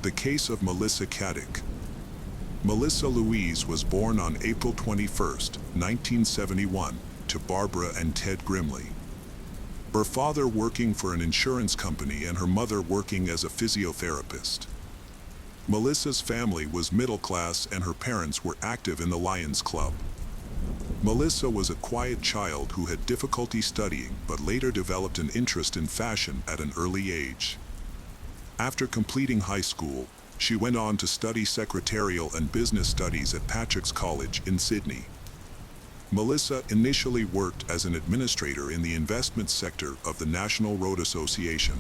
The case of Melissa Caddick. Melissa Louise was born on April 21, 1971, to Barbara and Ted Grimley. Her father working for an insurance company and her mother working as a physiotherapist. Melissa's family was middle class and her parents were active in the Lions Club. Melissa was a quiet child who had difficulty studying but later developed an interest in fashion at an early age. After completing high school, she went on to study secretarial and business studies at Patrick's College in Sydney. Melissa initially worked as an administrator in the investment sector of the National Road Association.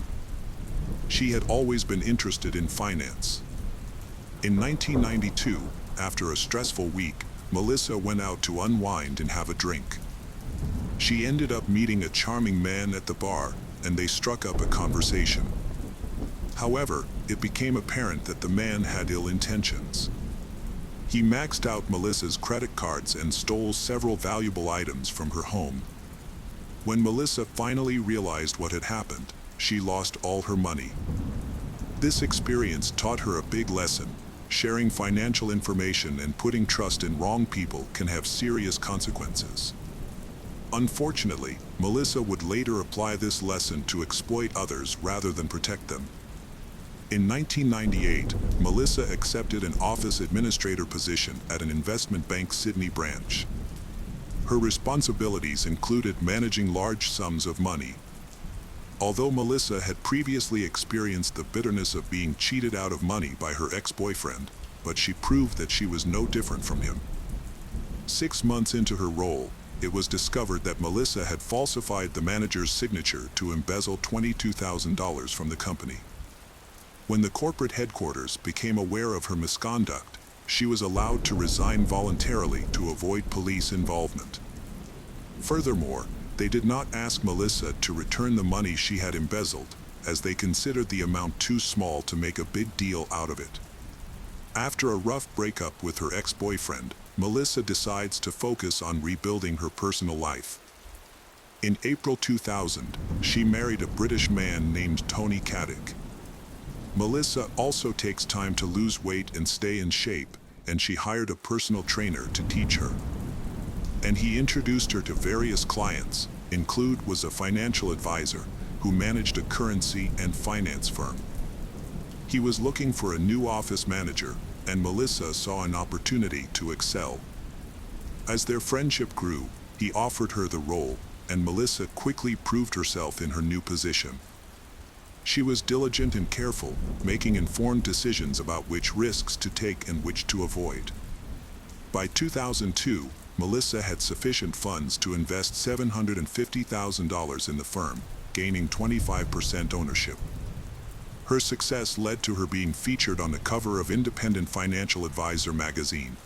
She had always been interested in finance. In 1992, after a stressful week, Melissa went out to unwind and have a drink. She ended up meeting a charming man at the bar, and they struck up a conversation. However, it became apparent that the man had ill intentions. He maxed out Melissa's credit cards and stole several valuable items from her home. When Melissa finally realized what had happened, she lost all her money. This experience taught her a big lesson. Sharing financial information and putting trust in wrong people can have serious consequences. Unfortunately, Melissa would later apply this lesson to exploit others rather than protect them. In 1998, Melissa accepted an office administrator position at an investment bank Sydney branch. Her responsibilities included managing large sums of money. Although Melissa had previously experienced the bitterness of being cheated out of money by her ex-boyfriend, but she proved that she was no different from him. 6 months into her role, it was discovered that Melissa had falsified the manager's signature to embezzle $22,000 from the company. When the corporate headquarters became aware of her misconduct, she was allowed to resign voluntarily to avoid police involvement. Furthermore, they did not ask Melissa to return the money she had embezzled, as they considered the amount too small to make a big deal out of it. After a rough breakup with her ex-boyfriend, Melissa decides to focus on rebuilding her personal life. In April 2000, she married a British man named Tony Caddick. Melissa also takes time to lose weight and stay in shape, and she hired a personal trainer to teach her. And he introduced her to various clients, was a financial advisor who managed a currency and finance firm. He was looking for a new office manager, and Melissa saw an opportunity to excel. As their friendship grew, he offered her the role, and Melissa quickly proved herself in her new position. She was diligent and careful, making informed decisions about which risks to take and which to avoid. By 2002, Melissa had sufficient funds to invest $750,000 in the firm, gaining 25% ownership. Her success led to her being featured on the cover of Independent Financial Advisor magazine.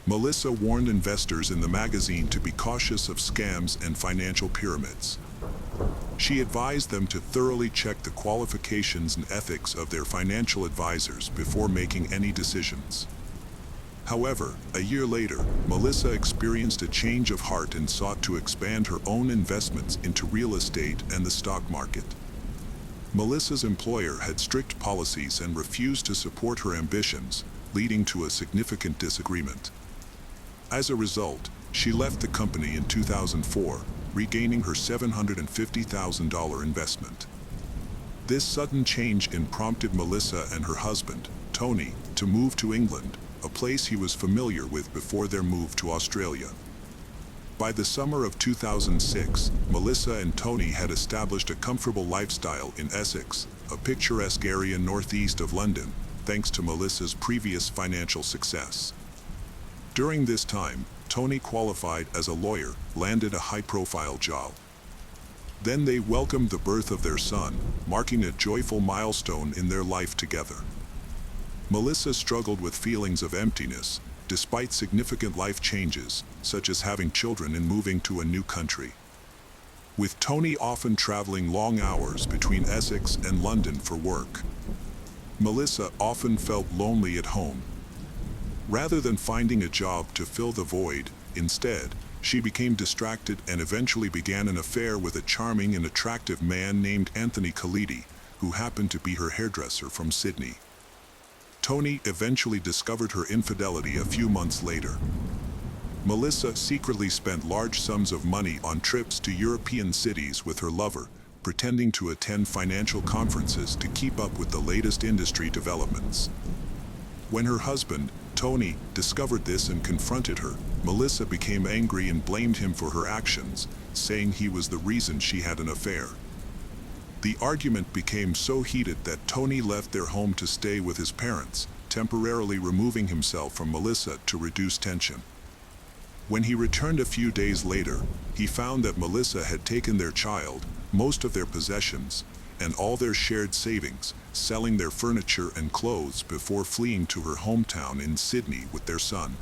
Melissa warned investors in the magazine to be cautious of scams and financial pyramids. She advised them to thoroughly check the qualifications and ethics of their financial advisors before making any decisions. However, a year later, Melissa experienced a change of heart and sought to expand her own investments into real estate and the stock market. Melissa's employer had strict policies and refused to support her ambitions, leading to a significant disagreement. As a result, she left the company in 2004, regaining her $750,000 investment. This sudden change prompted Melissa and her husband, Tony, to move to England, a place he was familiar with before their move to Australia. By the summer of 2006, Melissa and Tony had established a comfortable lifestyle in Essex, a picturesque area northeast of London, thanks to Melissa's previous financial success. During this time, Tony qualified as a lawyer, landed a high-profile job. Then they welcomed the birth of their son, marking a joyful milestone in their life together. Melissa struggled with feelings of emptiness, despite significant life changes, such as having children and moving to a new country. With Tony often traveling long hours between Essex and London for work, Melissa often felt lonely at home. Rather than finding a job to fill the void, instead, she became distracted and eventually began an affair with a charming and attractive man named Anthony Khalidi, who happened to be her hairdresser from Sydney. Tony eventually discovered her infidelity a few months later. Melissa secretly spent large sums of money on trips to European cities with her lover, pretending to attend financial conferences to keep up with the latest industry developments. When her husband, Tony, discovered this and confronted her, Melissa became angry and blamed him for her actions, saying he was the reason she had an affair. The argument became so heated that Tony left their home to stay with his parents, temporarily removing himself from Melissa to reduce tension. When he returned a few days later, he found that Melissa had taken their child, most of their possessions, and all their shared savings, selling their furniture and clothes before fleeing to her hometown in Sydney with their son.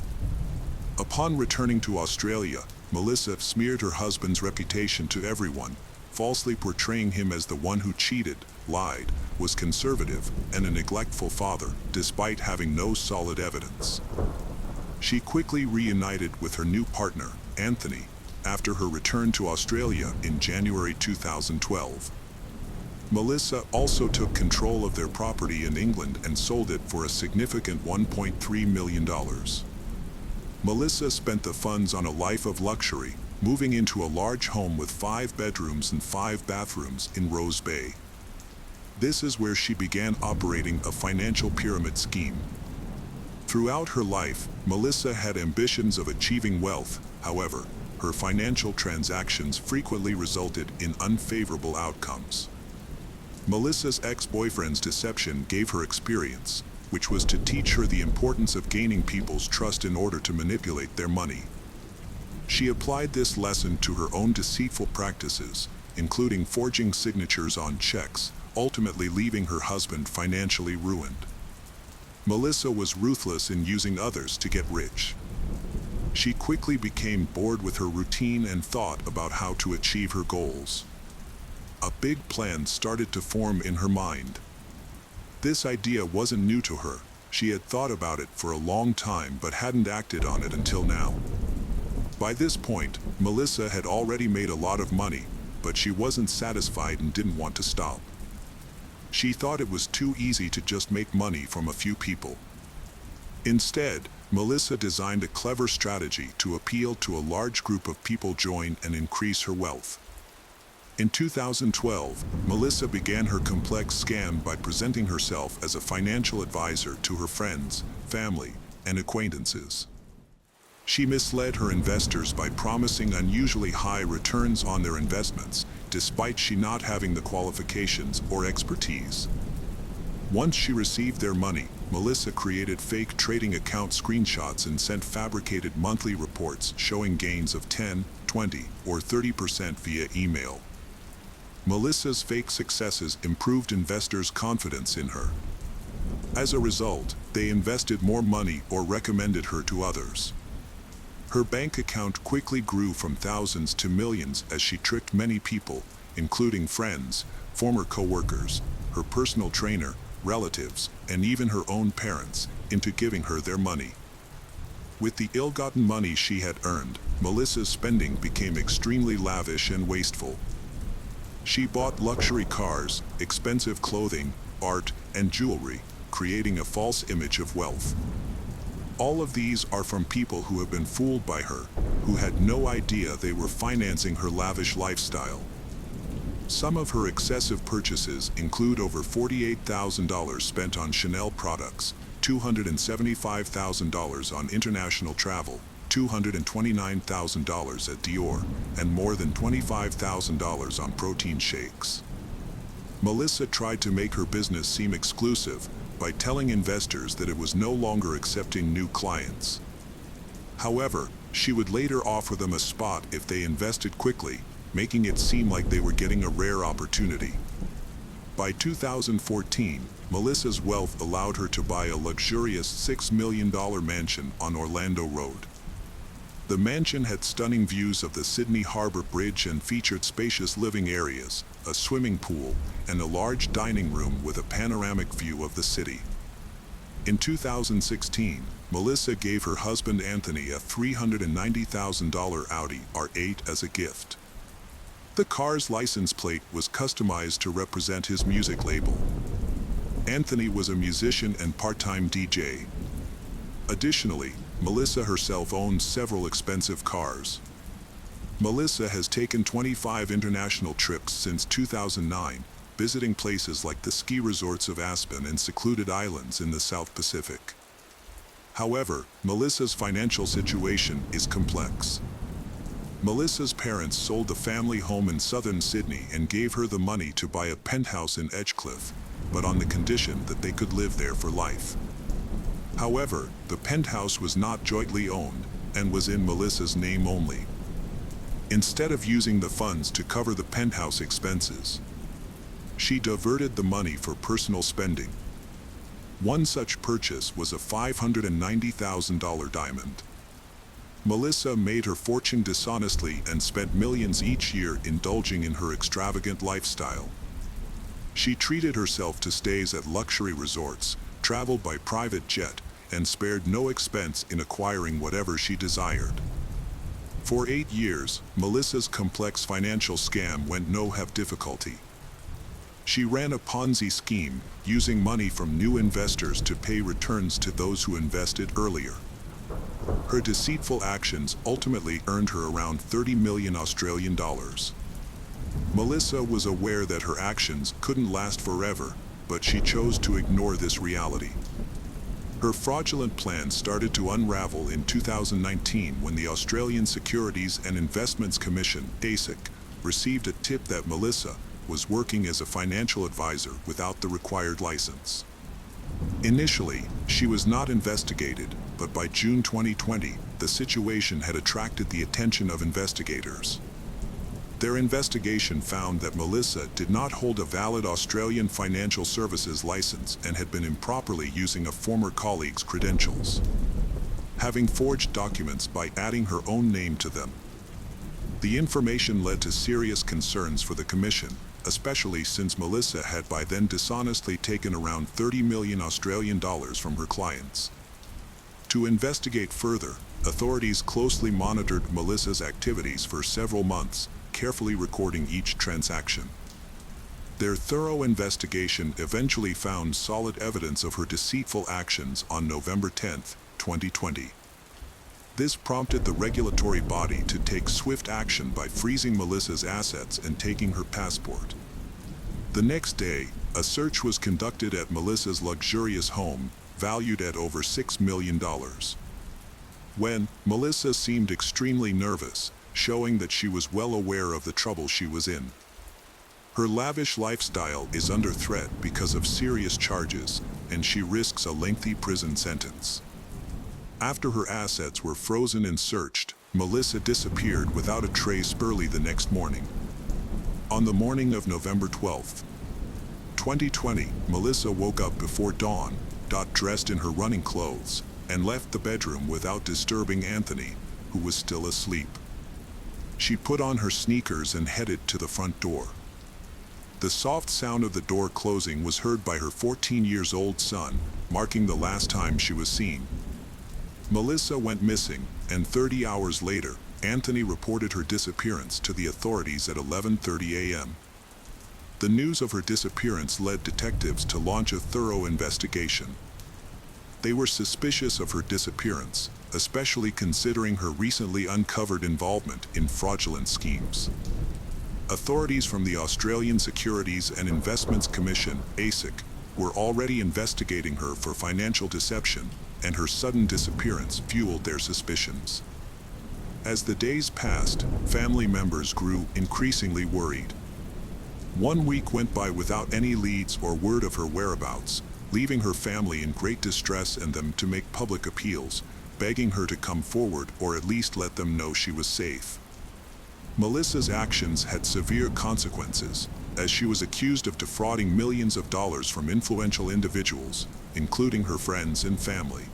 Upon returning to Australia, Melissa smeared her husband's reputation to everyone, falsely portraying him as the one who cheated, lied, was conservative, and a neglectful father, despite having no solid evidence. She quickly reunited with her new partner, Anthony, after her return to Australia in January 2012. Melissa also took control of their property in England and sold it for a significant $1.3 million. Melissa spent the funds on a life of luxury, moving into a large home with 5 bedrooms and 5 bathrooms in Rose Bay. This is where she began operating a financial pyramid scheme. Throughout her life, Melissa had ambitions of achieving wealth. However, her financial transactions frequently resulted in unfavorable outcomes. Melissa's ex-boyfriend's deception gave her experience, which was to teach her the importance of gaining people's trust in order to manipulate their money. She applied this lesson to her own deceitful practices, including forging signatures on checks, ultimately leaving her husband financially ruined. Melissa was ruthless in using others to get rich. She quickly became bored with her routine and thought about how to achieve her goals. A big plan started to form in her mind. This idea wasn't new to her. She had thought about it for a long time but hadn't acted on it until now. By this point, Melissa had already made a lot of money, but she wasn't satisfied and didn't want to stop. She thought it was too easy to just make money from a few people. Instead, Melissa designed a clever strategy to appeal to a large group of people join and increase her wealth. In 2012, Melissa began her complex scam by presenting herself as a financial advisor to her friends, family, and acquaintances. She misled her investors by promising unusually high returns on their investments, despite she not having the qualifications or expertise. Once she received their money, Melissa created fake trading account screenshots and sent fabricated monthly reports showing gains of 10, 20, or 30% via email. Melissa's fake successes improved investors' confidence in her. As a result, they invested more money or recommended her to others. Her bank account quickly grew from thousands to millions as she tricked many people, including friends, former co-workers, her personal trainer, relatives, and even her own parents, into giving her their money. With the ill-gotten money she had earned, Melissa's spending became extremely lavish and wasteful. She bought luxury cars, expensive clothing, art, and jewelry, creating a false image of wealth. All of these are from people who have been fooled by her, who had no idea they were financing her lavish lifestyle. Some of her excessive purchases include over $48,000 spent on Chanel products, $275,000 on international travel, $229,000 at Dior, and more than $25,000 on protein shakes. Melissa tried to make her business seem exclusive by telling investors that it was no longer accepting new clients. However, she would later offer them a spot if they invested quickly, making it seem like they were getting a rare opportunity. By 2014, Melissa's wealth allowed her to buy a luxurious $6 million mansion on Orlando Road. The mansion had stunning views of the Sydney Harbour Bridge and featured spacious living areas, a swimming pool, and a large dining room with a panoramic view of the city. In 2016, Melissa gave her husband Anthony a $390,000 Audi R8 as a gift. The car's license plate was customized to represent his music label. Anthony was a musician and part-time DJ. Additionally, Melissa herself owns several expensive cars. Melissa has taken 25 international trips since 2009, visiting places like the ski resorts of Aspen and secluded islands in the South Pacific. However, Melissa's financial situation is complex. Melissa's parents sold the family home in southern Sydney and gave her the money to buy a penthouse in Edgecliff, but on the condition that they could live there for life. However, the penthouse was not jointly owned and was in Melissa's name only. Instead of using the funds to cover the penthouse expenses, she diverted the money for personal spending. One such purchase was a $590,000 diamond. Melissa made her fortune dishonestly and spent millions each year indulging in her extravagant lifestyle. She treated herself to stays at luxury resorts, traveled by private jet, and spared no expense in acquiring whatever she desired. For 8 years, Melissa's complex financial scam went no have difficulty. She ran a Ponzi scheme, using money from new investors to pay returns to those who invested earlier. Her deceitful actions ultimately earned her around 30 million Australian dollars. Melissa was aware that her actions couldn't last forever, but she chose to ignore this reality. Her fraudulent plan started to unravel in 2019 when the Australian Securities and Investments Commission, ASIC, received a tip that Melissa was working as a financial advisor without the required license. Initially, she was not investigated, but by June 2020, the situation had attracted the attention of investigators. Their investigation found that Melissa did not hold a valid Australian financial services license and had been improperly using a former colleague's credentials, having forged documents by adding her own name to them. The information led to serious concerns for the Commission, especially since Melissa had by then dishonestly taken around 30 million Australian dollars from her clients. To investigate further, authorities closely monitored Melissa's activities for several months, carefully recording each transaction. Their thorough investigation eventually found solid evidence of her deceitful actions on November 10, 2020. This prompted the regulatory body to take swift action by freezing Melissa's assets and taking her passport. The next day, a search was conducted at Melissa's luxurious home, valued at over $6 million. When Melissa seemed extremely nervous, showing that she was well aware of the trouble she was in. Her lavish lifestyle is under threat because of serious charges, and she risks a lengthy prison sentence. After her assets were frozen and searched, Melissa disappeared without a trace early the next morning. On the morning of November 12, 2020, Melissa woke up before dawn, dressed in her running clothes, and left the bedroom without disturbing Anthony, who was still asleep. She put on her sneakers and headed to the front door. The soft sound of the door closing was heard by her 14-year-old son, marking the last time she was seen. Melissa went missing, and 30 hours later, Anthony reported her disappearance to the authorities at 11:30 a.m. The news of her disappearance led detectives to launch a thorough investigation. They were suspicious of her disappearance, especially considering her recently uncovered involvement in fraudulent schemes. Authorities from the Australian Securities and Investments Commission, ASIC, were already investigating her for financial deception, and her sudden disappearance fueled their suspicions. As the days passed, family members grew increasingly worried. 1 week went by without any leads or word of her whereabouts, leaving her family in great distress and them to make public appeals, begging her to come forward or at least let them know she was safe. Melissa's actions had severe consequences, as she was accused of defrauding millions of dollars from influential individuals, including her friends and family.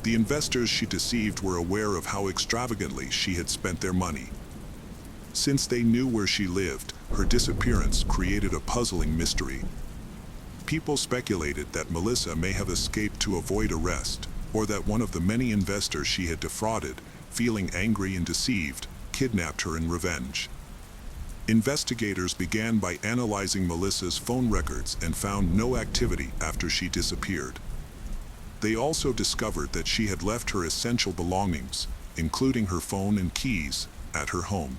The investors she deceived were aware of how extravagantly she had spent their money. Since they knew where she lived, her disappearance created a puzzling mystery. People speculated that Melissa may have escaped to avoid arrest, or that one of the many investors she had defrauded, feeling angry and deceived, kidnapped her in revenge. Investigators began by analyzing Melissa's phone records and found no activity after she disappeared. They also discovered that she had left her essential belongings, including her phone and keys, at her home.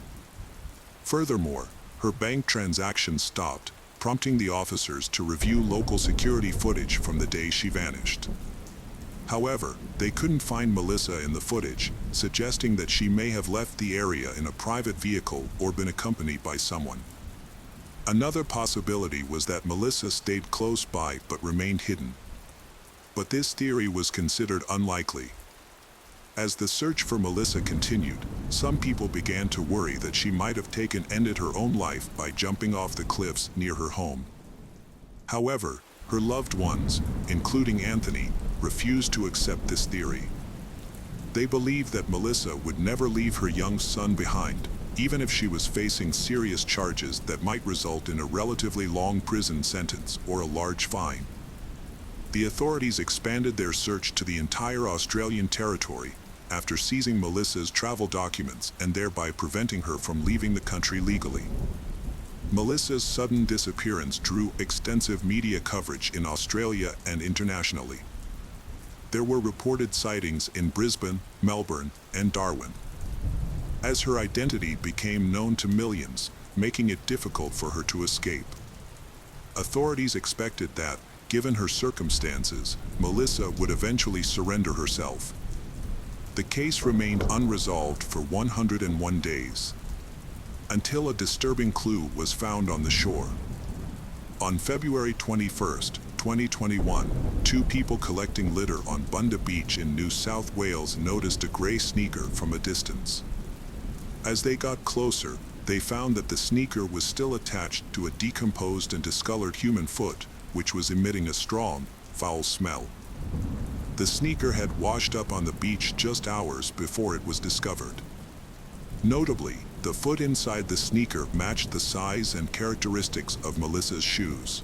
Furthermore, her bank transactions stopped, prompting the officers to review local security footage from the day she vanished. However, they couldn't find Melissa in the footage, suggesting that she may have left the area in a private vehicle or been accompanied by someone. Another possibility was that Melissa stayed close by but remained hidden. But this theory was considered unlikely. As the search for Melissa continued, some people began to worry that she might have ended her own life by jumping off the cliffs near her home. However, her loved ones, including Anthony, refused to accept this theory. They believed that Melissa would never leave her young son behind, even if she was facing serious charges that might result in a relatively long prison sentence or a large fine. The authorities expanded their search to the entire Australian territory after seizing Melissa's travel documents and thereby preventing her from leaving the country legally. Melissa's sudden disappearance drew extensive media coverage in Australia and internationally. There were reported sightings in Brisbane, Melbourne, and Darwin. As her identity became known to millions, making it difficult for her to escape. Authorities expected that, given her circumstances, Melissa would eventually surrender herself. The case remained unresolved for 101 days, until a disturbing clue was found on the shore. On February 21, 2021, two people collecting litter on Bunda Beach in New South Wales noticed a grey sneaker from a distance. As they got closer, they found that the sneaker was still attached to a decomposed and discolored human foot, which was emitting a strong, foul smell. The sneaker had washed up on the beach just hours before it was discovered. Notably, the foot inside the sneaker matched the size and characteristics of Melissa's shoes.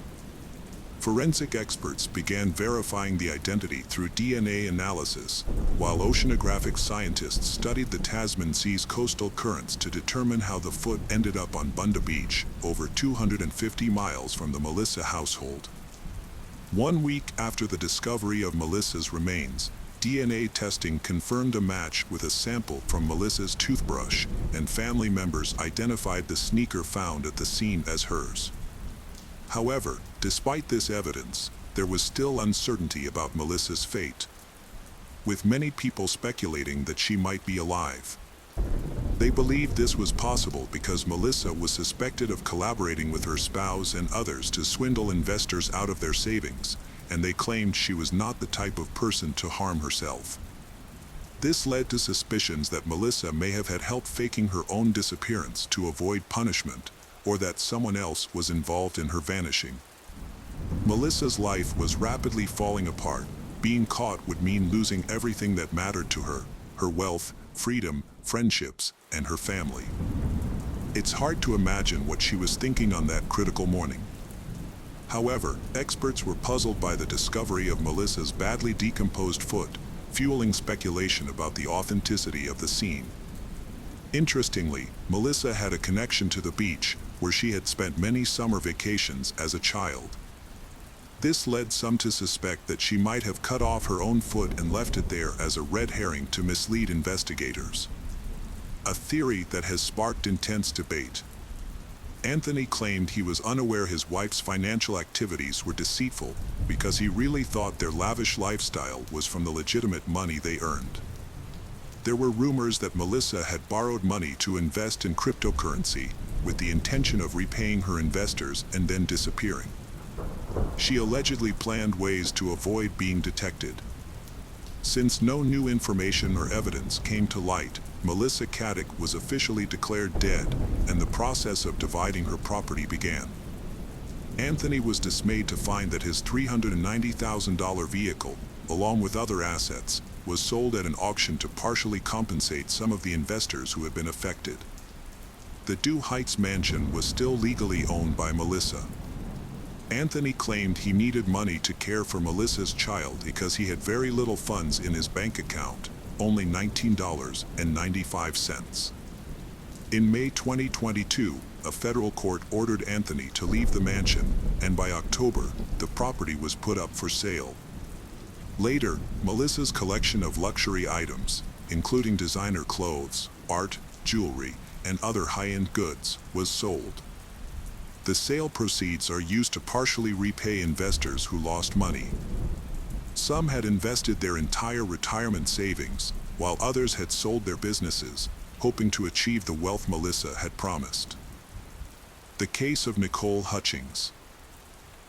Forensic experts began verifying the identity through DNA analysis, while oceanographic scientists studied the Tasman Sea's coastal currents to determine how the foot ended up on Bunda Beach, over 250 miles from the Melissa household. 1 week after the discovery of Melissa's remains, DNA testing confirmed a match with a sample from Melissa's toothbrush, and family members identified the sneaker found at the scene as hers. However, despite this evidence, there was still uncertainty about Melissa's fate, with many people speculating that she might be alive. They believed this was possible because Melissa was suspected of collaborating with her spouse and others to swindle investors out of their savings, and they claimed she was not the type of person to harm herself. This led to suspicions that Melissa may have had help faking her own disappearance to avoid punishment, or that someone else was involved in her vanishing. Melissa's life was rapidly falling apart. Being caught would mean losing everything that mattered to her: her wealth, freedom, friendships, and her family. It's hard to imagine what she was thinking on that critical morning. However, experts were puzzled by the discovery of Melissa's badly decomposed foot, fueling speculation about the authenticity of the scene. Interestingly, Melissa had a connection to the beach, where she had spent many summer vacations as a child. This led some to suspect that she might have cut off her own foot and left it there as a red herring to mislead investigators. A theory that has sparked intense debate. Anthony claimed he was unaware his wife's financial activities were deceitful because he really thought their lavish lifestyle was from the legitimate money they earned. There were rumors that Melissa had borrowed money to invest in cryptocurrency with the intention of repaying her investors and then disappearing. She allegedly planned ways to avoid being detected. Since no new information or evidence came to light, Melissa Caddick was officially declared dead, and the process of dividing her property began. Anthony was dismayed to find that his $390,000 vehicle, along with other assets, was sold at an auction to partially compensate some of the investors who had been affected. The Dew Heights mansion was still legally owned by Melissa. Anthony claimed he needed money to care for Melissa's child because he had very little funds in his bank account, only $19.95. In May 2022, a federal court ordered Anthony to leave the mansion, and by October, the property was put up for sale. Later, Melissa's collection of luxury items, including designer clothes, art, jewelry, and other high-end goods, was sold. The sale proceeds are used to partially repay investors who lost money. Some had invested their entire retirement savings, while others had sold their businesses, hoping to achieve the wealth Melissa had promised. The case of Nicole Hutchings.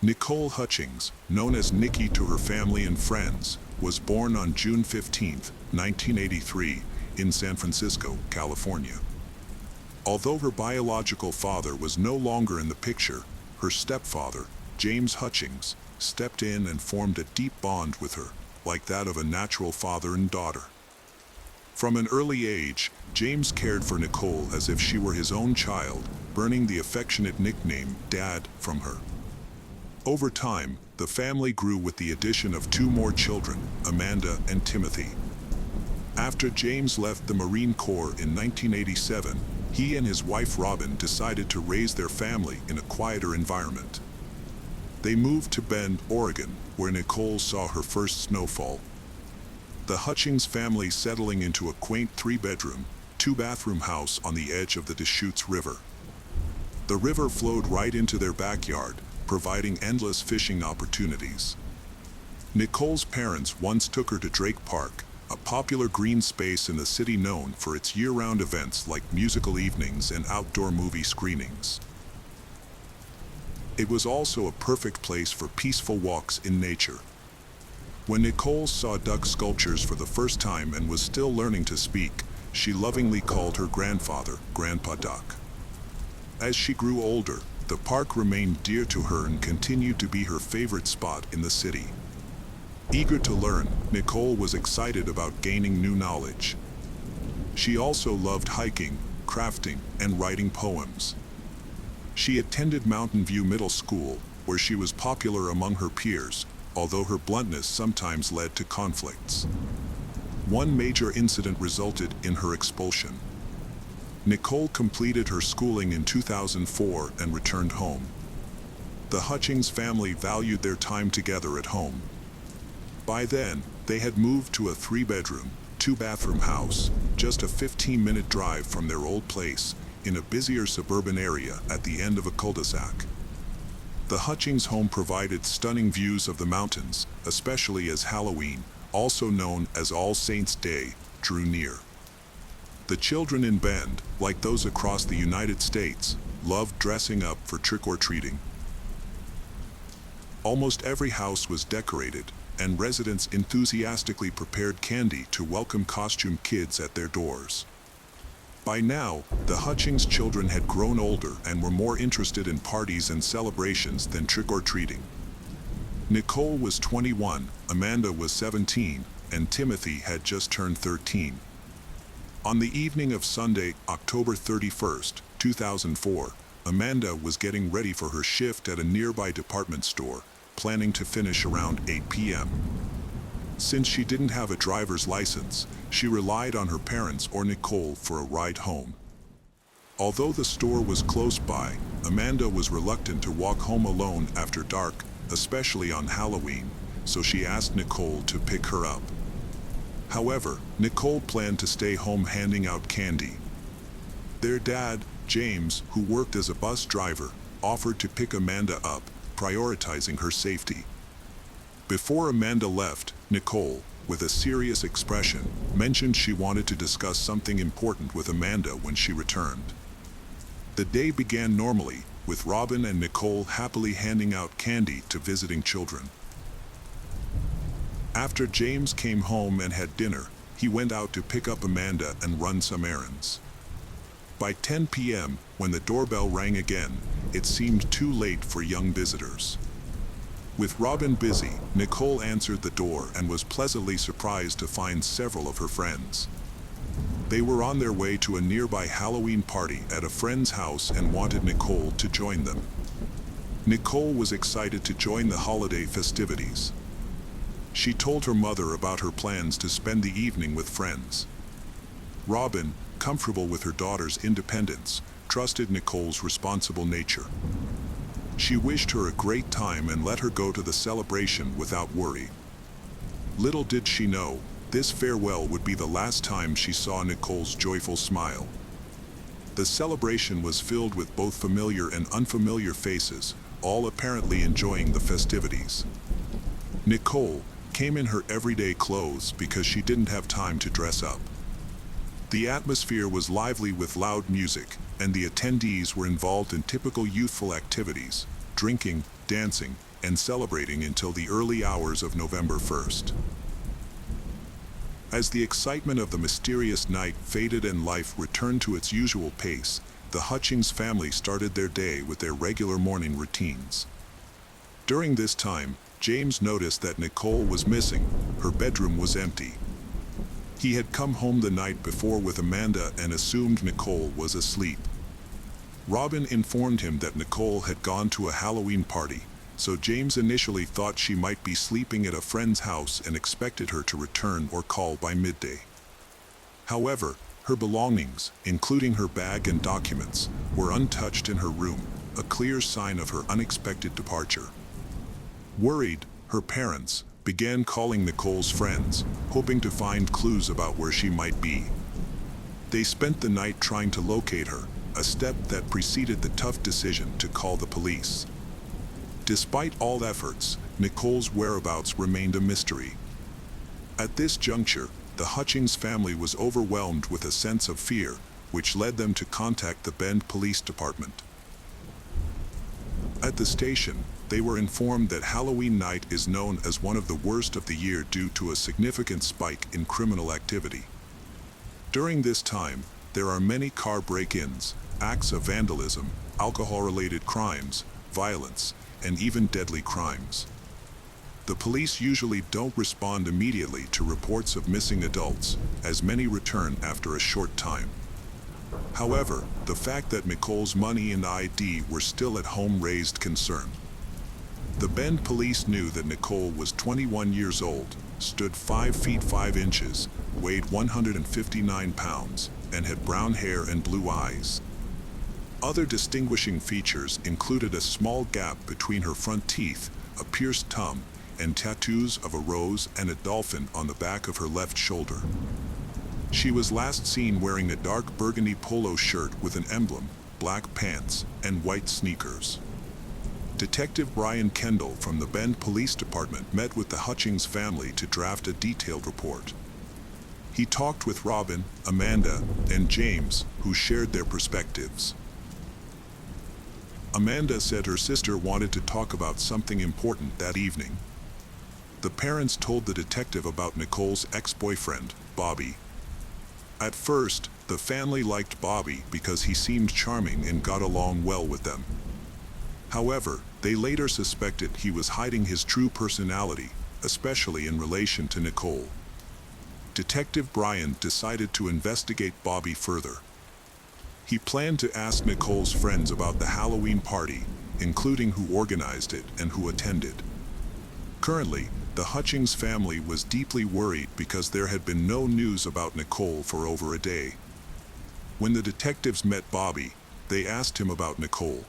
Nicole Hutchings, known as Nikki to her family and friends, was born on June 15, 1983, in San Francisco, California. Although her biological father was no longer in the picture, her stepfather, James Hutchings, stepped in and formed a deep bond with her, like that of a natural father and daughter. From an early age, James cared for Nicole as if she were his own child, earning the affectionate nickname Dad from her. Over time, the family grew with the addition of two more children, Amanda and Timothy. After James left the Marine Corps in 1987, he and his wife Robin decided to raise their family in a quieter environment. They moved to Bend, Oregon, where Nicole saw her first snowfall. The Hutchings family settling into a quaint 3-bedroom, 2-bathroom house on the edge of the Deschutes River. The river flowed right into their backyard, providing endless fishing opportunities. Nicole's parents once took her to Drake Park, a popular green space in the city known for its year-round events like musical evenings and outdoor movie screenings. It was also a perfect place for peaceful walks in nature. When Nicole saw duck sculptures for the first time and was still learning to speak, she lovingly called her grandfather Grandpa Duck. As she grew older, the park remained dear to her and continued to be her favorite spot in the city. Eager to learn, Nicole was excited about gaining new knowledge. She also loved hiking, crafting, and writing poems. She attended Mountain View Middle School, where she was popular among her peers, although her bluntness sometimes led to conflicts. One major incident resulted in her expulsion. Nicole completed her schooling in 2004 and returned home. The Hutchings family valued their time together at home. By then, they had moved to a 3-bedroom, 2-bathroom house, just a 15-minute drive from their old place, in a busier suburban area at the end of a cul-de-sac. The Hutchings home provided stunning views of the mountains, especially as Halloween, also known as All Saints' Day, drew near. The children in Bend, like those across the United States, loved dressing up for trick-or-treating. Almost every house was decorated, and residents enthusiastically prepared candy to welcome costumed kids at their doors. By now, the Hutchings children had grown older and were more interested in parties and celebrations than trick-or-treating. Nicole was 21, Amanda was 17, and Timothy had just turned 13. On the evening of Sunday, October 31, 2004, Amanda was getting ready for her shift at a nearby department store, planning to finish around 8 p.m. Since she didn't have a driver's license, she relied on her parents or Nicole for a ride home. Although the store was close by, Amanda was reluctant to walk home alone after dark, especially on Halloween, so she asked Nicole to pick her up. However, Nicole planned to stay home handing out candy. Their dad, James, who worked as a bus driver, offered to pick Amanda up, prioritizing her safety. Before Amanda left, Nicole, with a serious expression, mentioned she wanted to discuss something important with Amanda when she returned. The day began normally, with Robin and Nicole happily handing out candy to visiting children. After James came home and had dinner, he went out to pick up Amanda and run some errands. By 10 p.m., when the doorbell rang again, it seemed too late for young visitors. With Robin busy, Nicole answered the door and was pleasantly surprised to find several of her friends. They were on their way to a nearby Halloween party at a friend's house and wanted Nicole to join them. Nicole was excited to join the holiday festivities. She told her mother about her plans to spend the evening with friends. Robin, comfortable with her daughter's independence, trusted Nicole's responsible nature. She wished her a great time and let her go to the celebration without worry. Little did she know, this farewell would be the last time she saw Nicole's joyful smile. The celebration was filled with both familiar and unfamiliar faces, all apparently enjoying the festivities. Nicole came in her everyday clothes because she didn't have time to dress up. The atmosphere was lively with loud music, and the attendees were involved in typical youthful activities, drinking, dancing, and celebrating until the early hours of November 1st. As the excitement of the mysterious night faded and life returned to its usual pace, the Hutchings family started their day with their regular morning routines. During this time, James noticed that Nicole was missing. Her bedroom was empty. He had come home the night before with Amanda and assumed Nicole was asleep. Robin informed him that Nicole had gone to a Halloween party, so James initially thought she might be sleeping at a friend's house and expected her to return or call by midday. However, her belongings, including her bag and documents, were untouched in her room, a clear sign of her unexpected departure. Worried, her parents began calling Nicole's friends, hoping to find clues about where she might be. They spent the night trying to locate her, a step that preceded the tough decision to call the police. Despite all efforts, Nicole's whereabouts remained a mystery. At this juncture, the Hutchings family was overwhelmed with a sense of fear, which led them to contact the Bend Police Department. At the station, they were informed that Halloween night is known as one of the worst of the year due to a significant spike in criminal activity. During this time, there are many car break-ins, acts of vandalism, alcohol-related crimes, violence, and even deadly crimes. The police usually don't respond immediately to reports of missing adults, as many return after a short time. However, the fact that Nicole's money and ID were still at home raised concern. The Bend police knew that Nicole was 21 years old, stood 5 feet 5 inches, weighed 159 pounds, and had brown hair and blue eyes. Other distinguishing features included a small gap between her front teeth, a pierced tongue, and tattoos of a rose and a dolphin on the back of her left shoulder. She was last seen wearing a dark burgundy polo shirt with an emblem, black pants, and white sneakers. Detective Brian Kendall from the Bend Police Department met with the Hutchings family to draft a detailed report. He talked with Robin, Amanda, and James, who shared their perspectives. Amanda said her sister wanted to talk about something important that evening. The parents told the detective about Nicole's ex-boyfriend, Bobby. At first, the family liked Bobby because he seemed charming and got along well with them. However, they later suspected he was hiding his true personality, especially in relation to Nicole. Detective Brian decided to investigate Bobby further. He planned to ask Nicole's friends about the Halloween party, including who organized it and who attended. Currently, the Hutchings family was deeply worried because there had been no news about Nicole for over a day. When the detectives met Bobby, they asked him about Nicole.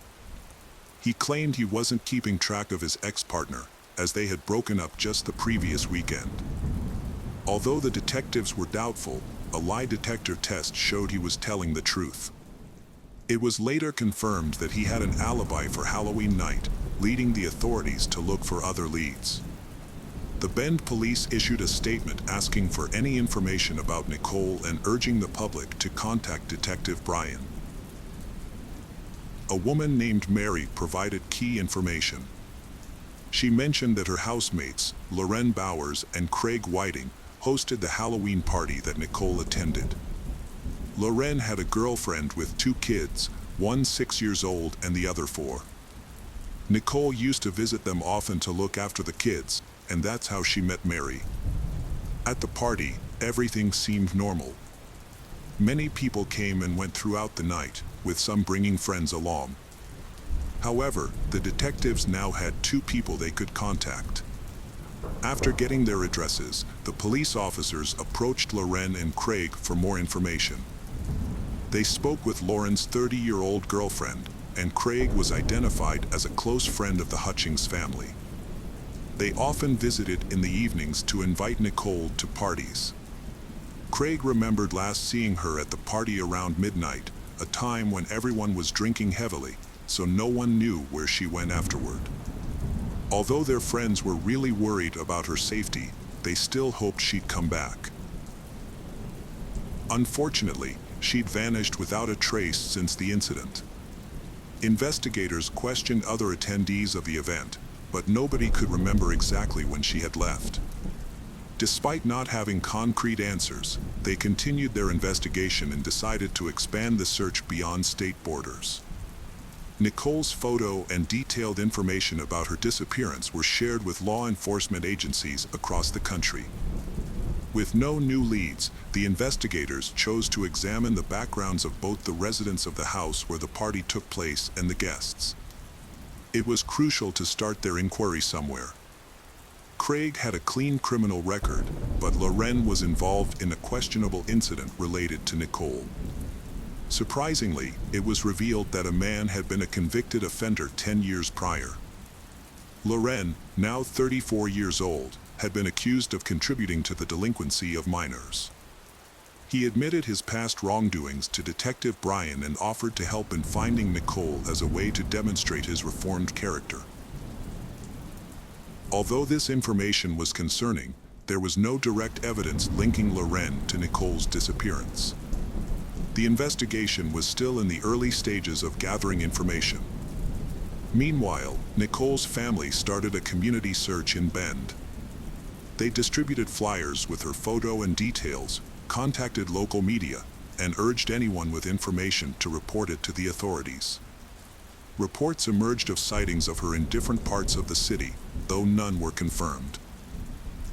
He claimed he wasn't keeping track of his ex-partner, as they had broken up just the previous weekend. Although the detectives were doubtful, a lie detector test showed he was telling the truth. It was later confirmed that he had an alibi for Halloween night, leading the authorities to look for other leads. The Bend police issued a statement asking for any information about Nicole and urging the public to contact Detective Brian. A woman named Mary provided key information. She mentioned that her housemates, Loren Bowers and Craig Whiting, hosted the Halloween party that Nicole attended. Loren had a girlfriend with 2 kids, one 6 years old and the other 4. Nicole used to visit them often to look after the kids, and that's how she met Mary. At the party, everything seemed normal. Many people came and went throughout the night, with some bringing friends along. However, the detectives now had 2 people they could contact. After getting their addresses, the police officers approached Loren and Craig for more information. They spoke with Lauren's 30-year-old girlfriend, and Craig was identified as a close friend of the Hutchings family. They often visited in the evenings to invite Nicole to parties. Craig remembered last seeing her at the party around midnight, a time when everyone was drinking heavily, so no one knew where she went afterward. Although their friends were really worried about her safety, they still hoped she'd come back. Unfortunately, she'd vanished without a trace since the incident. Investigators questioned other attendees of the event, but nobody could remember exactly when she had left. Despite not having concrete answers, they continued their investigation and decided to expand the search beyond state borders. Nicole's photo and detailed information about her disappearance were shared with law enforcement agencies across the country. With no new leads, the investigators chose to examine the backgrounds of both the residents of the house where the party took place and the guests. It was crucial to start their inquiry somewhere. Craig had a clean criminal record, but Lauren was involved in a questionable incident related to Nicole. Surprisingly, it was revealed that a man had been a convicted offender 10 years prior. Lauren, now 34 years old, had been accused of contributing to the delinquency of minors. He admitted his past wrongdoings to Detective Brian and offered to help in finding Nicole as a way to demonstrate his reformed character. Although this information was concerning, there was no direct evidence linking Lauren to Nicole's disappearance. The investigation was still in the early stages of gathering information. Meanwhile, Nicole's family started a community search in Bend. They distributed flyers with her photo and details, contacted local media, and urged anyone with information to report it to the authorities. Reports emerged of sightings of her in different parts of the city, though none were confirmed.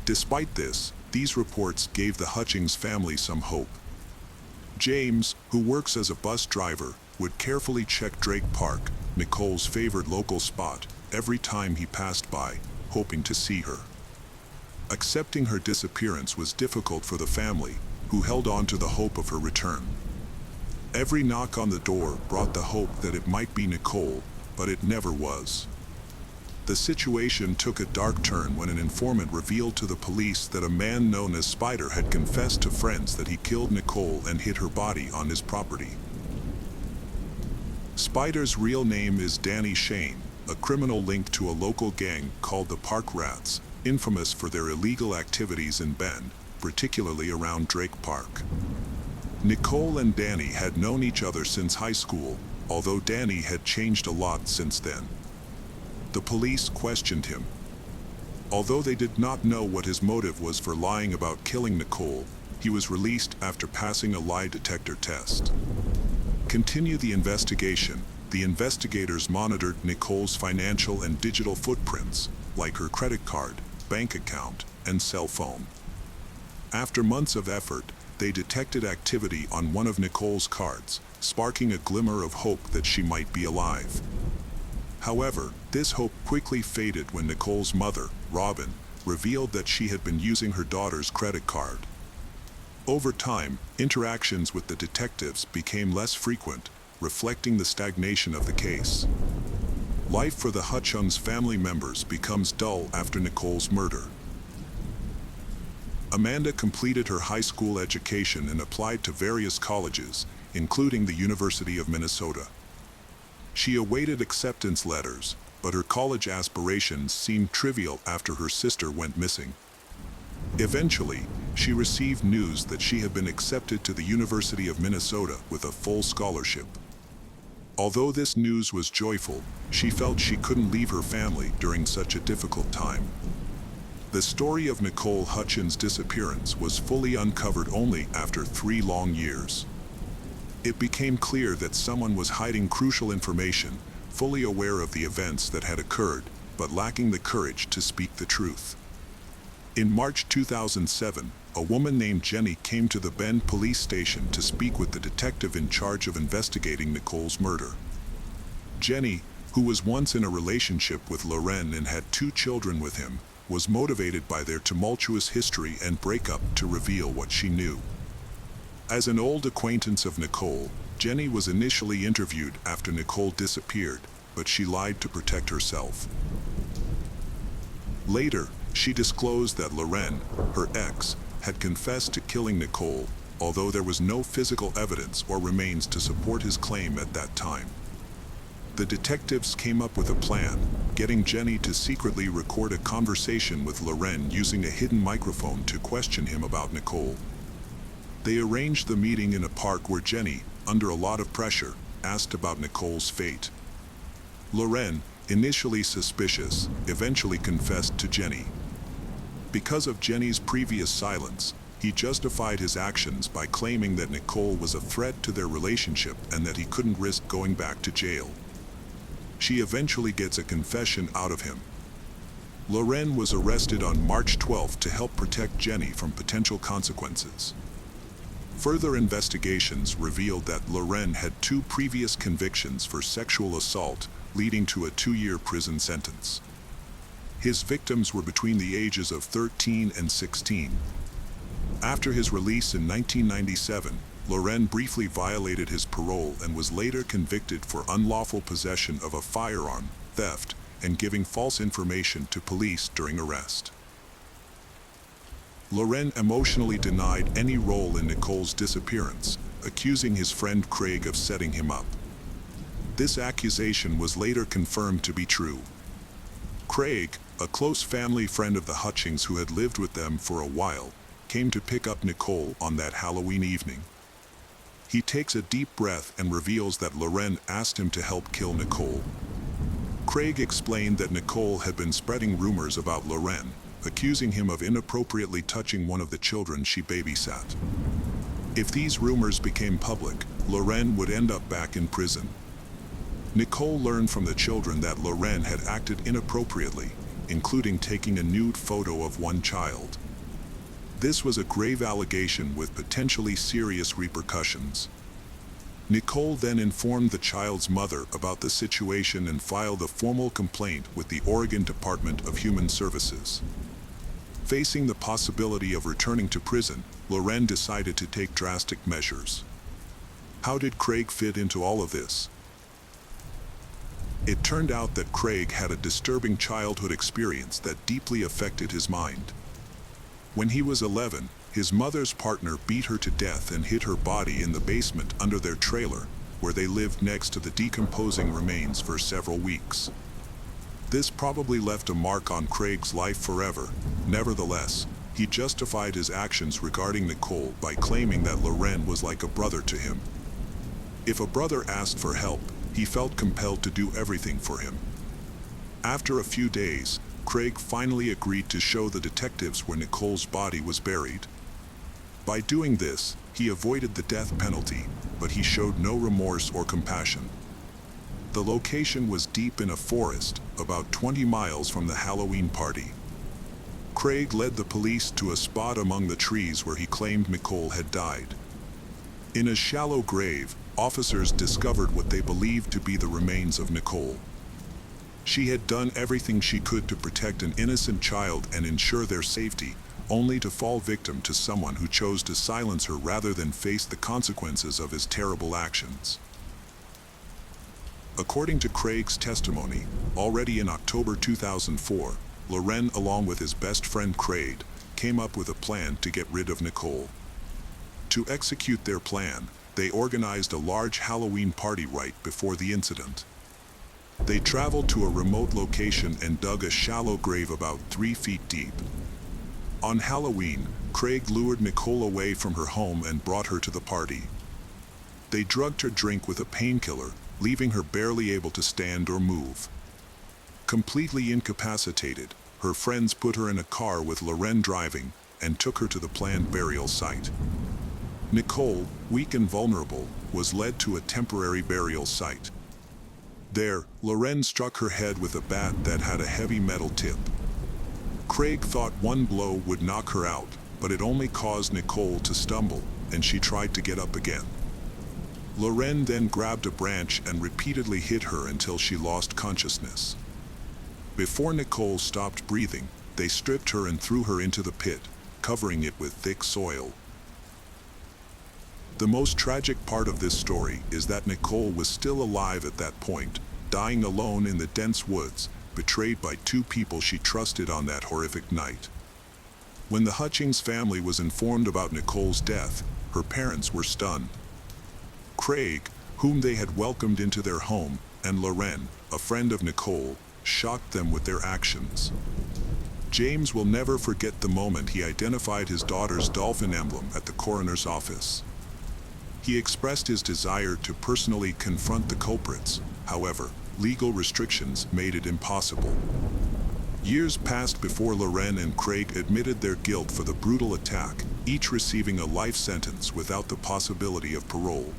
Despite this, these reports gave the Hutchings family some hope. James, who works as a bus driver, would carefully check Drake Park, Nicole's favorite local spot, every time he passed by, hoping to see her. Accepting her disappearance was difficult for the family, who held on to the hope of her return. Every knock on the door brought the hope that it might be Nicole, but it never was. The situation took a dark turn when an informant revealed to the police that a man known as Spider had confessed to friends that he killed Nicole and hid her body on his property. Spider's real name is Danny Shane, a criminal linked to a local gang called the Park Rats, infamous for their illegal activities in Bend, particularly around Drake Park. Nicole and Danny had known each other since high school, although Danny had changed a lot since then. The police questioned him. Although they did not know what his motive was for lying about killing Nicole, he was released after passing a lie detector test. Continue the investigation. The investigators monitored Nicole's financial and digital footprints, like her credit card, bank account, and cell phone. After months of effort, they detected activity on one of Nicole's cards, sparking a glimmer of hope that she might be alive. However, this hope quickly faded when Nicole's mother, Robin, revealed that she had been using her daughter's credit card. Over time, interactions with the detectives became less frequent, reflecting the stagnation of the case. Life for the Hutchings family members becomes dull after Nicole's murder. Amanda completed her high school education and applied to various colleges, including the University of Minnesota. She awaited acceptance letters, but her college aspirations seemed trivial after her sister went missing. Eventually, she received news that she had been accepted to the University of Minnesota with a full scholarship. Although this news was joyful, she felt she couldn't leave her family during such a difficult time. The story of Nicole Hutchins' disappearance was fully uncovered only after 3 long years. It became clear that someone was hiding crucial information, fully aware of the events that had occurred, but lacking the courage to speak the truth. In March 2007, a woman named Jenny came to the Bend police station to speak with the detective in charge of investigating Nicole's murder. Jenny, who was once in a relationship with Lauren and had 2 children with him, was motivated by their tumultuous history and breakup to reveal what she knew. As an old acquaintance of Nicole, Jenny was initially interviewed after Nicole disappeared, but she lied to protect herself. Later, she disclosed that Loren, her ex, had confessed to killing Nicole, although there was no physical evidence or remains to support his claim at that time. The detectives came up with a plan, getting Jenny to secretly record a conversation with Loren using a hidden microphone to question him about Nicole. They arranged the meeting in a park where Jenny, under a lot of pressure, asked about Nicole's fate. Loren, initially suspicious, eventually confessed to Jenny. Because of Jenny's previous silence, he justified his actions by claiming that Nicole was a threat to their relationship and that he couldn't risk going back to jail. She eventually gets a confession out of him. Loren was arrested on March 12 to help protect Jenny from potential consequences. Further investigations revealed that Loren had 2 previous convictions for sexual assault, leading to a 2-year prison sentence. His victims were between the ages of 13 and 16. After his release in 1997, Loren briefly violated his parole and was later convicted for unlawful possession of a firearm, theft, and giving false information to police during arrest. Loren emotionally denied any role in Nicole's disappearance, accusing his friend Craig of setting him up. This accusation was later confirmed to be true. Craig, a close family friend of the Hutchings who had lived with them for a while, came to pick up Nicole on that Halloween evening. He takes a deep breath and reveals that Loren asked him to help kill Nicole. Craig explained that Nicole had been spreading rumors about Loren, accusing him of inappropriately touching one of the children she babysat. If these rumors became public, Loren would end up back in prison. Nicole learned from the children that Loren had acted inappropriately, including taking a nude photo of one child. This was a grave allegation with potentially serious repercussions. Nicole then informed the child's mother about the situation and filed a formal complaint with the Oregon Department of Human Services. Facing the possibility of returning to prison, Loren decided to take drastic measures. How did Craig fit into all of this? It turned out that Craig had a disturbing childhood experience that deeply affected his mind. When he was 11, his mother's partner beat her to death and hid her body in the basement under their trailer, where they lived next to the decomposing remains for several weeks. This probably left a mark on Craig's life forever. Nevertheless, he justified his actions regarding Nicole by claiming that Loren was like a brother to him. If a brother asked for help, he felt compelled to do everything for him. After a few days, Craig finally agreed to show the detectives where Nicole's body was buried. By doing this, he avoided the death penalty, but he showed no remorse or compassion. The location was deep in a forest, about 20 miles from the Halloween party. Craig led the police to a spot among the trees where he claimed Nicole had died. In a shallow grave, officers discovered what they believed to be the remains of Nicole. She had done everything she could to protect an innocent child and ensure their safety, only to fall victim to someone who chose to silence her rather than face the consequences of his terrible actions. According to Craig's testimony, already in October 2004, Loren, along with his best friend Craig, came up with a plan to get rid of Nicole. To execute their plan, they organized a large Halloween party right before the incident. They traveled to a remote location and dug a shallow grave about 3 feet deep. On Halloween, Craig lured Nicole away from her home and brought her to the party. They drugged her drink with a painkiller, leaving her barely able to stand or move. Completely incapacitated, her friends put her in a car with Loren driving and took her to the planned burial site. Nicole, weak and vulnerable, was led to a temporary burial site. There, Loren struck her head with a bat that had a heavy metal tip. Craig thought one blow would knock her out, but it only caused Nicole to stumble, and she tried to get up again. Loren then grabbed a branch and repeatedly hit her until she lost consciousness. Before Nicole stopped breathing, they stripped her and threw her into the pit, covering it with thick soil. The most tragic part of this story is that Nicole was still alive at that point, dying alone in the dense woods, betrayed by two people she trusted on that horrific night. When the Hutchings family was informed about Nicole's death, her parents were stunned. Craig, whom they had welcomed into their home, and Loren, a friend of Nicole, shocked them with their actions. James will never forget the moment he identified his daughter's dolphin emblem at the coroner's office. He expressed his desire to personally confront the culprits. However, legal restrictions made it impossible. Years passed before Loren and Craig admitted their guilt for the brutal attack, each receiving a life sentence without the possibility of parole.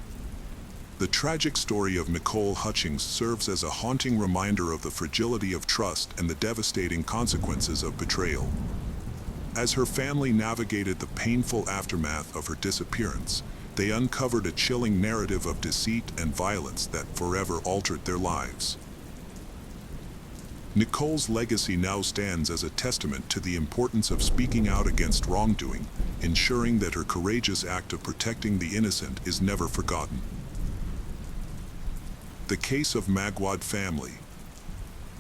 The tragic story of Nicole Hutchings serves as a haunting reminder of the fragility of trust and the devastating consequences of betrayal. As her family navigated the painful aftermath of her disappearance, they uncovered a chilling narrative of deceit and violence that forever altered their lives. Nicole's legacy now stands as a testament to the importance of speaking out against wrongdoing, ensuring that her courageous act of protecting the innocent is never forgotten. The case of Magwad family.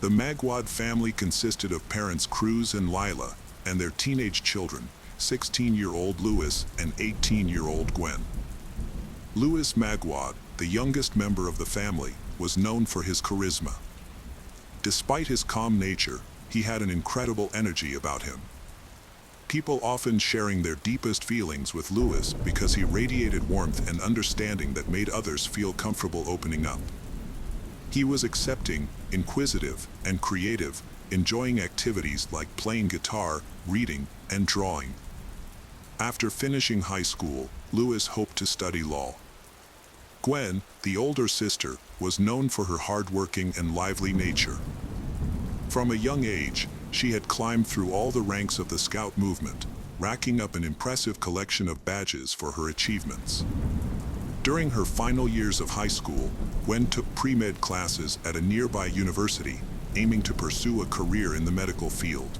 The Magwad family consisted of parents Cruz and Lila, and their teenage children, 16-year-old Louis and 18-year-old Gwen. Louis Magwad, the youngest member of the family, was known for his charisma. Despite his calm nature, he had an incredible energy about him. People often sharing their deepest feelings with Louis because he radiated warmth and understanding that made others feel comfortable opening up. He was accepting, inquisitive, and creative, enjoying activities like playing guitar, reading, and drawing. After finishing high school, Louis hoped to study law. Gwen, the older sister, was known for her hardworking and lively nature. From a young age, she had climbed through all the ranks of the Scout movement, racking up an impressive collection of badges for her achievements. During her final years of high school, Gwen took pre-med classes at a nearby university, aiming to pursue a career in the medical field.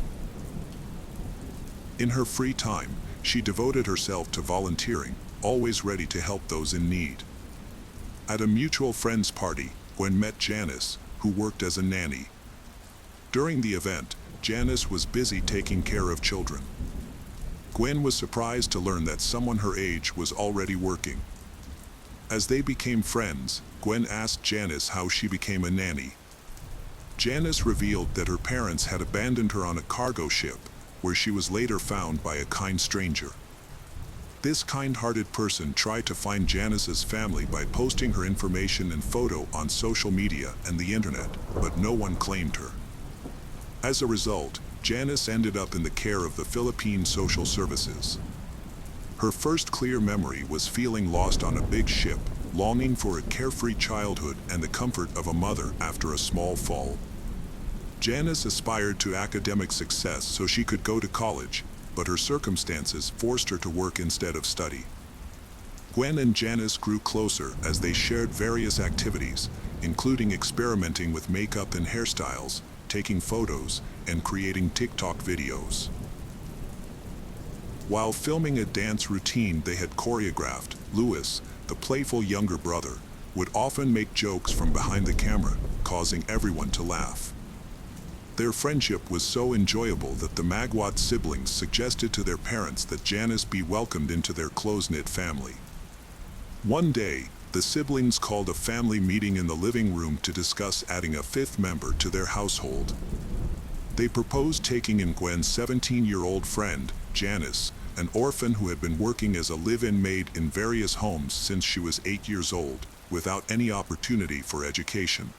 In her free time, she devoted herself to volunteering, always ready to help those in need. At a mutual friend's party, Gwen met Janice, who worked as a nanny. During the event, Janice was busy taking care of children. Gwen was surprised to learn that someone her age was already working. As they became friends, Gwen asked Janice how she became a nanny. Janice revealed that her parents had abandoned her on a cargo ship, where she was later found by a kind stranger. This kind-hearted person tried to find Janice's family by posting her information and photo on social media and the internet, but no one claimed her. As a result, Janice ended up in the care of the Philippine Social Services. Her first clear memory was feeling lost on a big ship, longing for a carefree childhood and the comfort of a mother after a small fall. Janice aspired to academic success so she could go to college, but her circumstances forced her to work instead of study. Gwen and Janice grew closer as they shared various activities, including experimenting with makeup and hairstyles, taking photos, and creating TikTok videos. While filming a dance routine they had choreographed, Louis, the playful younger brother, would often make jokes from behind the camera, causing everyone to laugh. Their friendship was so enjoyable that the Magwad siblings suggested to their parents that Janice be welcomed into their close-knit family. One day, the siblings called a family meeting in the living room to discuss adding a fifth member to their household. They proposed taking in Gwen's 17-year-old friend, Janice, an orphan who had been working as a live-in maid in various homes since she was 8 years old, without any opportunity for education.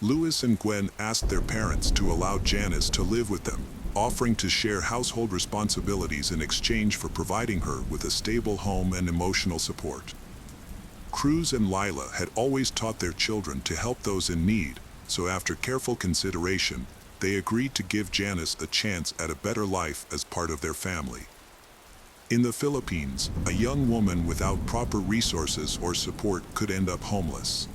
Louis and Gwen asked their parents to allow Janice to live with them, offering to share household responsibilities in exchange for providing her with a stable home and emotional support. Cruz and Lila had always taught their children to help those in need, so after careful consideration, they agreed to give Janice a chance at a better life as part of their family. In the Philippines, a young woman without proper resources or support could end up homeless.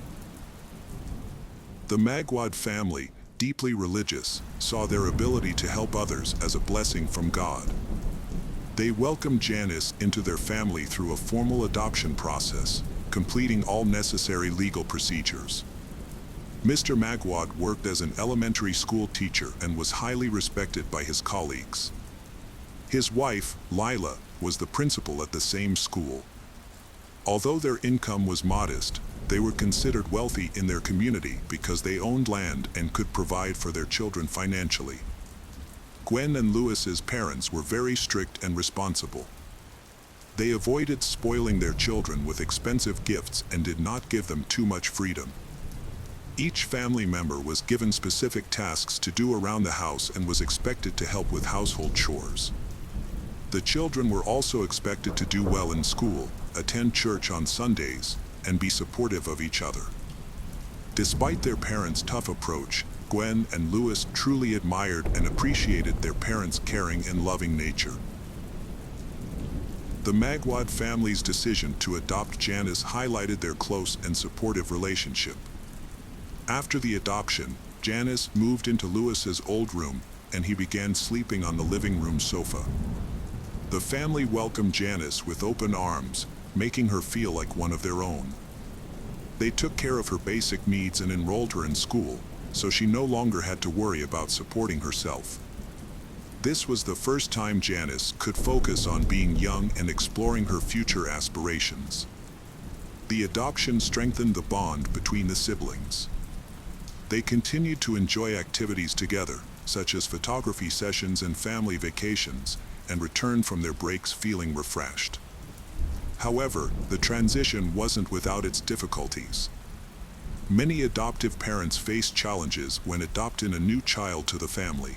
The Magwad family, deeply religious, saw their ability to help others as a blessing from God. They welcomed Janice into their family through a formal adoption process, completing all necessary legal procedures. Mr. Magwad worked as an elementary school teacher and was highly respected by his colleagues. His wife, Lila, was the principal at the same school. Although their income was modest, they were considered wealthy in their community because they owned land and could provide for their children financially. Gwen and Lewis's parents were very strict and responsible. They avoided spoiling their children with expensive gifts and did not give them too much freedom. Each family member was given specific tasks to do around the house and was expected to help with household chores. The children were also expected to do well in school, attend church on Sundays, and be supportive of each other. Despite their parents' tough approach, Gwen and Lewis truly admired and appreciated their parents' caring and loving nature. The Magwad family's decision to adopt Janice highlighted their close and supportive relationship. After the adoption, Janice moved into Lewis's old room, and he began sleeping on the living room sofa. The family welcomed Janice with open arms, making her feel like one of their own. They took care of her basic needs and enrolled her in school, so she no longer had to worry about supporting herself. This was the first time Janice could focus on being young and exploring her future aspirations. The adoption strengthened the bond between the siblings. They continued to enjoy activities together, such as photography sessions and family vacations, and returned from their breaks feeling refreshed. However, the transition wasn't without its difficulties. Many adoptive parents face challenges when adopting a new child to the family.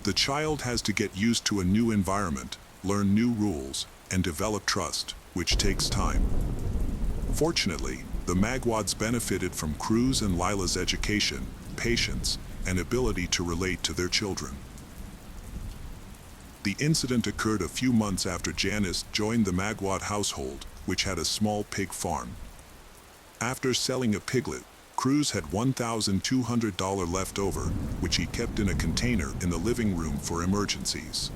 The child has to get used to a new environment, learn new rules, and develop trust, which takes time. Fortunately, the Magwads benefited from Cruz and Lila's education, patience, and ability to relate to their children. The incident occurred a few months after Janice joined the Magwad household, which had a small pig farm. After selling a piglet, Cruz had $1,200 left over, which he kept in a container in the living room for emergencies.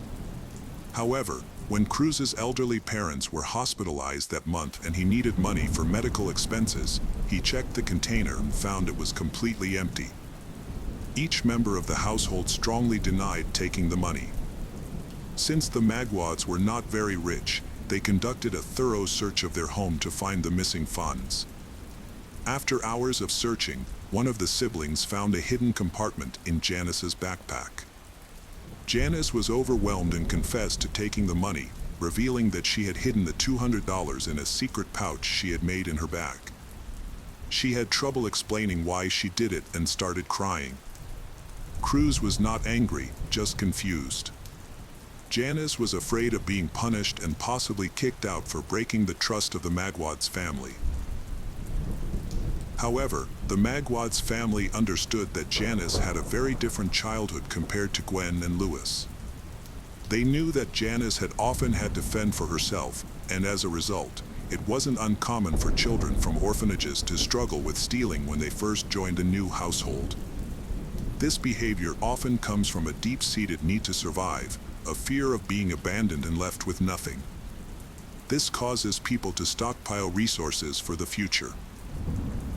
However, when Cruz's elderly parents were hospitalized that month and he needed money for medical expenses, he checked the container and found it was completely empty. Each member of the household strongly denied taking the money. Since the Magwads were not very rich, they conducted a thorough search of their home to find the missing funds. After hours of searching, one of the siblings found a hidden compartment in Janice's backpack. Janice was overwhelmed and confessed to taking the money, revealing that she had hidden the $200 in a secret pouch she had made in her bag. She had trouble explaining why she did it and started crying. Cruz was not angry, just confused. Janice was afraid of being punished and possibly kicked out for breaking the trust of the Magwads family. However, the Magwads family understood that Janice had a very different childhood compared to Gwen and Lewis. They knew that Janice had often had to fend for herself, and as a result, it wasn't uncommon for children from orphanages to struggle with stealing when they first joined a new household. This behavior often comes from a deep-seated need to survive, a fear of being abandoned and left with nothing. This causes people to stockpile resources for the future.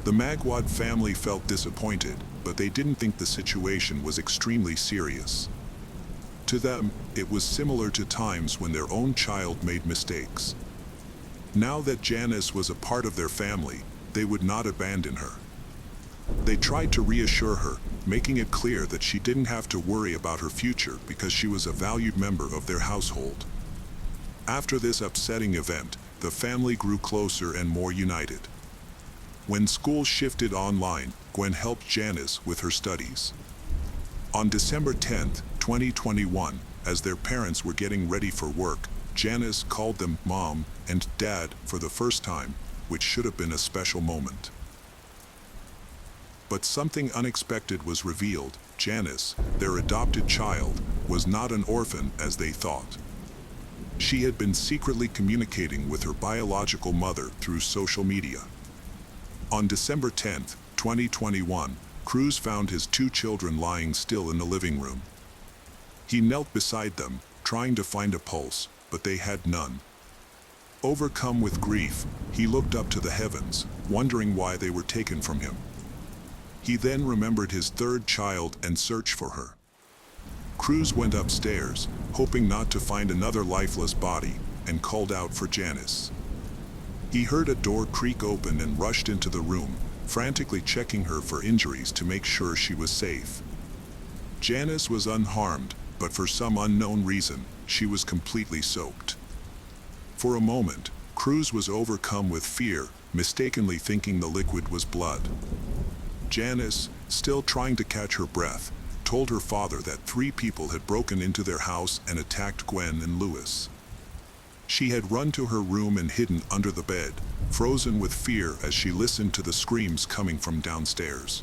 The Magwad family felt disappointed, but they didn't think the situation was extremely serious. To them, it was similar to times when their own child made mistakes. Now that Janice was a part of their family, they would not abandon her. They tried to reassure her, making it clear that she didn't have to worry about her future because she was a valued member of their household. After this upsetting event, the family grew closer and more united. When school shifted online, Gwen helped Janice with her studies. On December 10, 2021, as their parents were getting ready for work, Janice called them Mom and Dad for the first time, which should have been a special moment. But something unexpected was revealed. Janice, their adopted child, was not an orphan as they thought. She had been secretly communicating with her biological mother through social media. On December 10, 2021, Cruz found his two children lying still in the living room. He knelt beside them, trying to find a pulse, but they had none. Overcome with grief, he looked up to the heavens, wondering why they were taken from him. He then remembered his third child and searched for her. Cruz went upstairs, hoping not to find another lifeless body, and called out for Janice. He heard a door creak open and rushed into the room, frantically checking her for injuries to make sure she was safe. Janice was unharmed, but for some unknown reason, she was completely soaked. For a moment, Cruz was overcome with fear, mistakenly thinking the liquid was blood. Janice, still trying to catch her breath, told her father that 3 people had broken into their house and attacked Gwen and Louis. She had run to her room and hidden under the bed, frozen with fear as she listened to the screams coming from downstairs.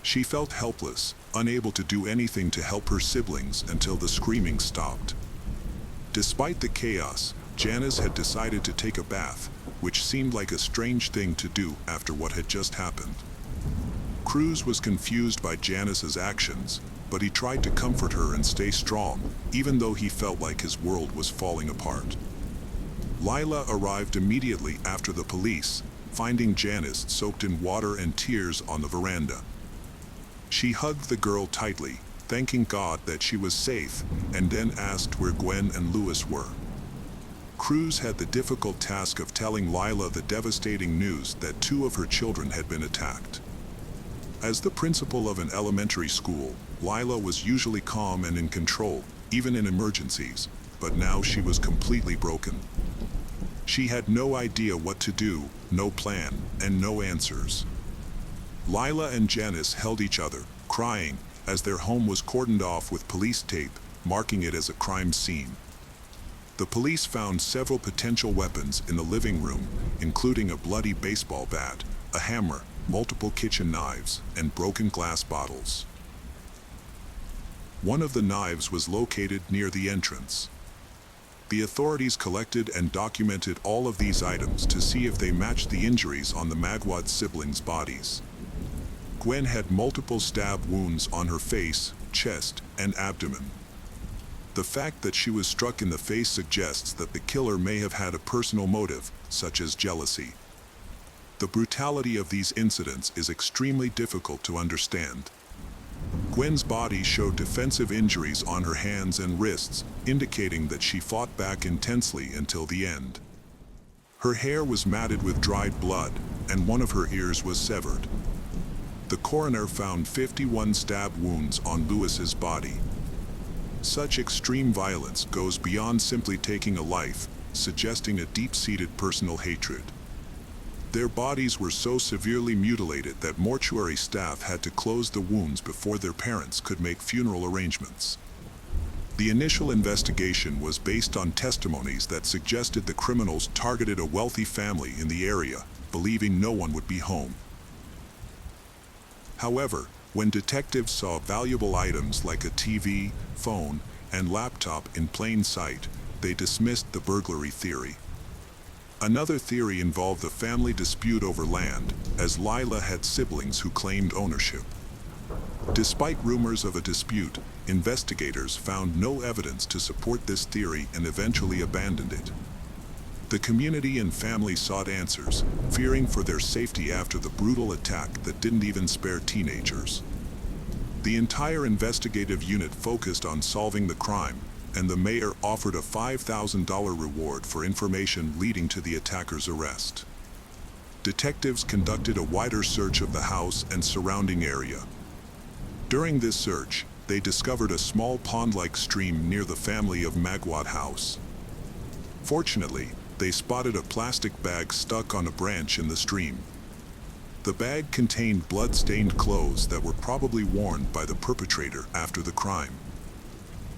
She felt helpless, unable to do anything to help her siblings until the screaming stopped. Despite the chaos, Janice had decided to take a bath, which seemed like a strange thing to do after what had just happened. Cruz was confused by Janice's actions, but he tried to comfort her and stay strong, even though he felt like his world was falling apart. Lila arrived immediately after the police, finding Janice soaked in water and tears on the veranda. She hugged the girl tightly, thanking God that she was safe, and then asked where Gwen and Louis were. Cruz had the difficult task of telling Lila the devastating news that 2 of her children had been attacked. As the principal of an elementary school, Lila was usually calm and in control, even in emergencies, but now she was completely broken. She had no idea what to do, no plan, and no answers. Lila and Janice held each other, crying, as their home was cordoned off with police tape, marking it as a crime scene. The police found several potential weapons in the living room, including a bloody baseball bat, a hammer, multiple kitchen knives, and broken glass bottles. One of the knives was located near the entrance. The authorities collected and documented all of these items to see if they matched the injuries on the Magwad siblings' bodies. Gwen had multiple stab wounds on her face, chest, and abdomen. The fact that she was struck in the face suggests that the killer may have had a personal motive, such as jealousy. The brutality of these incidents is extremely difficult to understand. Gwen's body showed defensive injuries on her hands and wrists, indicating that she fought back intensely until the end. Her hair was matted with dried blood, and one of her ears was severed. The coroner found 51 stab wounds on Louis's body. Such extreme violence goes beyond simply taking a life, suggesting a deep-seated personal hatred. Their bodies were so severely mutilated that mortuary staff had to close the wounds before their parents could make funeral arrangements. The initial investigation was based on testimonies that suggested the criminals targeted a wealthy family in the area, believing no one would be home. However, when detectives saw valuable items like a TV, phone, and laptop in plain sight, they dismissed the burglary theory. Another theory involved a family dispute over land, as Lila had siblings who claimed ownership. Despite rumors of a dispute, investigators found no evidence to support this theory and eventually abandoned it. The community and family sought answers, fearing for their safety after the brutal attack that didn't even spare teenagers. The entire investigative unit focused on solving the crime, and the mayor offered a $5,000 reward for information leading to the attacker's arrest. Detectives conducted a wider search of the house and surrounding area. During this search, they discovered a small pond-like stream near the family of Magwad house. Fortunately, they spotted a plastic bag stuck on a branch in the stream. The bag contained blood-stained clothes that were probably worn by the perpetrator after the crime.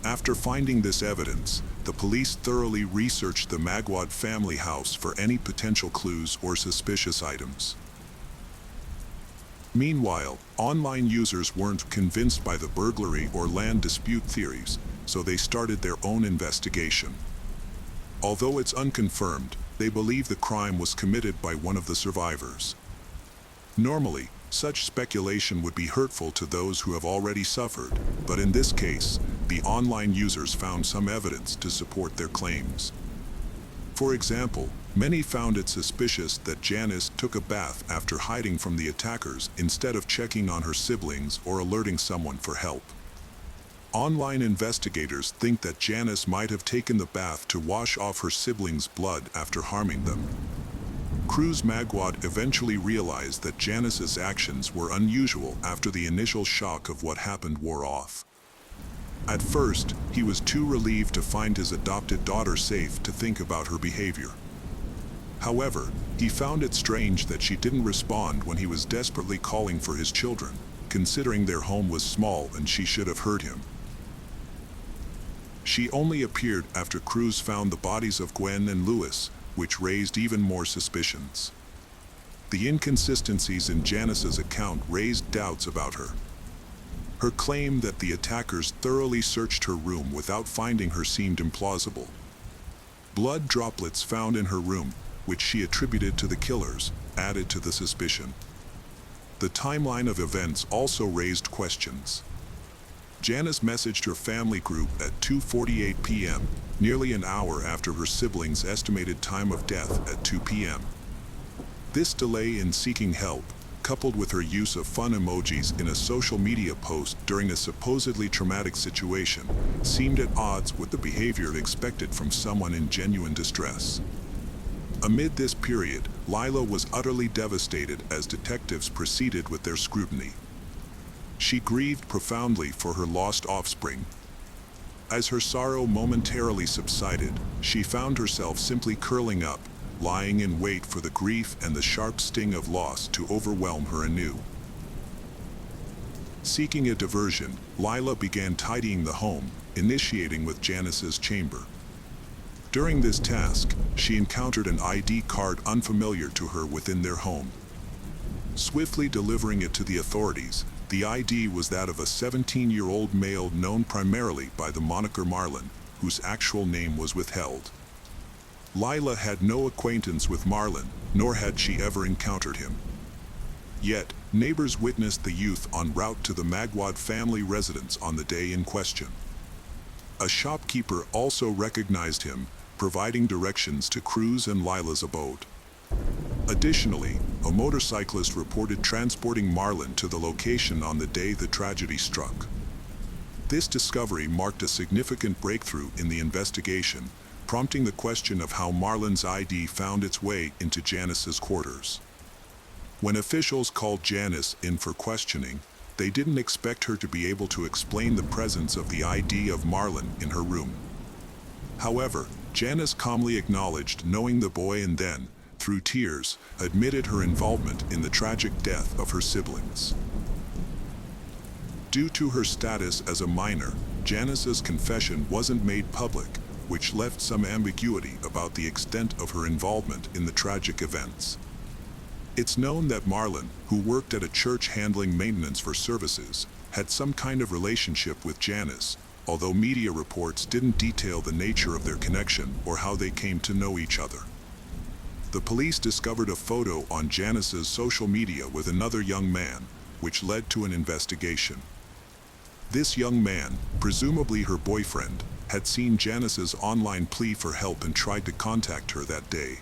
After finding this evidence, the police thoroughly researched the Magwad family house for any potential clues or suspicious items. Meanwhile, online users weren't convinced by the burglary or land dispute theories, so they started their own investigation. Although it's unconfirmed, they believe the crime was committed by one of the survivors. Normally, Such speculation would be hurtful to those who have already suffered, but in this case, the online users found some evidence to support their claims. For example, many found it suspicious that Janice took a bath after hiding from the attackers instead of checking on her siblings or alerting someone for help. Online investigators think that Janice might have taken the bath to wash off her siblings' blood after harming them. Cruz Magwad eventually realized that Janice's actions were unusual after the initial shock of what happened wore off. At first, he was too relieved to find his adopted daughter safe to think about her behavior. However, he found it strange that she didn't respond when he was desperately calling for his children, considering their home was small and she should have heard him. She only appeared after Cruz found the bodies of Gwen and Lewis, which raised even more suspicions. The inconsistencies in Janice's account raised doubts about her. Her claim that the attackers thoroughly searched her room without finding her seemed implausible. Blood droplets found in her room, which she attributed to the killers, added to the suspicion. The timeline of events also raised questions. Janice messaged her family group at 2:48 p.m., nearly an hour after her siblings' estimated time of death at 2 p.m. This delay in seeking help, coupled with her use of fun emojis in a social media post during a supposedly traumatic situation, seemed at odds with the behavior expected from someone in genuine distress. Amid this period, Lila was utterly devastated as detectives proceeded with their scrutiny. She grieved profoundly for her lost offspring. As her sorrow momentarily subsided, she found herself simply curling up, lying in wait for the grief and the sharp sting of loss to overwhelm her anew. Seeking a diversion, Lila began tidying the home, initiating with Janice's chamber. During this task, she encountered an ID card unfamiliar to her within their home. Swiftly delivering it to the authorities, the ID was that of a 17-year-old male known primarily by the moniker Marlon, whose actual name was withheld. Lila had no acquaintance with Marlon, nor had she ever encountered him. Yet, neighbors witnessed the youth en route to the Magwad family residence on the day in question. A shopkeeper also recognized him, providing directions to Cruz and Lila's abode. Additionally, a motorcyclist reported transporting Marlon to the location on the day the tragedy struck. This discovery marked a significant breakthrough in the investigation, prompting the question of how Marlon's ID found its way into Janice's quarters. When officials called Janice in for questioning, they didn't expect her to be able to explain the presence of the ID of Marlon in her room. However, Janice calmly acknowledged knowing the boy and then, through tears, admitted her involvement in the tragic death of her siblings. Due to her status as a minor, Janice's confession wasn't made public, which left some ambiguity about the extent of her involvement in the tragic events. It's known that Marlon, who worked at a church handling maintenance for services, had some kind of relationship with Janice, although media reports didn't detail the nature of their connection or how they came to know each other. The police discovered a photo on Janice's social media with another young man, which led to an investigation. This young man, presumably her boyfriend, had seen Janice's online plea for help and tried to contact her that day.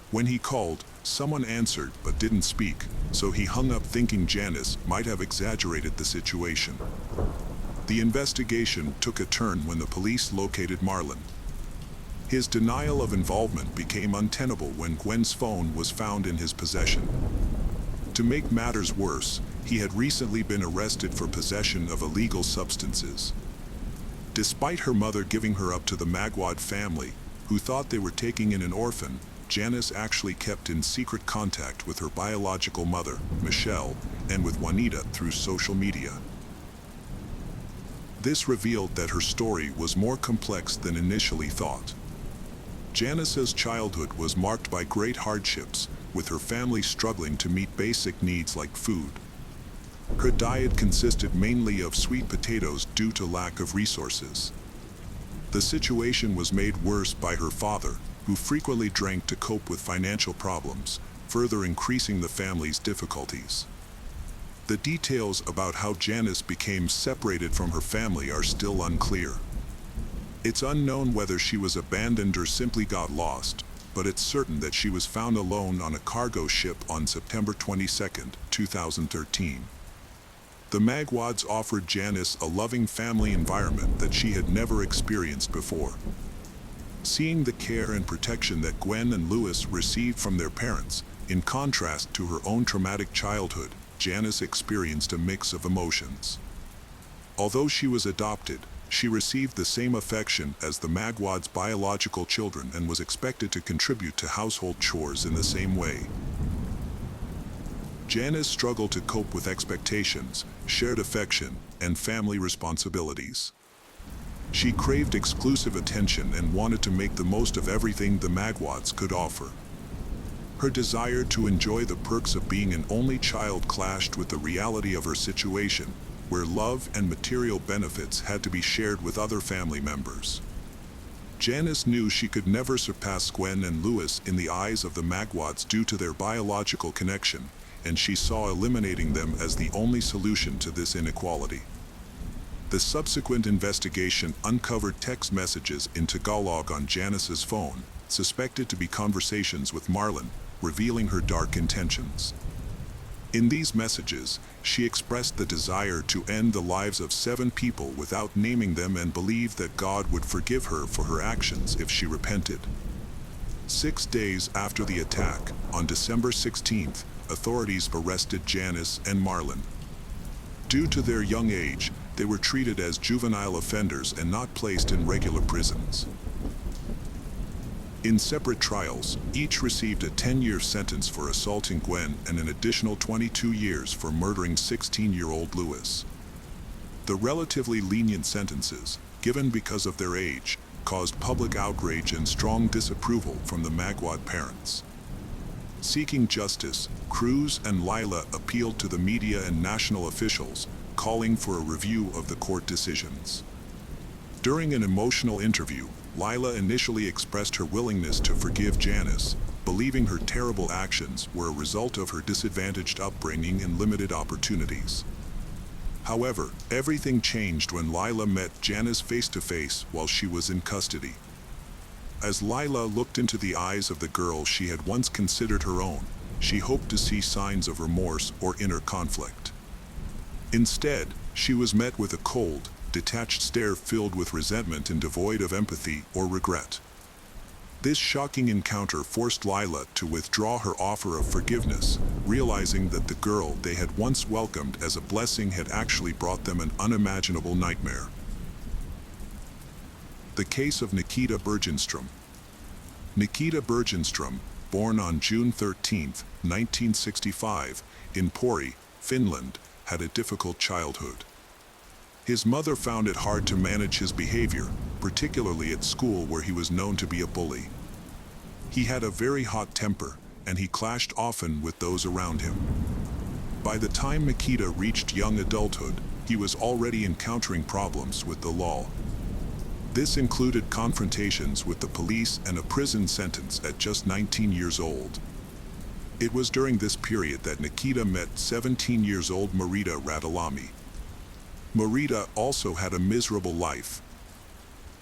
When he called, someone answered but didn't speak, so he hung up thinking Janice might have exaggerated the situation. The investigation took a turn when the police located Marlon. His denial of involvement became untenable when Gwen's phone was found in his possession. To make matters worse, he had recently been arrested for possession of illegal substances. Despite her mother giving her up to the Magwad family, who thought they were taking in an orphan, Janice actually kept in secret contact with her biological mother, Michelle, and with Juanita through social media. This revealed that her story was more complex than initially thought. Janice's childhood was marked by great hardships, with her family struggling to meet basic needs like food. Her diet consisted mainly of sweet potatoes due to lack of resources. The situation was made worse by her father, who frequently drank to cope with financial problems, further increasing the family's difficulties. The details about how Janice became separated from her family are still unclear. It's unknown whether she was abandoned or simply got lost, but it's certain that she was found alone on a cargo ship on September 22, 2013. The Magwads offered Janice a loving family environment that she had never experienced before. Seeing the care and protection that Gwen and Lewis received from their parents, in contrast to her own traumatic childhood, Janice experienced a mix of emotions. Although she was adopted, she received the same affection as the Magwads' biological children and was expected to contribute to household chores in the same way. Janice struggled to cope with expectations, shared affection, and family responsibilities. She craved exclusive attention and wanted to make the most of everything the Magwads could offer. Her desire to enjoy the perks of being an only child clashed with the reality of her situation, where love and material benefits had to be shared with other family members. Janice knew she could never surpass Gwen and Lewis in the eyes of the Magwads due to their biological connection, and she saw eliminating them as the only solution to this inequality. The subsequent investigation uncovered text messages in Tagalog on Janice's phone, suspected to be conversations with Marlon, revealing her dark intentions. In these messages, she expressed the desire to end the lives of 7 people without naming them and believed that God would forgive her for her actions if she repented. 6 days after the attack, on December 16th, authorities arrested Janice and Marlon. Due to their young age, they were treated as juvenile offenders and not placed in regular prisons. In separate trials, each received a 10-year sentence for assaulting Gwen and an additional 22 years for murdering 16-year-old Lewis. The relatively lenient sentences, given because of their age, caused public outrage and strong disapproval from the Magwad parents. Seeking justice, Cruz and Lila appealed to the media and national officials, calling for a review of the court decisions. During an emotional interview, Lila initially expressed her willingness to forgive Janice, believing her terrible actions were a result of her disadvantaged upbringing and limited opportunities. However, everything changed when Lila met Janice face-to-face while she was in custody. As Lila looked into the eyes of the girl she had once considered her own, she hoped to see signs of remorse or inner conflict. Instead, she was met with a cold, detached stare filled with resentment and devoid of empathy or regret. This shocking encounter forced Lila to withdraw her offer of forgiveness, realizing that the girl they had once welcomed as a blessing had actually brought them an unimaginable nightmare. The case of Nikita Bergenstrom. Nikita Bergenstrom, born on June 13, 1965, in Pori, Finland, had a difficult childhood. His mother found it hard to manage his behavior, particularly at school where he was known to be a bully. He had a very hot temper, and he clashed often with those around him. By the time Nikita reached young adulthood, he was already encountering problems with the law. This included confrontations with the police and a prison sentence at just 19 years old. It was during this period that Nikita met 17-year-old Marita Radulami. Marita also had a miserable life.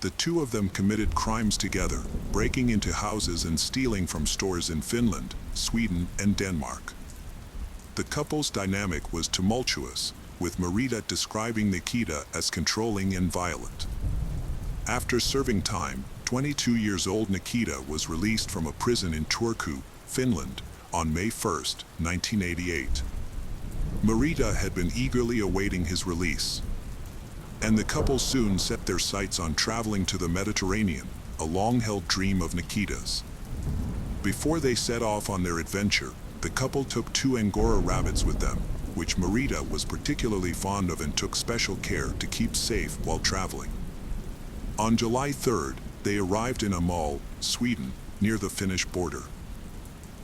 The two of them committed crimes together, breaking into houses and stealing from stores in Finland, Sweden, and Denmark. The couple's dynamic was tumultuous, with Marita describing Nikita as controlling and violent. After serving time, 22-year-old Nikita was released from a prison in Turku, Finland, on May 1, 1988. Marita had been eagerly awaiting his release, and the couple soon set their sights on traveling to the Mediterranean, a long-held dream of Nikita's. Before they set off on their adventure, the couple took 2 Angora rabbits with them, which Marita was particularly fond of and took special care to keep safe while traveling. On July 3rd, they arrived in Amal, Sweden, near the Finnish border.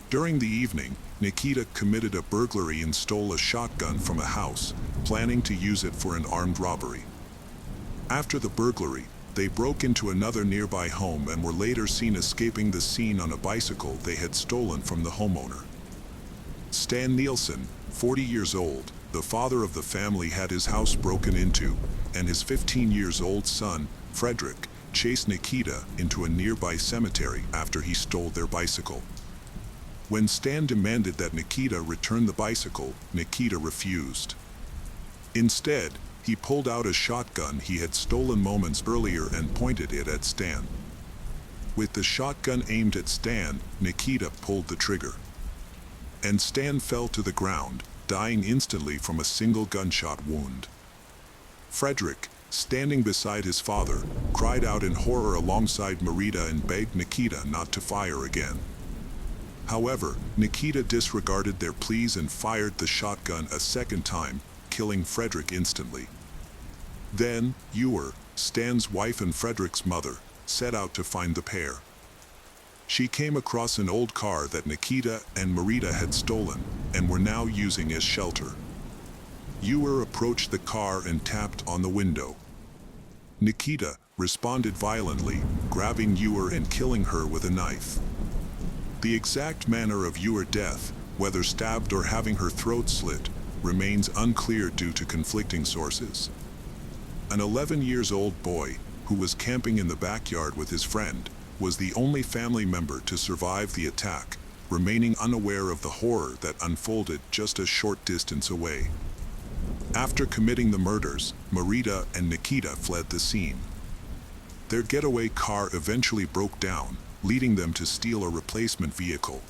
During the evening, Nikita committed a burglary and stole a shotgun from a house, planning to use it for an armed robbery. After the burglary, they broke into another nearby home and were later seen escaping the scene on a bicycle they had stolen from the homeowner. Stan Nielsen, 40 years old, the father of the family had his house broken into, and his 15-year-old son, Frederick, chased Nikita into a nearby cemetery after he stole their bicycle. When Stan demanded that Nikita return the bicycle, Nikita refused. Instead, he pulled out a shotgun he had stolen moments earlier and pointed it at Stan. With the shotgun aimed at Stan, Nikita pulled the trigger. And Stan fell to the ground, dying instantly from a single gunshot wound. Frederick, standing beside his father, cried out in horror alongside Marita and begged Nikita not to fire again. However, Nikita disregarded their pleas and fired the shotgun a second time, killing Frederick instantly. Then, Ewer, Stan's wife and Frederick's mother, set out to find the pair. She came across an old car that Nikita and Marita had stolen and were now using as shelter. Ewer approached the car and tapped on the window. Nikita responded violently, grabbing Ewer and killing her with a knife. The exact manner of Ewer's death, whether stabbed or having her throat slit, remains unclear due to conflicting sources. An 11-year-old boy, who was camping in the backyard with his friend, was the only family member to survive the attack, remaining unaware of the horror that unfolded just a short distance away. After committing the murders, Marita and Nikita fled the scene. Their getaway car eventually broke down, leading them to steal a replacement vehicle.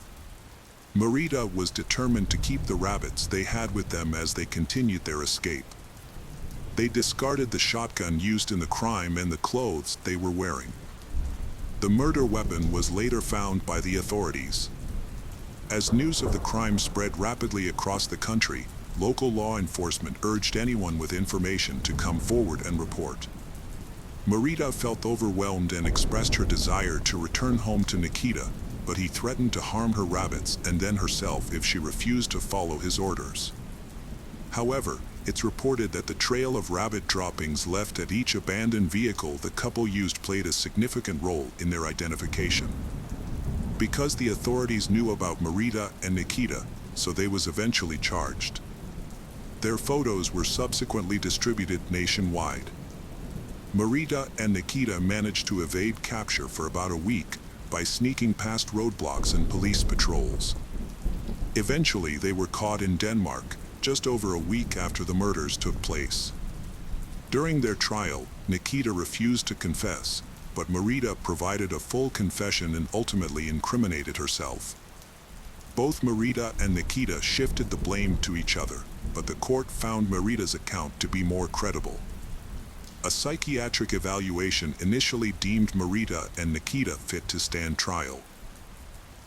Marita was determined to keep the rabbits they had with them as they continued their escape. They discarded the shotgun used in the crime and the clothes they were wearing. The murder weapon was later found by the authorities. As news of the crime spread rapidly across the country, local law enforcement urged anyone with information to come forward and report. Marita felt overwhelmed and expressed her desire to return home to Nikita, but he threatened to harm her rabbits and then herself if she refused to follow his orders. However, it's reported that the trail of rabbit droppings left at each abandoned vehicle the couple used played a significant role in their identification. Because the authorities knew about Marita and Nikita, so they was eventually charged. Their photos were subsequently distributed nationwide. Marita and Nikita managed to evade capture for about a week by sneaking past roadblocks and police patrols. Eventually, they were caught in Denmark, just over a week after the murders took place. During their trial, Nikita refused to confess, but Marita provided a full confession and ultimately incriminated herself. Both Marita and Nikita shifted the blame to each other, but the court found Marita's account to be more credible. A psychiatric evaluation initially deemed Marita and Nikita fit to stand trial.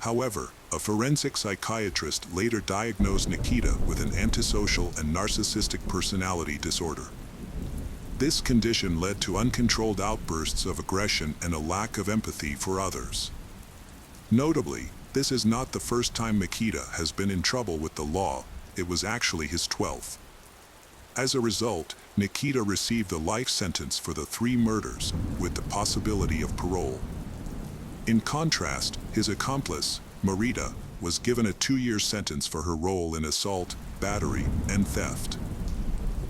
However, a forensic psychiatrist later diagnosed Nikita with an antisocial and narcissistic personality disorder. This condition led to uncontrolled outbursts of aggression and a lack of empathy for others. Notably, this is not the first time Nikita has been in trouble with the law. It was actually his 12th. As a result, Nikita received a life sentence for the 3 murders, with the possibility of parole. In contrast, his accomplice, Marita, was given a 2-year sentence for her role in assault, battery, and theft.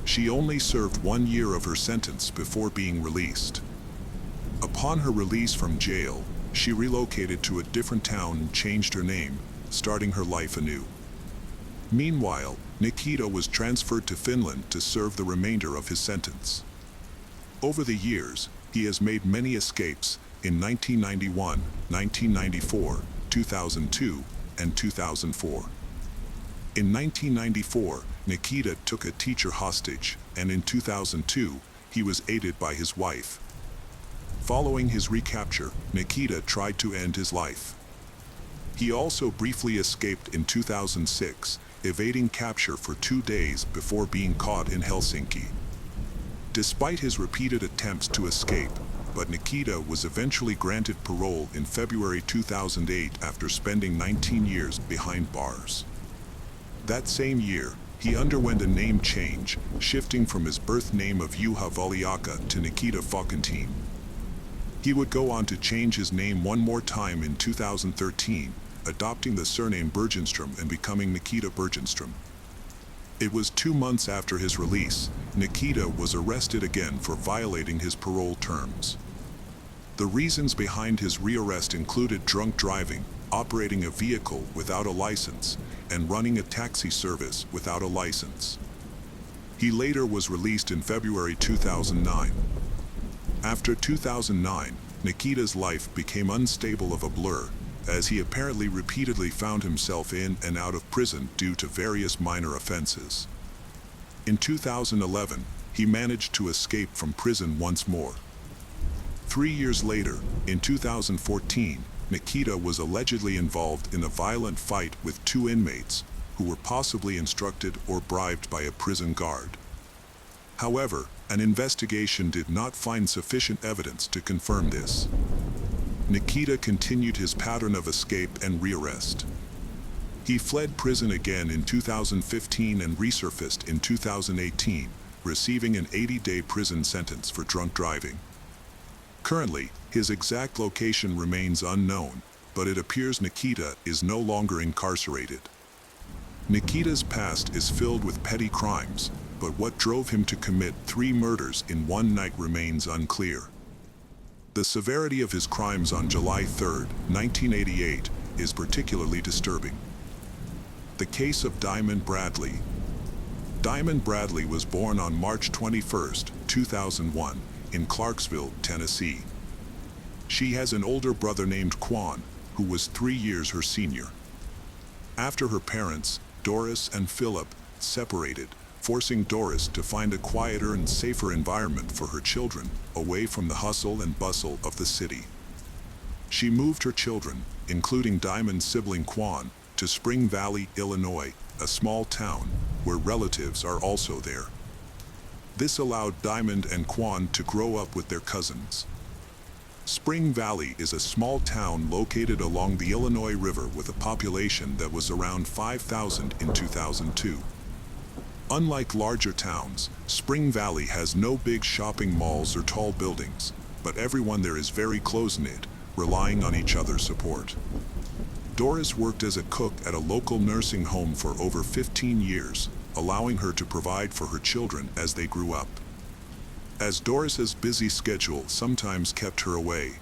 She only served 1 year of her sentence before being released. Upon her release from jail, she relocated to a different town and changed her name, starting her life anew. Meanwhile, Nikita was transferred to Finland to serve the remainder of his sentence. Over the years, he has made many escapes in 1991, 1994, 2002, and 2004. In 1994, Nikita took a teacher hostage, and in 2002, he was aided by his wife. Following his recapture, Nikita tried to end his life. He also briefly escaped in 2006, evading capture for 2 days before being caught in Helsinki. Despite his repeated attempts to escape, but Nikita was eventually granted parole in February 2008 after spending 19 years behind bars. That same year, he underwent a name change, shifting from his birth name of Juha Valiaka to Nikita Fokentin. He would go on to change his name one more time in 2013, adopting the surname Bergenström and becoming Nikita Bergenström. It was 2 months after his release, Nikita was arrested again for violating his parole terms. The reasons behind his rearrest included drunk driving, operating a vehicle without a license, and running a taxi service without a license. He later was released in February 2009. After 2009, Nikita's life became unstable of a blur, as he apparently repeatedly found himself in and out of prison due to various minor offenses. In 2011, he managed to escape from prison once more. 3 years later, in 2014, Nikita was allegedly involved in a violent fight with 2 inmates who were possibly instructed or bribed by a prison guard. However, an investigation did not find sufficient evidence to confirm this. Nikita continued his pattern of escape and rearrest. He fled prison again in 2015 and resurfaced in 2018, receiving an 80-day prison sentence for drunk driving. Currently, his exact location remains unknown, but it appears Nikita is no longer incarcerated. Nikita's past is filled with petty crimes, but what drove him to commit 3 murders in one night remains unclear. The severity of his crimes on July 3, 1988, is particularly disturbing. The case of Diamond Bradley. Diamond Bradley was born on March 21, 2001, in Clarksville, Tennessee. She has an older brother named Quan, who was 3 years her senior. After her parents, Doris and Philip, separated, forcing Doris to find a quieter and safer environment for her children, away from the hustle and bustle of the city. She moved her children, including Diamond's sibling Quan, to Spring Valley, Illinois, a small town where relatives are also there. This allowed Diamond and Quan to grow up with their cousins. Spring Valley is a small town located along the Illinois River with a population that was around 5,000 in 2002. Unlike larger towns, Spring Valley has no big shopping malls or tall buildings, but everyone there is very close-knit, relying on each other's support. Doris worked as a cook at a local nursing home for over 15 years, allowing her to provide for her children as they grew up. As Doris's busy schedule sometimes kept her away,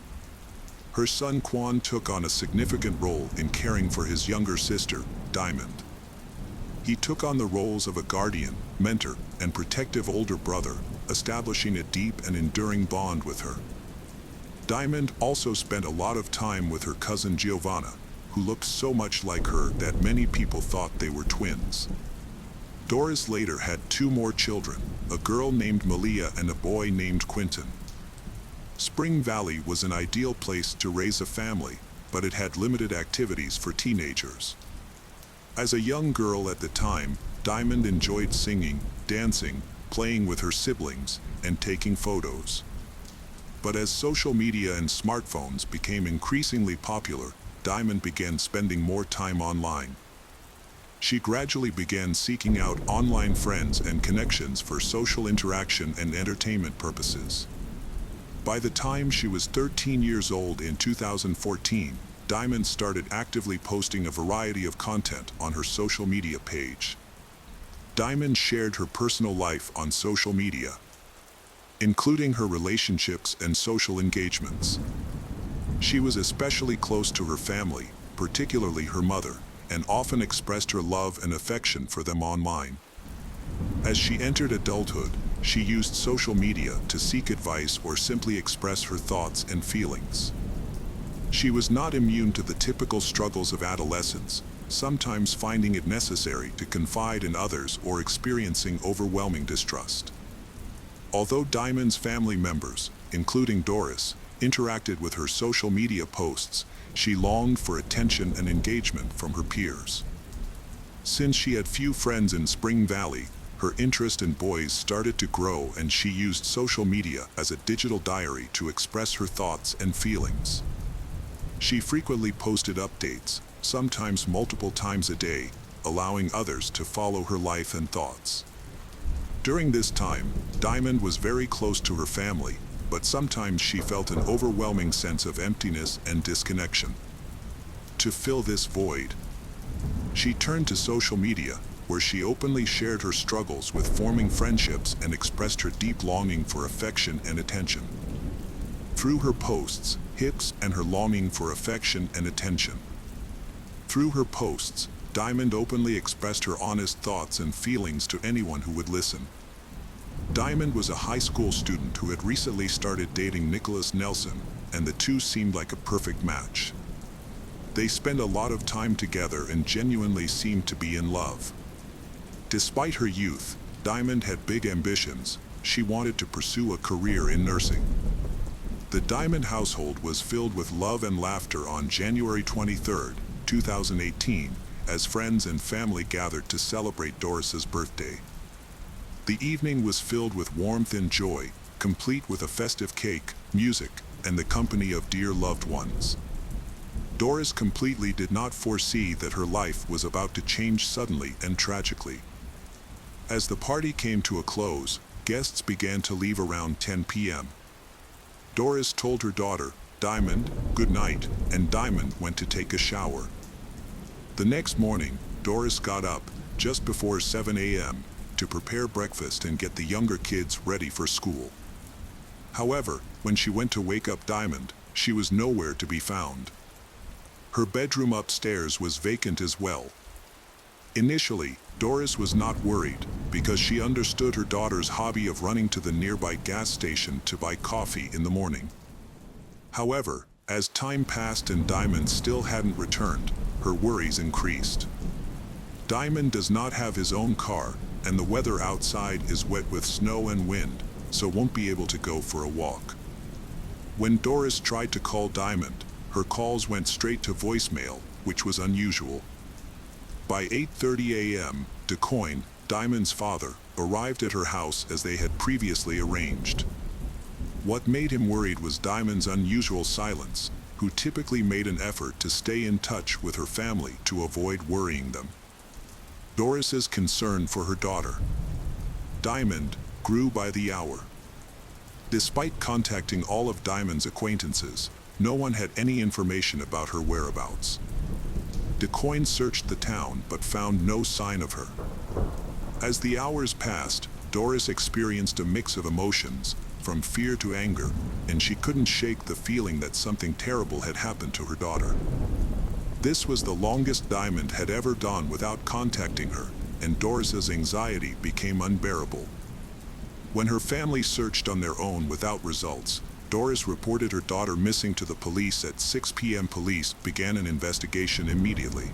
her son Quan took on a significant role in caring for his younger sister, Diamond. He took on the roles of a guardian, mentor, and protective older brother, establishing a deep and enduring bond with her. Diamond also spent a lot of time with her cousin Giovanna, who looked so much like her that many people thought they were twins. Doris later had 2 more children, a girl named Malia and a boy named Quentin. Spring Valley was an ideal place to raise a family, but it had limited activities for teenagers. As a young girl at the time, Diamond enjoyed singing, dancing, playing with her siblings, and taking photos. But as social media and smartphones became increasingly popular, Diamond began spending more time online. She gradually began seeking out online friends and connections for social interaction and entertainment purposes. By the time she was 13 years old in 2014, Diamond started actively posting a variety of content on her social media page. Diamond shared her personal life on social media, including her relationships and social engagements. She was especially close to her family, particularly her mother, and often expressed her love and affection for them online. As she entered adulthood, she used social media to seek advice or simply express her thoughts and feelings. She was not immune to the typical struggles of adolescence, sometimes finding it necessary to confide in others or experiencing overwhelming distrust. Although Diamond's family members, including Doris, interacted with her social media posts, she longed for attention and engagement from her peers. Since she had few friends in Spring Valley, her interest in boys started to grow, and she used social media as a digital diary to express her thoughts and feelings. She frequently posted updates, sometimes multiple times a day, allowing others to follow her life and thoughts. During this time, Diamond was very close to her family, but sometimes she felt an overwhelming sense of emptiness and disconnection. To fill this void, she turned to social media, where she openly shared her struggles with forming friendships and expressed her deep longing for affection and attention. Through her posts, hips and her longing for affection and attention. Through her posts, Diamond openly expressed her honest thoughts and feelings to anyone who would listen. Diamond was a high school student who had recently started dating Nicholas Nelson, and the two seemed like a perfect match. They spent a lot of time together and genuinely seemed to be in love. Despite her youth, Diamond had big ambitions. She wanted to pursue a career in nursing. The Diamond household was filled with love and laughter on January 23, 2018, as friends and family gathered to celebrate Doris's birthday. The evening was filled with warmth and joy, complete with a festive cake, music, and the company of dear loved ones. Doris completely did not foresee that her life was about to change suddenly and tragically. As the party came to a close, guests began to leave around 10 p.m. Doris told her daughter, Diamond, good night, and Diamond went to take a shower. The next morning, Doris got up, just before 7 a.m., to prepare breakfast and get the younger kids ready for school. However, when she went to wake up Diamond, she was nowhere to be found. Her bedroom upstairs was vacant as well. Initially, Doris was not worried, because she understood her daughter's hobby of running to the nearby gas station to buy coffee in the morning. However, as time passed and Diamond still hadn't returned, her worries increased. Diamond does not have his own car, and the weather outside is wet with snow and wind, so won't be able to go for a walk. When Doris tried to call Diamond, her calls went straight to voicemail, which was unusual. By 8:30 a.m., DeCoin, Diamond's father, arrived at her house as they had previously arranged. What made him worried was Diamond's unusual silence, who typically made an effort to stay in touch with her family to avoid worrying them. Doris's concern for her daughter, Diamond, grew by the hour. Despite contacting all of Diamond's acquaintances, no one had any information about her whereabouts. DeCoin searched the town but found no sign of her. As the hours passed, Doris experienced a mix of emotions, from fear to anger, and she couldn't shake the feeling that something terrible had happened to her daughter. This was the longest Diamond had ever gone without contacting her, and Doris's anxiety became unbearable. When her family searched on their own without results, Doris reported her daughter missing to the police at 6 p.m. Police began an investigation immediately.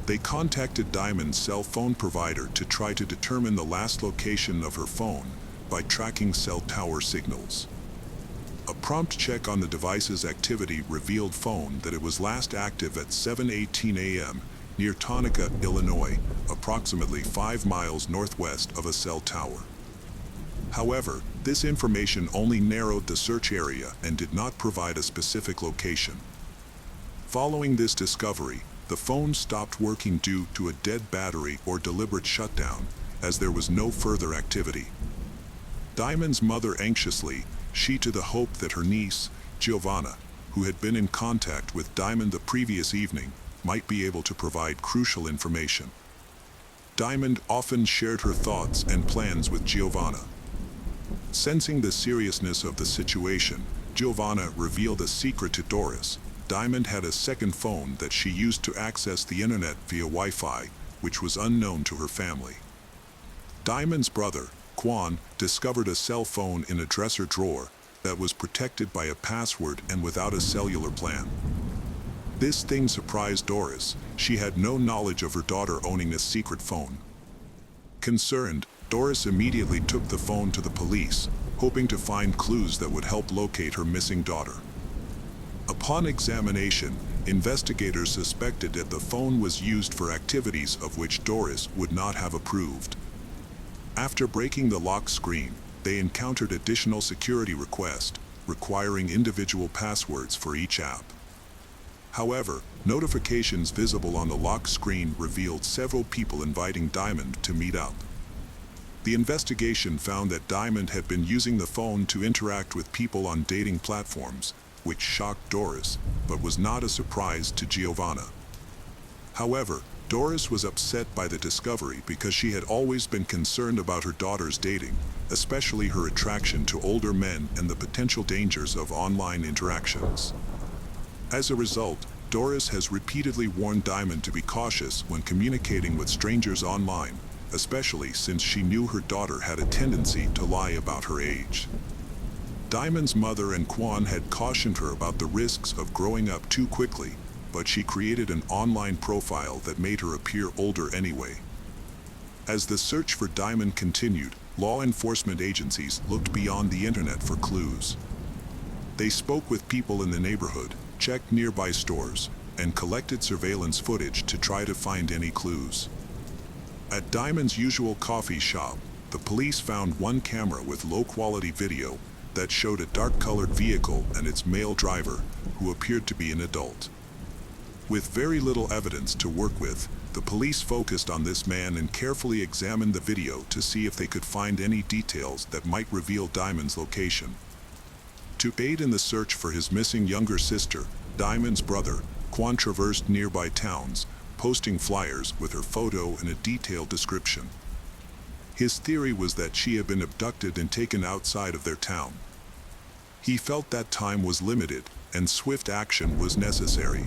They contacted Diamond's cell phone provider to try to determine the last location of her phone by tracking cell tower signals. A prompt check on the device's activity revealed phone that it was last active at 7:18 a.m. near Tonopah, Illinois, approximately 5 miles northwest of a cell tower. However, this information only narrowed the search area and did not provide a specific location. Following this discovery, the phone stopped working due to a dead battery or deliberate shutdown, as there was no further activity. Diamond's mother anxiously, she to the hope that her niece, Giovanna, who had been in contact with Diamond the previous evening, might be able to provide crucial information. Diamond often shared her thoughts and plans with Giovanna. Sensing the seriousness of the situation, Giovanna revealed a secret to Doris. Diamond had a second phone that she used to access the internet via Wi-Fi, which was unknown to her family. Diamond's brother, Quan, discovered a cell phone in a dresser drawer that was protected by a password and without a cellular plan. This thing surprised Doris. She had no knowledge of her daughter owning a secret phone. Concerned, Doris immediately took the phone to the police, hoping to find clues that would help locate her missing daughter. Upon examination, investigators suspected that the phone was used for activities of which Doris would not have approved. After breaking the lock screen, they encountered additional security requests, requiring individual passwords for each app. However, notifications visible on the lock screen revealed several people inviting Diamond to meet up. The investigation found that Diamond had been using the phone to interact with people on dating platforms, which shocked Doris, but was not a surprise to Giovanna. However, Doris was upset by the discovery because she had always been concerned about her daughter's dating, especially her attraction to older men and the potential dangers of online interactions. As a result, Doris has repeatedly warned Diamond to be cautious when communicating with strangers online, especially since she knew her daughter had a tendency to lie about her age. Diamond's mother and Quan had cautioned her about the risks of growing up too quickly, but she created an online profile that made her appear older anyway. As the search for Diamond continued, law enforcement agencies looked beyond the internet for clues. They spoke with people in the neighborhood, checked nearby stores, and collected surveillance footage to try to find any clues. At Diamond's usual coffee shop, the police found one camera with low-quality video that showed a dark-colored vehicle and its male driver, who appeared to be an adult. With very little evidence to work with, the police focused on this man and carefully examined the video to see if they could find any details that might reveal Diamond's location. To aid in the search for his missing younger sister, Diamond's brother, Quan, traversed nearby towns, posting flyers with her photo and a detailed description. His theory was that she had been abducted and taken outside of their town. He felt that time was limited and swift action was necessary.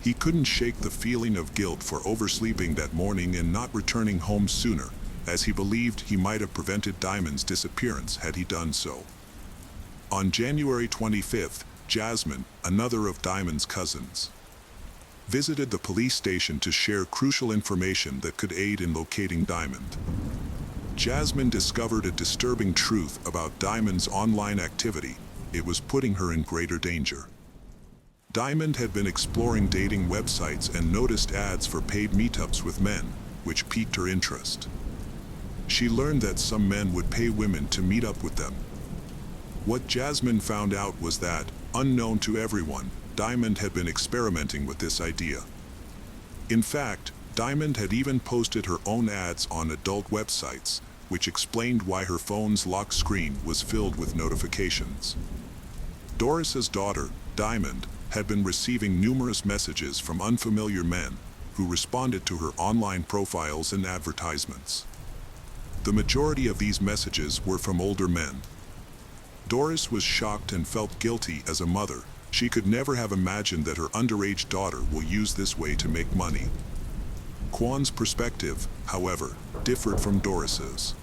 He couldn't shake the feeling of guilt for oversleeping that morning and not returning home sooner, as he believed he might have prevented Diamond's disappearance had he done so. On January 25th, Jasmine, another of Diamond's cousins, visited the police station to share crucial information that could aid in locating Diamond. Jasmine discovered a disturbing truth about Diamond's online activity. It was putting her in greater danger. Diamond had been exploring dating websites and noticed ads for paid meetups with men, which piqued her interest. She learned that some men would pay women to meet up with them. What Jasmine found out was that, unknown to everyone, Diamond had been experimenting with this idea. In fact, Diamond had even posted her own ads on adult websites, which explained why her phone's lock screen was filled with notifications. Doris's daughter, Diamond, had been receiving numerous messages from unfamiliar men who responded to her online profiles and advertisements. The majority of these messages were from older men. Doris was shocked and felt guilty as a mother. She could never have imagined that her underage daughter will use this way to make money. Quan's perspective, however, differed from Doris's.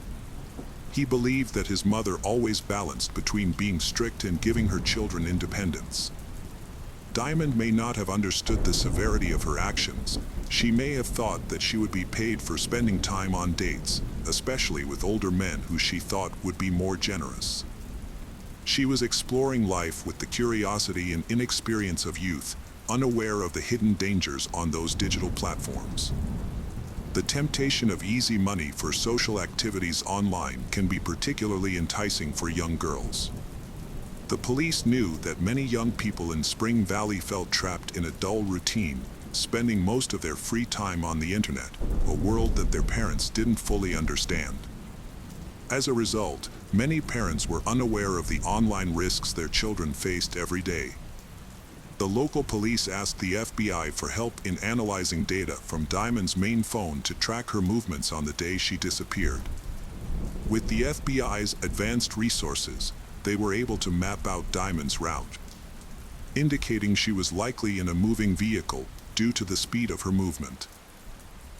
He believed that his mother always balanced between being strict and giving her children independence. Diamond may not have understood the severity of her actions. She may have thought that she would be paid for spending time on dates, especially with older men who she thought would be more generous. She was exploring life with the curiosity and inexperience of youth, unaware of the hidden dangers on those digital platforms. The temptation of easy money for social activities online can be particularly enticing for young girls. The police knew that many young people in Spring Valley felt trapped in a dull routine, spending most of their free time on the internet, a world that their parents didn't fully understand. As a result, many parents were unaware of the online risks their children faced every day. The local police asked the FBI for help in analyzing data from Diamond's main phone to track her movements on the day she disappeared. With the FBI's advanced resources, they were able to map out Diamond's route, indicating she was likely in a moving vehicle due to the speed of her movement.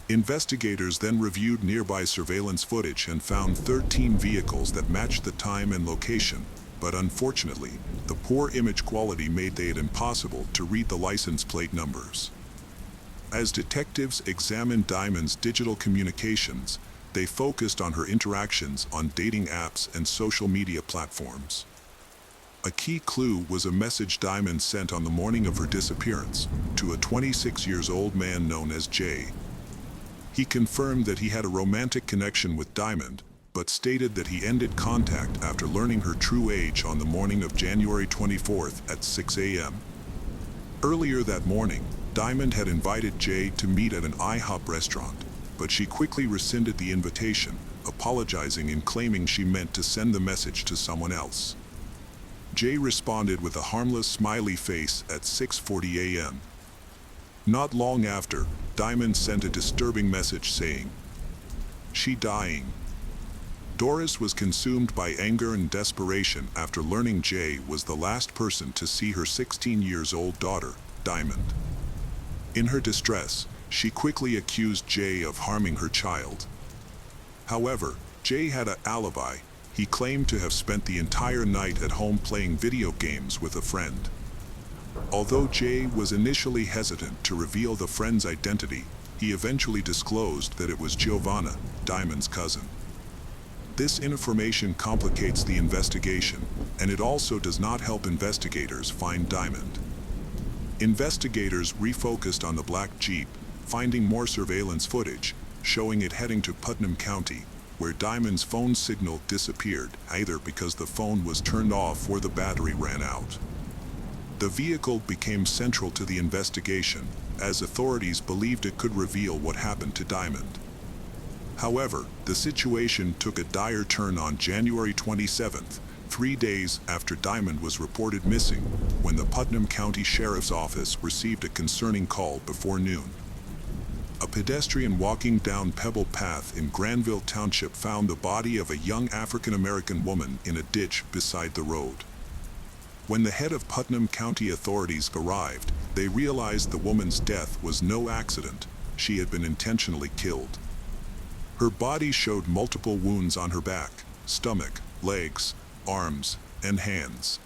Investigators then reviewed nearby surveillance footage and found 13 vehicles that matched the time and location, but unfortunately, the poor image quality made it impossible to read the license plate numbers. As detectives examined Diamond's digital communications, they focused on her interactions on dating apps and social media platforms. A key clue was a message Diamond sent on the morning of her disappearance to a 26-year-old man known as Jay. He confirmed that he had a romantic connection with Diamond, but stated that he ended contact after learning her true age on the morning of January 24th at 6 a.m. Earlier that morning, Diamond had invited Jay to meet at an IHOP restaurant, but she quickly rescinded the invitation, apologizing and claiming she meant to send the message to someone else. Jay responded with a harmless smiley face at 6:40 a.m. Not long after, Diamond sent a disturbing message saying, "She dying." Doris was consumed by anger and desperation after learning Jay was the last person to see her 16-year-old daughter, Diamond. In her distress, she quickly accused Jay of harming her child. However, Jay had an alibi. He claimed to have spent the entire night at home playing video games with a friend. Although Jay was initially hesitant to reveal the friend's identity, he eventually disclosed that it was Giovanna, Diamond's cousin. This information complicates the investigation, and it also does not help investigators find Diamond. Investigators refocused on the black Jeep, finding more surveillance footage, showing it heading to Putnam County, where Diamond's phone signal disappeared, either because the phone was turned off or the battery ran out. The vehicle became central to the investigation, as authorities believed it could reveal what happened to Diamond. However, the situation took a dire turn on January 27th, 3 days after Diamond was reported missing, when the Putnam County Sheriff's Office received a concerning call before noon. A pedestrian walking down Pebble Path in Granville Township found the body of a young African-American woman in a ditch beside the road. When the head of Putnam County authorities arrived, they realized the woman's death was no accident. She had been intentionally killed. Her body showed multiple wounds on her back, stomach, legs, arms, and hands.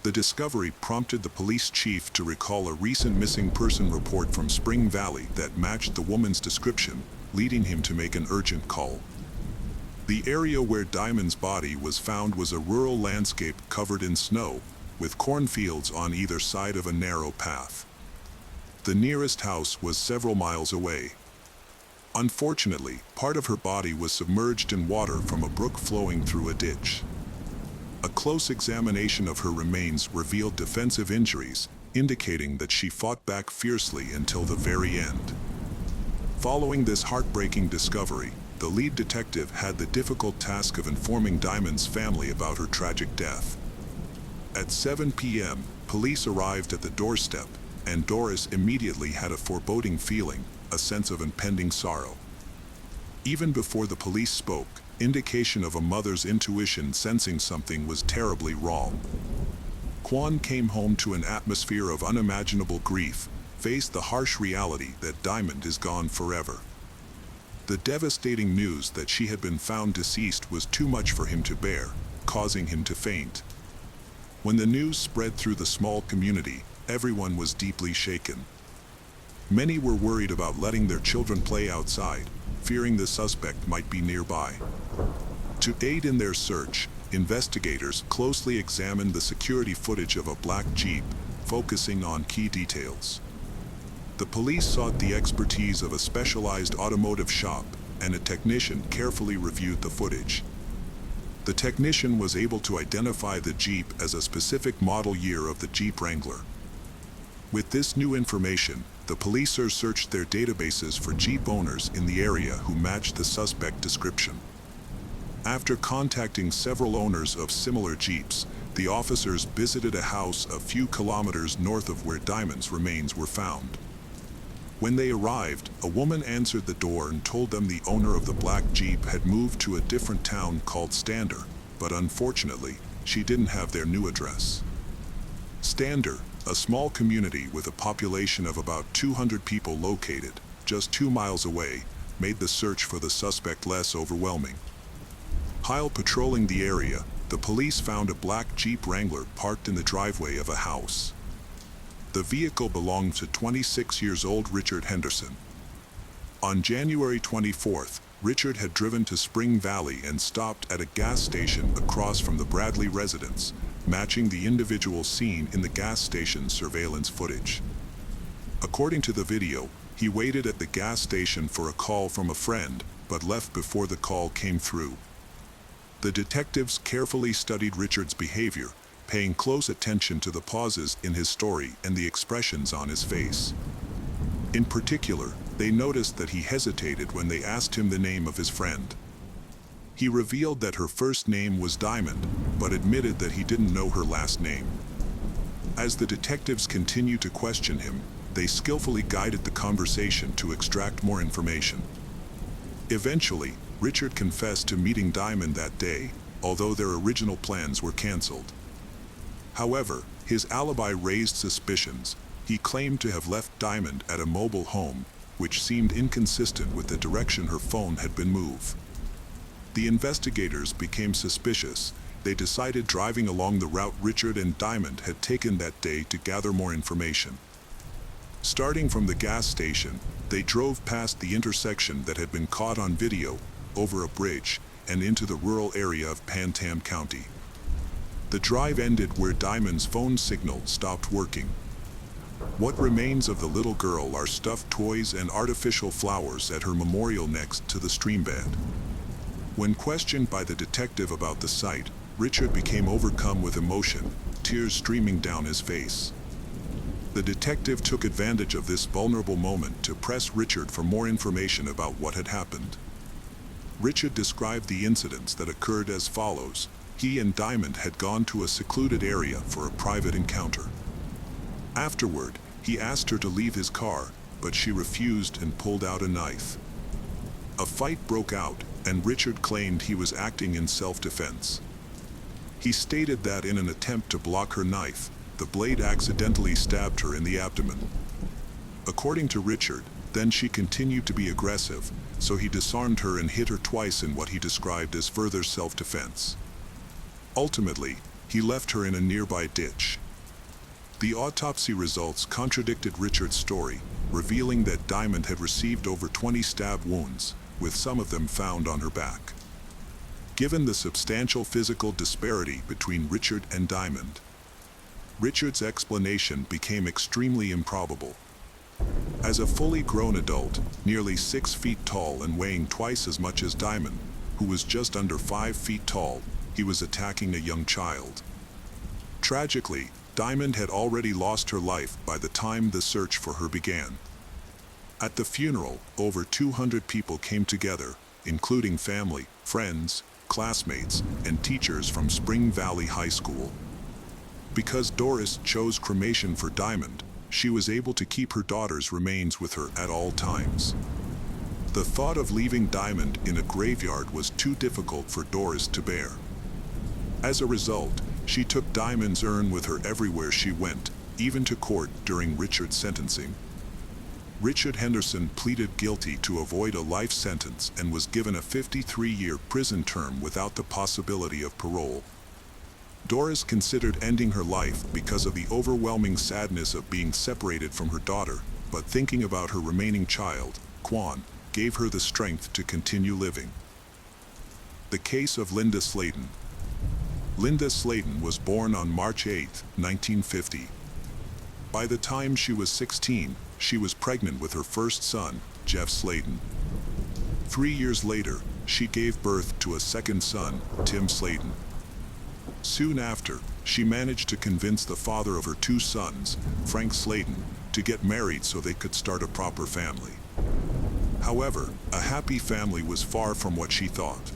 The discovery prompted the police chief to recall a recent missing person report from Spring Valley that matched the woman's description, leading him to make an urgent call. The area where Diamond's body was found was a rural landscape covered in snow, with cornfields on either side of a narrow path. The nearest house was several miles away. Unfortunately, part of her body was submerged in water from a brook flowing through a ditch. A close examination of her remains revealed defensive injuries, indicating that she fought back fiercely until the very end. Following this heartbreaking discovery, the lead detective had the difficult task of informing Diamond's family about her tragic death. At 7 p.m., police arrived at the doorstep, and Doris immediately had a foreboding feeling, a sense of impending sorrow. Even before the police spoke, indication of a mother's intuition sensing something was terribly wrong. Kwan came home to an atmosphere of unimaginable grief, faced the harsh reality that Diamond is gone forever. The devastating news that she had been found deceased was too much for him to bear, causing him to faint. When the news spread through the small community, everyone was deeply shaken. Many were worried about letting their children play outside, fearing the suspect might be nearby. To aid in their search, investigators closely examined the security footage of a black Jeep, focusing on key details. The police sought the expertise of a specialized automotive shop, and a technician carefully reviewed the footage. The technician was able to identify the Jeep as a specific model year of the Jeep Wrangler. With this new information, the police searched their databases for Jeep owners in the area who matched the suspect description. After contacting several owners of similar Jeeps, the officers visited a house a few kilometers north of where Diamond's remains were found. When they arrived, a woman answered the door and told them the owner of the black Jeep had moved to a different town called Stander, but unfortunately, she didn't have their new address. Stander, a small community with a population of about 200 people located just 2 miles away, made the search for the suspect less overwhelming. While patrolling the area, the police found a black Jeep Wrangler parked in the driveway of a house. The vehicle belonged to 26-year-old Richard Henderson. On January 24th, Richard had driven to Spring Valley and stopped at a gas station across from the Bradley residence, matching the individual seen in the gas station surveillance footage. According to the video, he waited at the gas station for a call from a friend, but left before the call came through. The detectives carefully studied Richard's behavior, paying close attention to the pauses in his story and the expressions on his face. In particular, they noticed that he hesitated when they asked him the name of his friend. He revealed that her first name was Diamond, but admitted that he didn't know her last name. As the detectives continued to question him, they skillfully guided the conversation to extract more information. Eventually, Richard confessed to meeting Diamond that day, although their original plans were canceled. However, his alibi raised suspicions. He claimed to have left Diamond at a mobile home, which seemed inconsistent with the direction her phone had been moved. The investigators became suspicious. They decided driving along the route Richard and Diamond had taken that day to gather more information. Starting from the gas station, they drove past the intersection that had been caught on video, over a bridge, and into the rural area of Bantam County. The drive ended where Diamond's phone signal stopped working. What remains of the little girl are stuffed toys and artificial flowers at her memorial next to the streambed. When questioned by the detective about the site, Richard became overcome with emotion, tears streaming down his face. The detective took advantage of this vulnerable moment to press Richard for more information about what had happened. Richard described the incidents that occurred as follows. He and Diamond had gone to a secluded area for a private encounter. Afterward, he asked her to leave his car, but she refused and pulled out a knife. A fight broke out, and Richard claimed he was acting in self-defense. He stated that in an attempt to block her knife, the blade accidentally stabbed her in the abdomen. According to Richard, then she continued to be aggressive, so he disarmed her and hit her twice in what he described as further self-defense. Ultimately, he left her in a nearby ditch. The autopsy results contradicted Richard's story, revealing that Diamond had received over 20 stab wounds, with some of them found on her back. Given the substantial physical disparity between Richard and Diamond, Richard's explanation became extremely improbable. As a fully grown adult, nearly 6 feet tall and weighing twice as much as Diamond, who was just under 5 feet tall, he was attacking a young child. Tragically, Diamond had already lost her life by the time the search for her began. At the funeral, over 200 people came together, including family, friends, classmates, and teachers from Spring Valley High School. Because Doris chose cremation for Diamond, she was able to keep her daughter's remains with her at all times. The thought of leaving Diamond in a graveyard was too difficult for Doris to bear. As a result, she took Diamond's urn with her everywhere she went, even to court during Richard's sentencing. Richard Henderson pleaded guilty to avoid a life sentence and was given a 53-year prison term without the possibility of parole. Doris considered ending her life because of the overwhelming sadness of being separated from her daughter, but thinking about her remaining child, Quan, gave her the strength to continue living. The case of Linda Sladen. Linda Sladen was born on March 8, 1950. By the time she was 16, she was pregnant with her first son, Jeff Sladen. 3 years later, she gave birth to a second son, Tim Sladen. Soon after, she managed to convince the father of her 2 sons, Frank Sladen, to get married so they could start a proper family. However, a happy family was far from what she thought.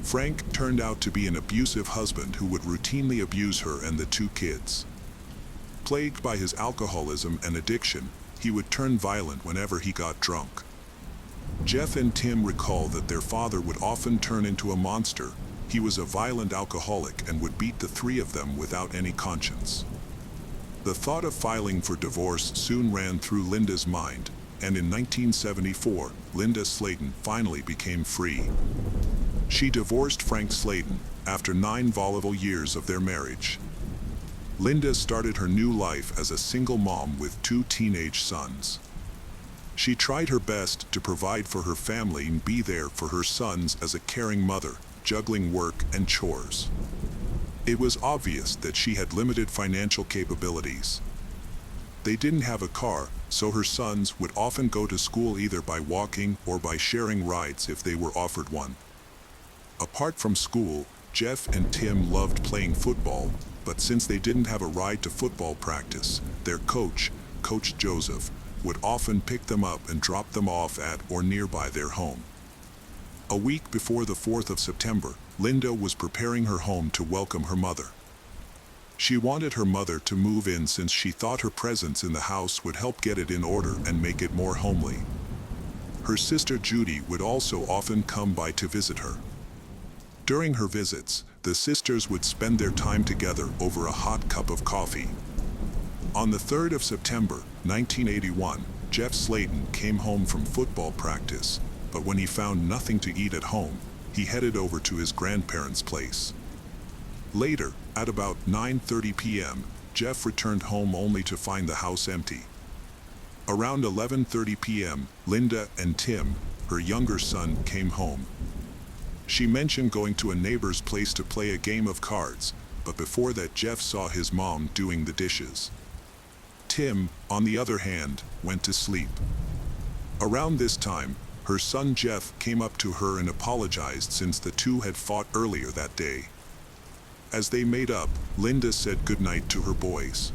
Frank turned out to be an abusive husband who would routinely abuse her and the 2 kids. Plagued by his alcoholism and addiction, he would turn violent whenever he got drunk. Jeff and Tim recall that their father would often turn into a monster. He was a violent alcoholic and would beat the 3 of them without any conscience. The thought of filing for divorce soon ran through Linda's mind, and in 1974, Linda Sladen finally became free. She divorced Frank Sladen after 9 volatile years of their marriage. Linda started her new life as a single mom with 2 teenage sons. She tried her best to provide for her family and be there for her sons as a caring mother, juggling work and chores. It was obvious that she had limited financial capabilities. They didn't have a car, so her sons would often go to school either by walking or by sharing rides if they were offered one. Apart from school, Jeff and Tim loved playing football, but since they didn't have a ride to football practice, their coach, Coach Joseph, would often pick them up and drop them off at or nearby their home. A week before the 4th of September, Linda was preparing her home to welcome her mother. She wanted her mother to move in since she thought her presence in the house would help get it in order and make it more homely. Her sister Judy would also often come by to visit her. During her visits, the sisters would spend their time together over a hot cup of coffee. On the 3rd of September, 1981, Jeff Slayton came home from football practice, but when he found nothing to eat at home, he headed over to his grandparents' place. Later, at about 9:30 p.m., Jeff returned home only to find the house empty. Around 11:30 p.m., Linda and Tim, her younger son, came home. She mentioned going to a neighbor's place to play a game of cards, but before that Jeff saw his mom doing the dishes. Tim, on the other hand, went to sleep. Around this time, her son Jeff came up to her and apologized since the two had fought earlier that day. As they made up, Linda said goodnight to her boys.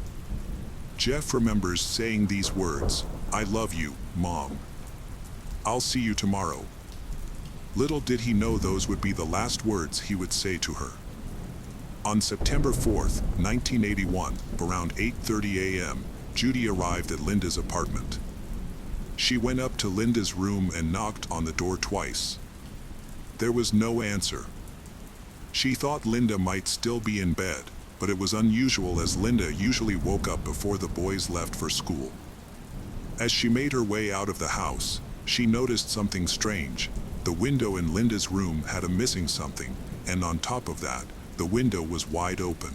Jeff remembers saying these words, "I love you, Mom. I'll see you tomorrow." Little did he know those would be the last words he would say to her. On September 4th, 1981, around 8:30 a.m., Judy arrived at Linda's apartment. She went up to Linda's room and knocked on the door twice. There was no answer. She thought Linda might still be in bed, but it was unusual as Linda usually woke up before the boys left for school. As she made her way out of the house, she noticed something strange. The window in Linda's room had a missing something, and on top of that, the window was wide open.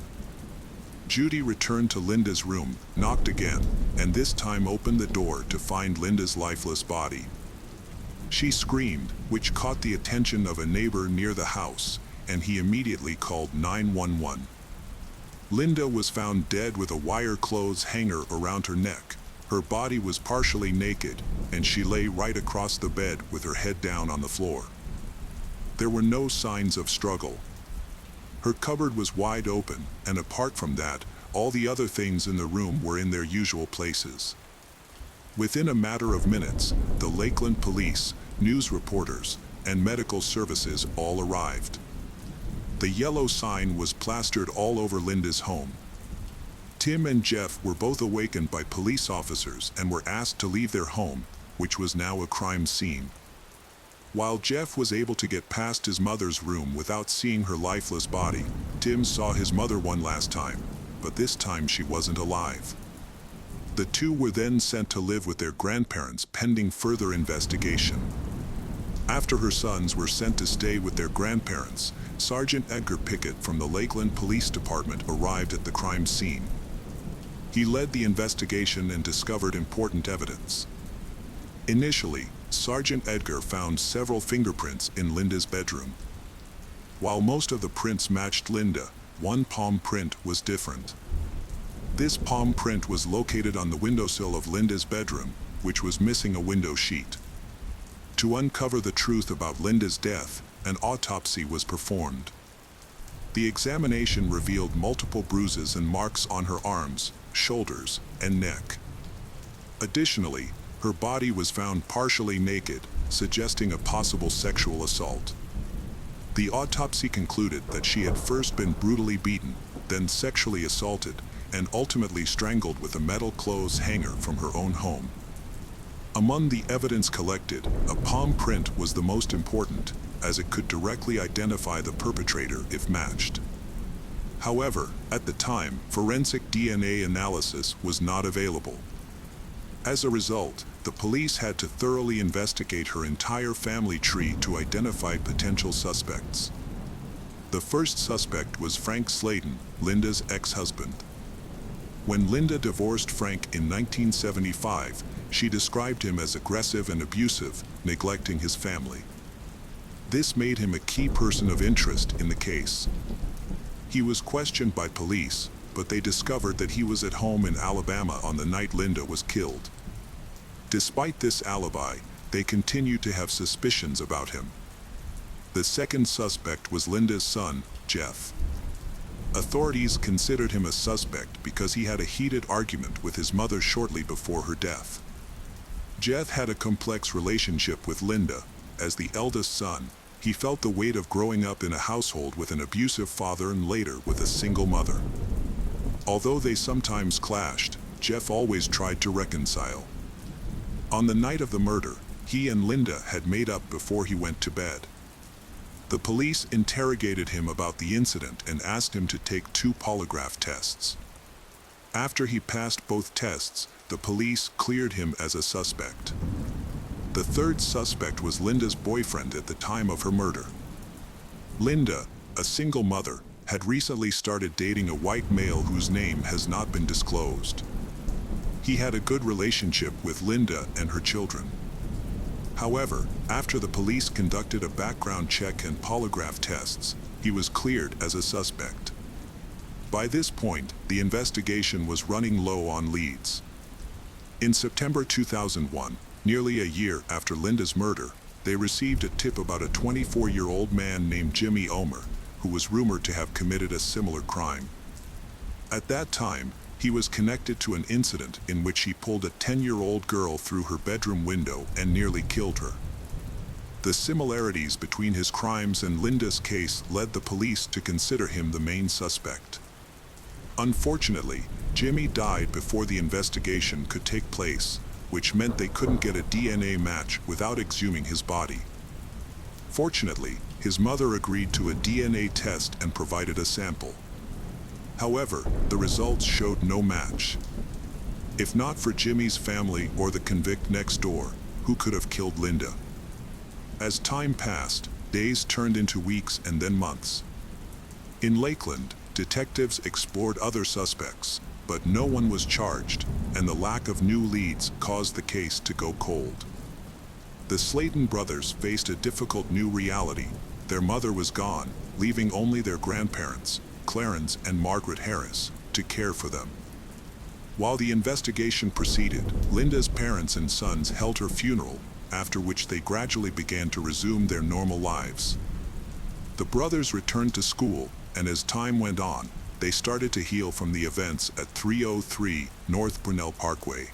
Judy returned to Linda's room, knocked again, and this time opened the door to find Linda's lifeless body. She screamed, which caught the attention of a neighbor near the house, and he immediately called 911. Linda was found dead with a wire clothes hanger around her neck. Her body was partially naked, and she lay right across the bed with her head down on the floor. There were no signs of struggle. Her cupboard was wide open, and apart from that, all the other things in the room were in their usual places. Within a matter of minutes, the Lakeland police, news reporters, and medical services all arrived. The yellow sign was plastered all over Linda's home. Tim and Jeff were both awakened by police officers and were asked to leave their home, which was now a crime scene. While Jeff was able to get past his mother's room without seeing her lifeless body, Tim saw his mother one last time, but this time she wasn't alive. The two were then sent to live with their grandparents pending further investigation. After her sons were sent to stay with their grandparents, Sergeant Edgar Pickett from the Lakeland Police Department arrived at the crime scene. He led the investigation and discovered important evidence. Initially, Sergeant Edgar found several fingerprints in Linda's bedroom. While most of the prints matched Linda, one palm print was different. This palm print was located on the windowsill of Linda's bedroom, which was missing a window sheet. To uncover the truth about Linda's death, an autopsy was performed. The examination revealed multiple bruises and marks on her arms, shoulders, and neck. Additionally, her body was found partially naked, suggesting a possible sexual assault. The autopsy concluded that she had first been brutally beaten, then sexually assaulted, and ultimately strangled with a metal clothes hanger from her own home. Among the evidence collected, a palm print was the most important, as it could directly identify the perpetrator if matched. However, at the time, forensic DNA analysis was not available. As a result, the police had to thoroughly investigate her entire family tree to identify potential suspects. The first suspect was Frank Slayton, Linda's ex-husband. When Linda divorced Frank in 1975, she described him as aggressive and abusive, neglecting his family. This made him a key person of interest in the case. He was questioned by police, but they discovered that he was at home in Alabama on the night Linda was killed. Despite this alibi, they continued to have suspicions about him. The second suspect was Linda's son, Jeff. Authorities considered him a suspect because he had a heated argument with his mother shortly before her death. Jeff had a complex relationship with Linda. As the eldest son, he felt the weight of growing up in a household with an abusive father and later with a single mother. Although they sometimes clashed, Jeff always tried to reconcile. On the night of the murder, he and Linda had made up before he went to bed. The police interrogated him about the incident and asked him to take 2 polygraph tests. After he passed both tests, the police cleared him as a suspect. The third suspect was Linda's boyfriend at the time of her murder. Linda, a single mother, had recently started dating a white male whose name has not been disclosed. He had a good relationship with Linda and her children. However, after the police conducted a background check and polygraph tests, he was cleared as a suspect. By this point, the investigation was running low on leads. In September 2001, nearly a year after Linda's murder, they received a tip about a 24-year-old man named Jimmy Omer, who was rumored to have committed a similar crime. At that time, he was connected to an incident in which he pulled a 10-year-old girl through her bedroom window and nearly killed her. The similarities between his crimes and Linda's case led the police to consider him the main suspect. Unfortunately, Jimmy died before the investigation could take place, which meant they couldn't get a DNA match without exhuming his body. Fortunately, his mother agreed to a DNA test and provided a sample. However, the results showed no match. If not for Jimmy's family or the convict next door, who could have killed Linda? As time passed, days turned into weeks and then months. In Lakeland, detectives explored other suspects, but no one was charged, and the lack of new leads caused the case to go cold. The Slayton brothers faced a difficult new reality. Their mother was gone, leaving only their grandparents, Clarence and Margaret Harris, to care for them. While the investigation proceeded, Linda's parents and sons held her funeral, after which they gradually began to resume their normal lives. The brothers returned to school, and as time went on, they started to heal from the events at 303 North Brunel Parkway.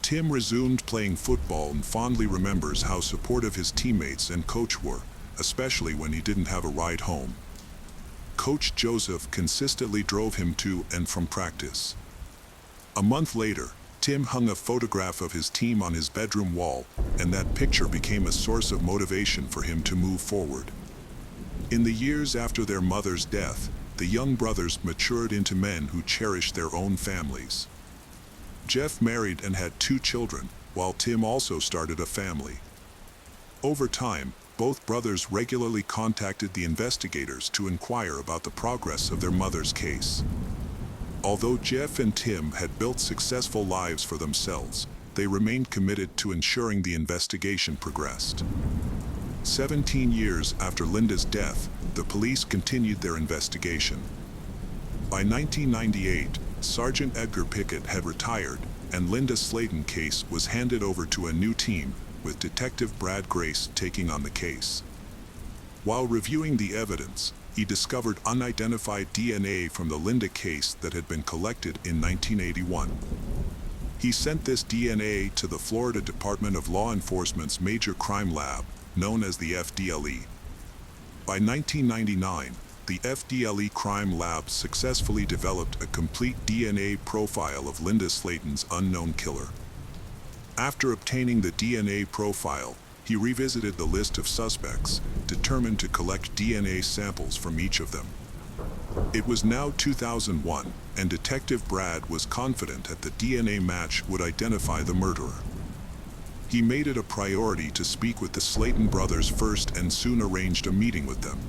Tim resumed playing football and fondly remembers how supportive his teammates and coach were, especially when he didn't have a ride home. Coach Joseph consistently drove him to and from practice. A month later, Tim hung a photograph of his team on his bedroom wall, and that picture became a source of motivation for him to move forward. In the years after their mother's death, the young brothers matured into men who cherished their own families. Jeff married and had 2 children, while Tim also started a family. Over time, both brothers regularly contacted the investigators to inquire about the progress of their mother's case. Although Jeff and Tim had built successful lives for themselves, they remained committed to ensuring the investigation progressed. 17 years after Linda's death, the police continued their investigation. By 1998, Sergeant Edgar Pickett had retired, and Linda Slayton case was handed over to a new team, with Detective Brad Grace taking on the case. While reviewing the evidence, he discovered unidentified DNA from the Linda case that had been collected in 1981. He sent this DNA to the Florida Department of Law Enforcement's Major Crime Lab, known as the FDLE. By 1999, the FDLE Crime Lab successfully developed a complete DNA profile of Linda Slayton's unknown killer. After obtaining the DNA profile, he revisited the list of suspects, determined to collect DNA samples from each of them. It was now 2001, and Detective Brad was confident that the DNA match would identify the murderer. He made it a priority to speak with the Slayton brothers first and soon arranged a meeting with them.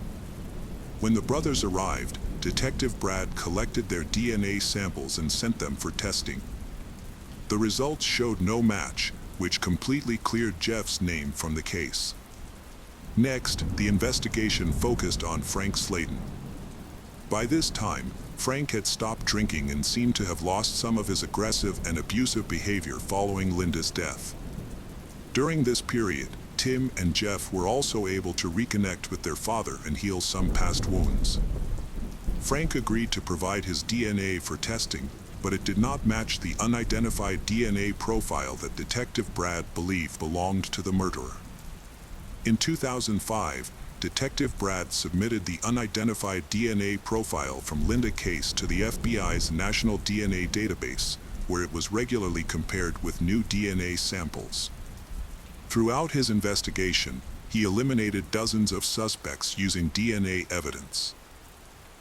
When the brothers arrived, Detective Brad collected their DNA samples and sent them for testing. The results showed no match, which completely cleared Jeff's name from the case. Next, the investigation focused on Frank Slayton. By this time, Frank had stopped drinking and seemed to have lost some of his aggressive and abusive behavior following Linda's death. During this period, Tim and Jeff were also able to reconnect with their father and heal some past wounds. Frank agreed to provide his DNA for testing, but it did not match the unidentified DNA profile that Detective Brad believed belonged to the murderer. In 2005, Detective Brad submitted the unidentified DNA profile from Linda Case to the FBI's National DNA Database, where it was regularly compared with new DNA samples. Throughout his investigation, he eliminated dozens of suspects using DNA evidence.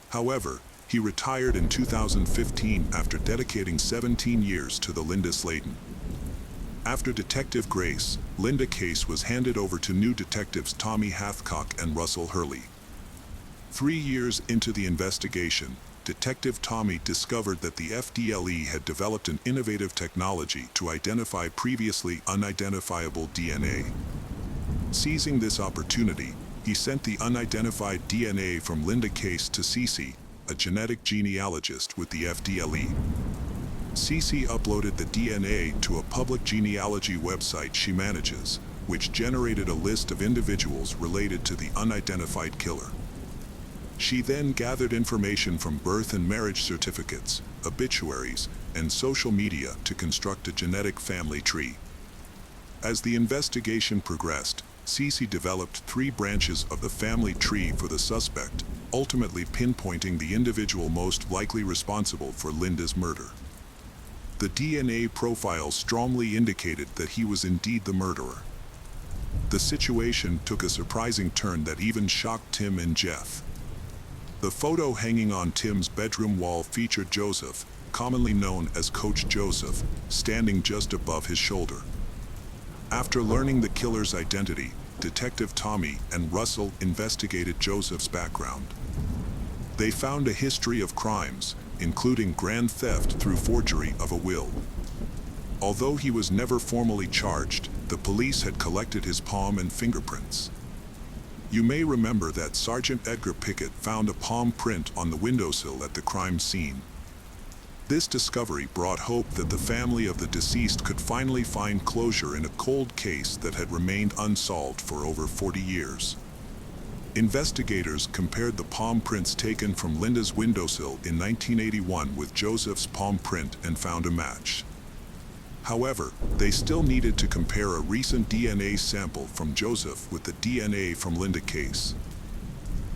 However, he retired in 2015 after dedicating 17 years to the Linda Slayton. After Detective Grace, Linda Case was handed over to new detectives Tommy Hathcock and Russell Hurley. 3 years into the investigation, Detective Tommy discovered that the FDLE had developed an innovative technology to identify previously unidentifiable DNA. Seizing this opportunity, he sent the unidentified DNA from Linda Case to Cece, a genetic genealogist with the FDLE. Cece uploaded the DNA to a public genealogy website she manages, which generated a list of individuals related to the unidentified killer. She then gathered information from birth and marriage certificates, obituaries, and social media to construct a genetic family tree. As the investigation progressed, Cece developed 3 branches of the family tree for the suspect, ultimately pinpointing the individual most likely responsible for Linda's murder. The DNA profile strongly indicated that he was indeed the murderer. The situation took a surprising turn that even shocked Tim and Jeff. The photo hanging on Tim's bedroom wall featured Joseph, commonly known as Coach Joseph, standing just above his shoulder. After learning the killer's identity, Detective Tommy and Russell investigated Joseph's background. They found a history of crimes, including grand theft through forgery of a will. Although he was never formally charged, the police had collected his palm and fingerprints. You may remember that Sergeant Edgar Pickett found a palm print on the windowsill at the crime scene. This discovery brought hope that the family of the deceased could finally find closure in a cold case that had remained unsolved for over 40 years. Investigators compared the palm prints taken from Linda's windowsill in 1981 with Joseph's palm print and found a match. However, they still needed to compare a recent DNA sample from Joseph with the DNA from Linda Case.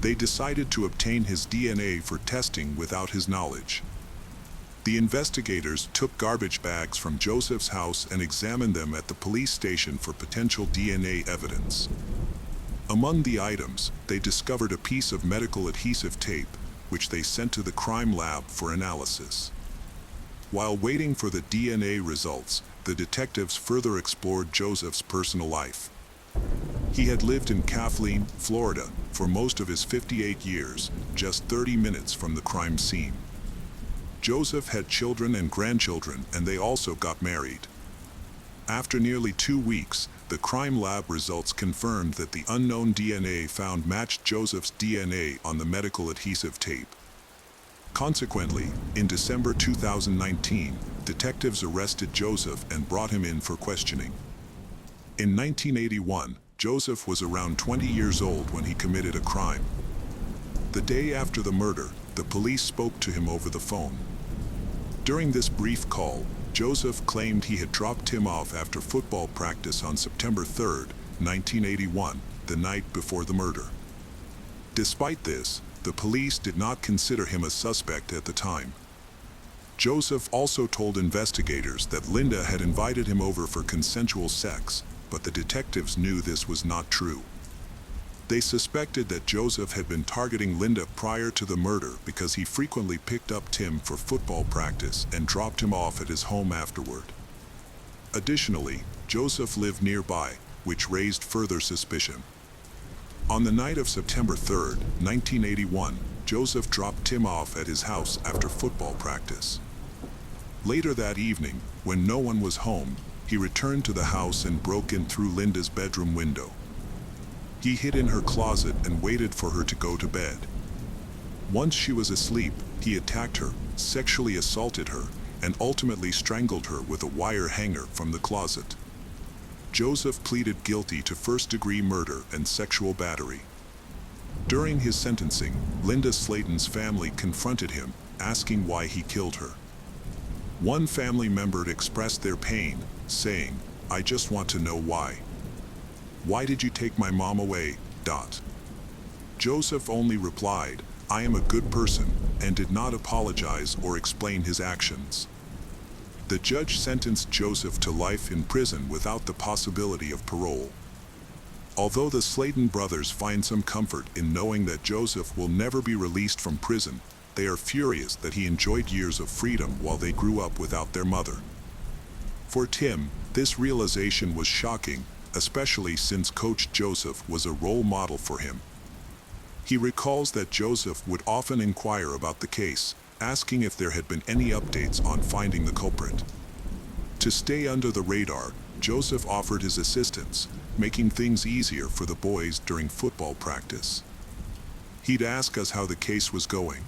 They decided to obtain his DNA for testing without his knowledge. The investigators took garbage bags from Joseph's house and examined them at the police station for potential DNA evidence. Among the items, they discovered a piece of medical adhesive tape, which they sent to the crime lab for analysis. While waiting for the DNA results, the detectives further explored Joseph's personal life. He had lived in Kathleen, Florida, for most of his 58 years, just 30 minutes from the crime scene. Joseph had children and grandchildren, and they also got married. After nearly 2 weeks, the crime lab results confirmed that the unknown DNA found matched Joseph's DNA on the medical adhesive tape. Consequently, in December 2019, detectives arrested Joseph and brought him in for questioning. In 1981, Joseph was around 20 years old when he committed a crime. The day after the murder, the police spoke to him over the phone. During this brief call, Joseph claimed he had dropped Tim off after football practice on September 3, 1981, the night before the murder. Despite this, the police did not consider him a suspect at the time. Joseph also told investigators that Linda had invited him over for consensual sex, but the detectives knew this was not true. They suspected that Joseph had been targeting Linda prior to the murder because he frequently picked up Tim for football practice and dropped him off at his home afterward. Additionally, Joseph lived nearby, which raised further suspicion. On the night of September 3, 1981, Joseph dropped Tim off at his house after football practice. Later that evening, when no one was home, he returned to the house and broke in through Linda's bedroom window. He hid in her closet and waited for her to go to bed. Once she was asleep, he attacked her, sexually assaulted her, and ultimately strangled her with a wire hanger from the closet. Joseph pleaded guilty to first-degree murder and sexual battery. During his sentencing, Linda Slayton's family confronted him, asking why he killed her. One family member expressed their pain, saying, "I just want to know why. Why did you take my mom away?" Joseph only replied, "I am a good person," and did not apologize or explain his actions. The judge sentenced Joseph to life in prison without the possibility of parole. Although the Slayton brothers find some comfort in knowing that Joseph will never be released from prison, they are furious that he enjoyed years of freedom while they grew up without their mother. For Tim, this realization was shocking, especially since Coach Joseph was a role model for him. He recalls that Joseph would often inquire about the case, asking if there had been any updates on finding the culprit. To stay under the radar, Joseph offered his assistance, making things easier for the boys during football practice. He'd ask us how the case was going.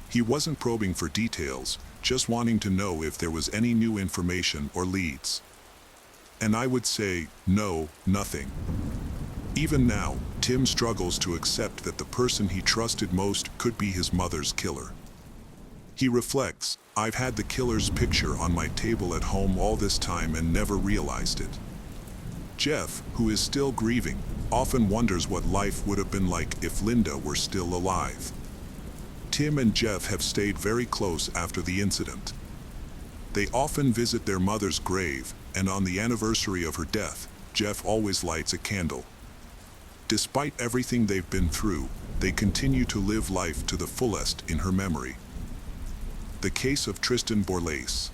He wasn't probing for details, just wanting to know if there was any new information or leads. And I would say, no, nothing. Even now, Tim struggles to accept that the person he trusted most could be his mother's killer. He reflects, "I've had the killer's picture on my table at home all this time and never realized it." Jeff, who is still grieving, often wonders what life would have been like if Linda were still alive. Tim and Jeff have stayed very close after the incident. They often visit their mother's grave, and on the anniversary of her death, Jeff always lights a candle. Despite everything they've been through, they continue to live life to the fullest in her memory. The case of Tristan Borlase.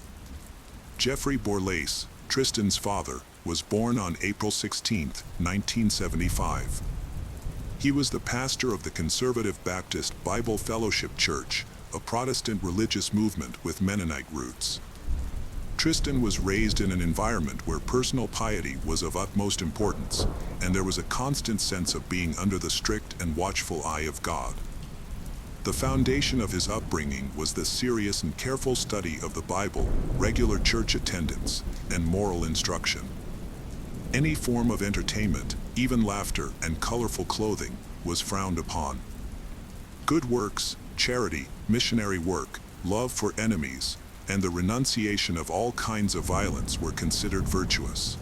Jeffrey Borlase, Tristan's father, was born on April 16, 1975. He was the pastor of the Conservative Baptist Bible Fellowship Church, a Protestant religious movement with Mennonite roots. Tristan was raised in an environment where personal piety was of utmost importance, and there was a constant sense of being under the strict and watchful eye of God. The foundation of his upbringing was the serious and careful study of the Bible, regular church attendance, and moral instruction. Any form of entertainment, even laughter and colorful clothing, was frowned upon. Good works, charity, missionary work, love for enemies, and the renunciation of all kinds of violence were considered virtuous.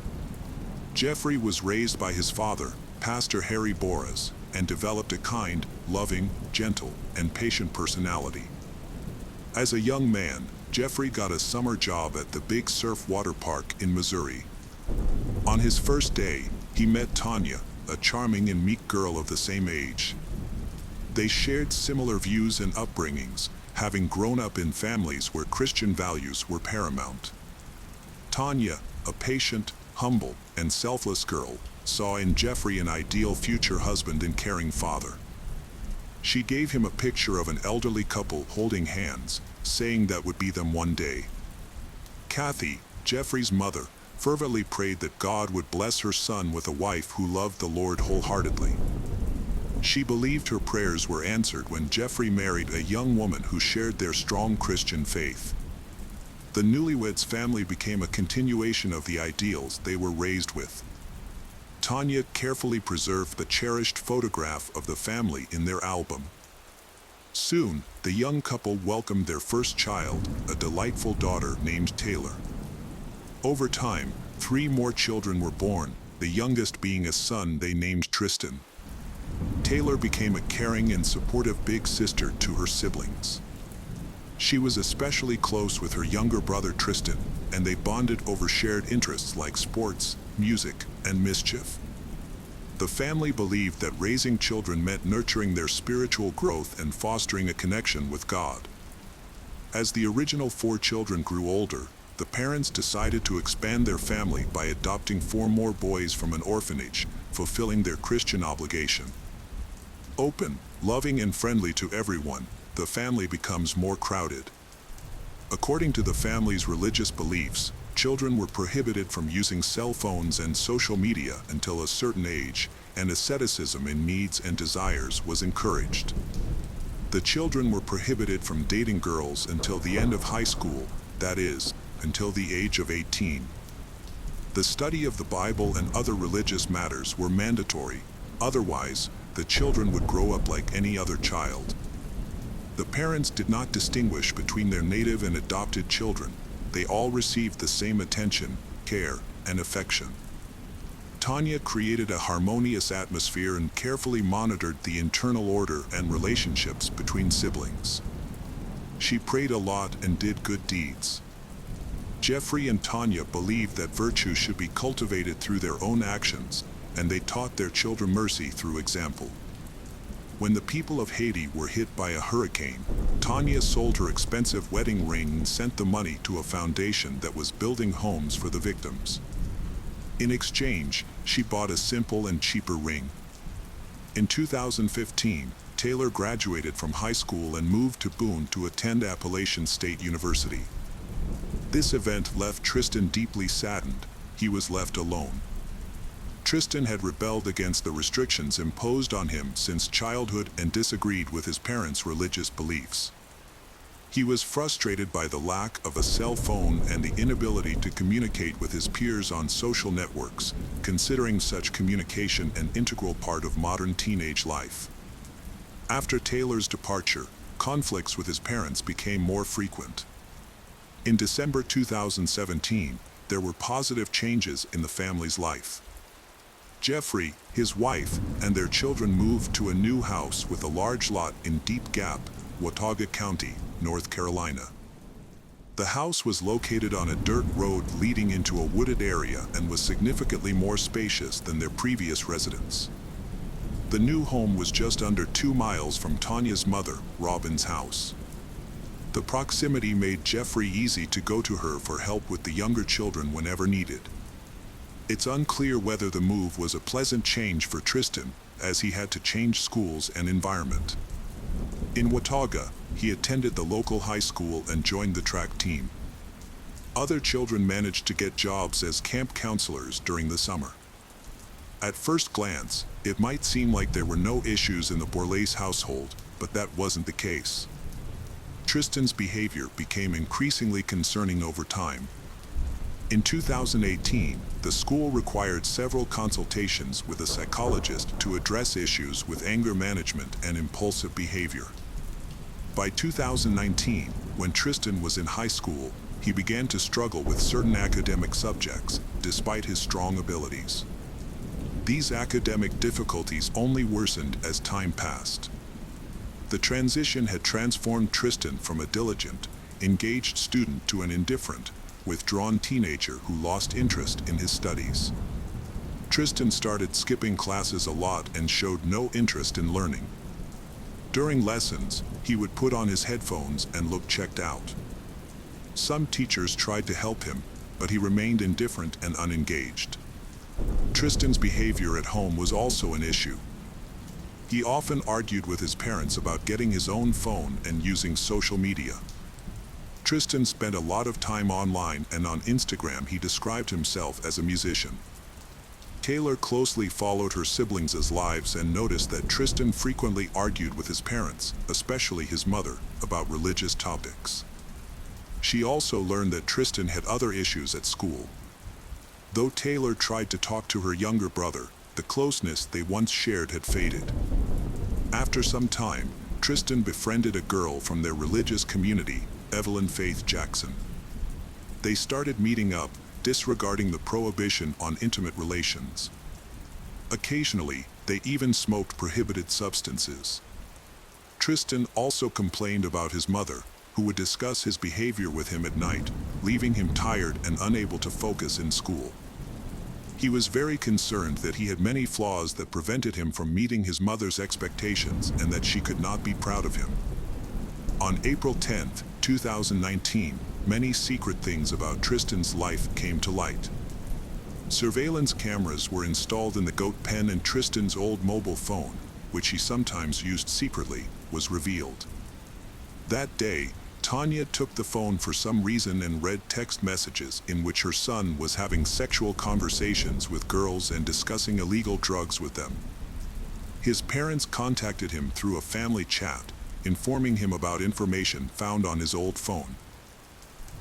Jeffrey was raised by his father, Pastor Harry Boras, and developed a kind, loving, gentle, and patient personality. As a young man, Jeffrey got a summer job at the Big Surf Water Park in Missouri. On his first day, he met Tanya, a charming and meek girl of the same age. They shared similar views and upbringings, having grown up in families where Christian values were paramount. Tanya, a patient, humble, and selfless girl, saw in Jeffrey an ideal future husband and caring father. She gave him a picture of an elderly couple holding hands, saying that would be them one day. Kathy, Jeffrey's mother, fervently prayed that God would bless her son with a wife who loved the Lord wholeheartedly. She believed her prayers were answered when Jeffrey married a young woman who shared their strong Christian faith. The newlyweds' family became a continuation of the ideals they were raised with. Tanya carefully preserved the cherished photograph of the family in their album. Soon, the young couple welcomed their first child, a delightful daughter named Taylor. Over time, 3 more children were born, the youngest being a son they named Tristan. Taylor became a caring and supportive big sister to her siblings. She was especially close with her younger brother Tristan, and they bonded over shared interests like sports, music, and mischief. The family believed that raising children meant nurturing their spiritual growth and fostering a connection with God. As the original 4 children grew older, the parents decided to expand their family by adopting 4 more boys from an orphanage, fulfilling their Christian obligation. Open, loving, and friendly to everyone, the family becomes more crowded. According to the family's religious beliefs, children were prohibited from using cell phones and social media until a certain age, and asceticism in needs and desires was encouraged. The children were prohibited from dating girls until the end of high school, that is, until the age of 18. The study of the Bible and other religious matters were mandatory, otherwise, the children would grow up like any other child. The parents did not distinguish between their native and adopted children. They all received the same attention, care, and affection. Tanya created a harmonious atmosphere and carefully monitored the internal order and relationships between siblings. She prayed a lot and did good deeds. Jeffrey and Tanya believed that virtue should be cultivated through their own actions, and they taught their children mercy through example. When the people of Haiti were hit by a hurricane, Tanya sold her expensive wedding ring and sent the money to a foundation that was building homes for the victims. In exchange, she bought a simple and cheaper ring. In 2015, Taylor graduated from high school and moved to Boone to attend Appalachian State University. This event left Tristan deeply saddened. He was left alone. Tristan had rebelled against the restrictions imposed on him since childhood and disagreed with his parents' religious beliefs. He was frustrated by the lack of a cell phone and the inability to communicate with his peers on social networks, considering such communication an integral part of modern teenage life. After Taylor's departure, conflicts with his parents became more frequent. In December 2017, there were positive changes in the family's life. Jeffrey, his wife, and their children moved to a new house with a large lot in Deep Gap, Watauga County, North Carolina. The house was located on a dirt road leading into a wooded area and was significantly more spacious than their previous residence. The new home was just under 2 miles from Tanya's mother, Robin's house. The proximity made Jeffrey easy to go to her for help with the younger children whenever needed. It's unclear whether the move was a pleasant change for Tristan, as he had to change schools and environment. In Watauga, he attended the local high school and joined the track team. Other children managed to get jobs as camp counselors during the summer. At first glance, it might seem like there were no issues in the Borlase household, but that wasn't the case. Tristan's behavior became increasingly concerning over time. In 2018, the school required several consultations with a psychologist to address issues with anger management and impulsive behavior. By 2019, when Tristan was in high school, he began to struggle with certain academic subjects, despite his strong abilities. These academic difficulties only worsened as time passed. The transition had transformed Tristan from a diligent, engaged student to an indifferent, withdrawn teenager who lost interest in his studies. Tristan started skipping classes a lot and showed no interest in learning. During lessons, he would put on his headphones and look checked out. Some teachers tried to help him, but he remained indifferent and unengaged. Tristan's behavior at home was also an issue. He often argued with his parents about getting his own phone and using social media. Tristan spent a lot of time online, and on Instagram he described himself as a musician. Taylor closely followed her siblings' lives and noticed that Tristan frequently argued with his parents, especially his mother, about religious topics. She also learned that Tristan had other issues at school. Though Taylor tried to talk to her younger brother, the closeness they once shared had faded. After some time, Tristan befriended a girl from their religious community, Evelyn Faith Jackson. They started meeting up, disregarding the prohibition on intimate relations. Occasionally, they even smoked prohibited substances. Tristan also complained about his mother, who would discuss his behavior with him at night, leaving him tired and unable to focus in school. He was very concerned that he had many flaws that prevented him from meeting his mother's expectations and that she could not be proud of him. On April 10, 2019, many secret things about Tristan's life came to light. Surveillance cameras were installed in the goat pen, and Tristan's old mobile phone, which he sometimes used secretly, was revealed. That day, Tanya took the phone for some reason and read text messages in which her son was having sexual conversations with girls and discussing illegal drugs with them. His parents contacted him through a family chat, informing him about information found on his old phone.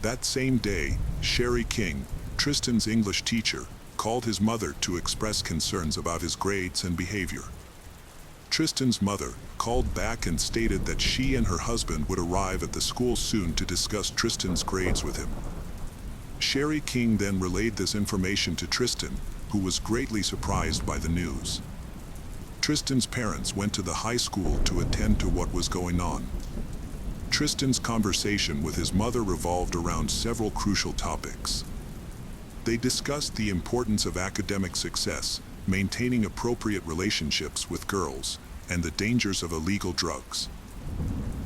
That same day, Sherry King, Tristan's English teacher, called his mother to express concerns about his grades and behavior. Tristan's mother called back and stated that she and her husband would arrive at the school soon to discuss Tristan's grades with him. Sherry King then relayed this information to Tristan, who was greatly surprised by the news. Tristan's parents went to the high school to attend to what was going on. Tristan's conversation with his mother revolved around several crucial topics. They discussed the importance of academic success, maintaining appropriate relationships with girls, and the dangers of illegal drugs.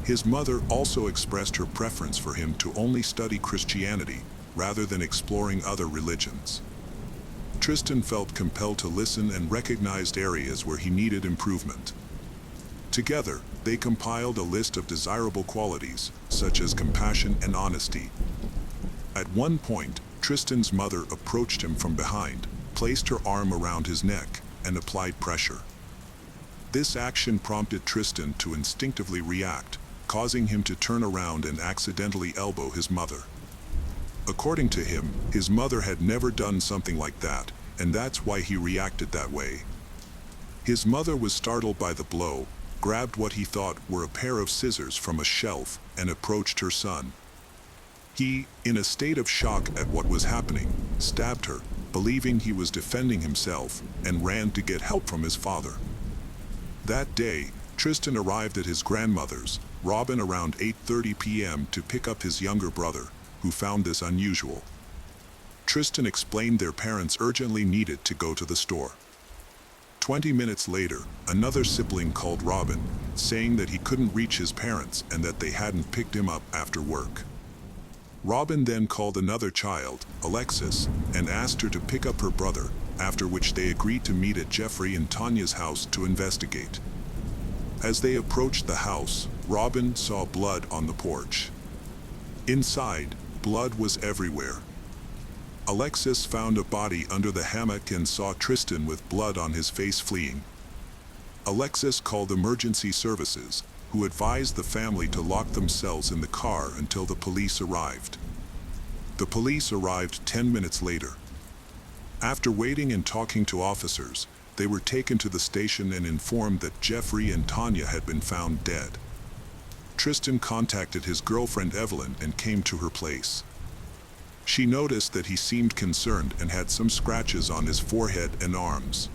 His mother also expressed her preference for him to only study Christianity, rather than exploring other religions. Tristan felt compelled to listen and recognized areas where he needed improvement. Together, they compiled a list of desirable qualities, such as compassion and honesty. At one point, Tristan's mother approached him from behind, placed her arm around his neck, and applied pressure. This action prompted Tristan to instinctively react, causing him to turn around and accidentally elbow his mother. According to him, his mother had never done something like that, and that's why he reacted that way. His mother was startled by the blow, grabbed what he thought were a pair of scissors from a shelf, and approached her son. He, in a state of shock at what was happening, stabbed her, believing he was defending himself, and ran to get help from his father. That day, Tristan arrived at his grandmother's, Robin, around 8:30 p.m. to pick up his younger brother, who found this unusual. Tristan explained their parents urgently needed to go to the store. 20 minutes later, another sibling called Robin, saying that he couldn't reach his parents and that they hadn't picked him up after work. Robin then called another child, Alexis, and asked her to pick up her brother, after which they agreed to meet at Jeffrey and Tanya's house to investigate. As they approached the house, Robin saw blood on the porch. Inside, blood was everywhere. Alexis found a body under the hammock and saw Tristan with blood on his face fleeing. Alexis called emergency services, who advised the family to lock themselves in the car until the police arrived. The police arrived 10 minutes later. After waiting and talking to officers, they were taken to the station and informed that Jeffrey and Tanya had been found dead. Tristan contacted his girlfriend Evelyn and came to her place. She noticed that he seemed concerned and had some scratches on his forehead and arms.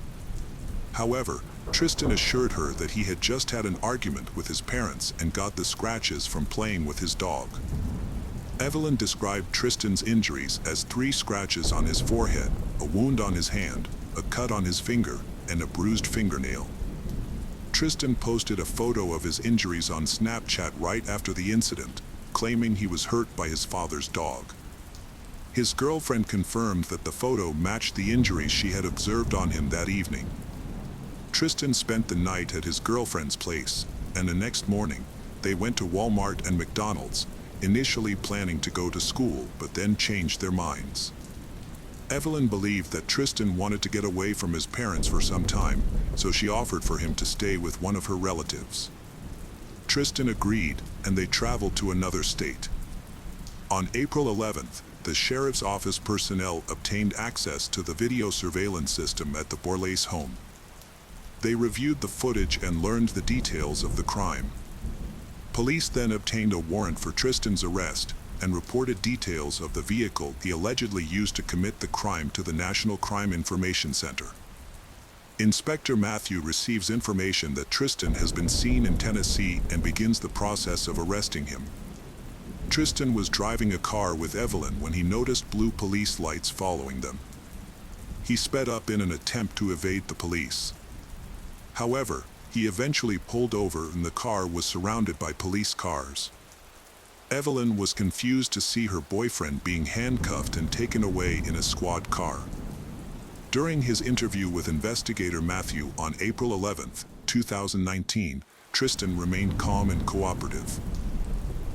However, Tristan assured her that he had just had an argument with his parents and got the scratches from playing with his dog. Evelyn described Tristan's injuries as 3 scratches on his forehead, a wound on his hand, a cut on his finger, and a bruised fingernail. Tristan posted a photo of his injuries on Snapchat right after the incident, claiming he was hurt by his father's dog. His girlfriend confirmed that the photo matched the injuries she had observed on him that evening. Tristan spent the night at his girlfriend's place, and the next morning, they went to Walmart and McDonald's, initially planning to go to school but then changed their minds. Evelyn believed that Tristan wanted to get away from his parents for some time, so she offered for him to stay with one of her relatives. Tristan agreed, and they traveled to another state. On April 11th, the sheriff's office personnel obtained access to the video surveillance system at the Borlase home. They reviewed the footage and learned the details of the crime. Police then obtained a warrant for Tristan's arrest and reported details of the vehicle he allegedly used to commit the crime to the National Crime Information Center. Inspector Matthew receives information that Tristan has been seen in Tennessee and begins the process of arresting him. Tristan was driving a car with Evelyn when he noticed blue police lights following them. He sped up in an attempt to evade the police. However, he eventually pulled over and the car was surrounded by police cars. Evelyn was confused to see her boyfriend being handcuffed and taken away in a squad car. During his interview with investigator Matthew on April 11, 2019, Tristan remained calm and cooperative.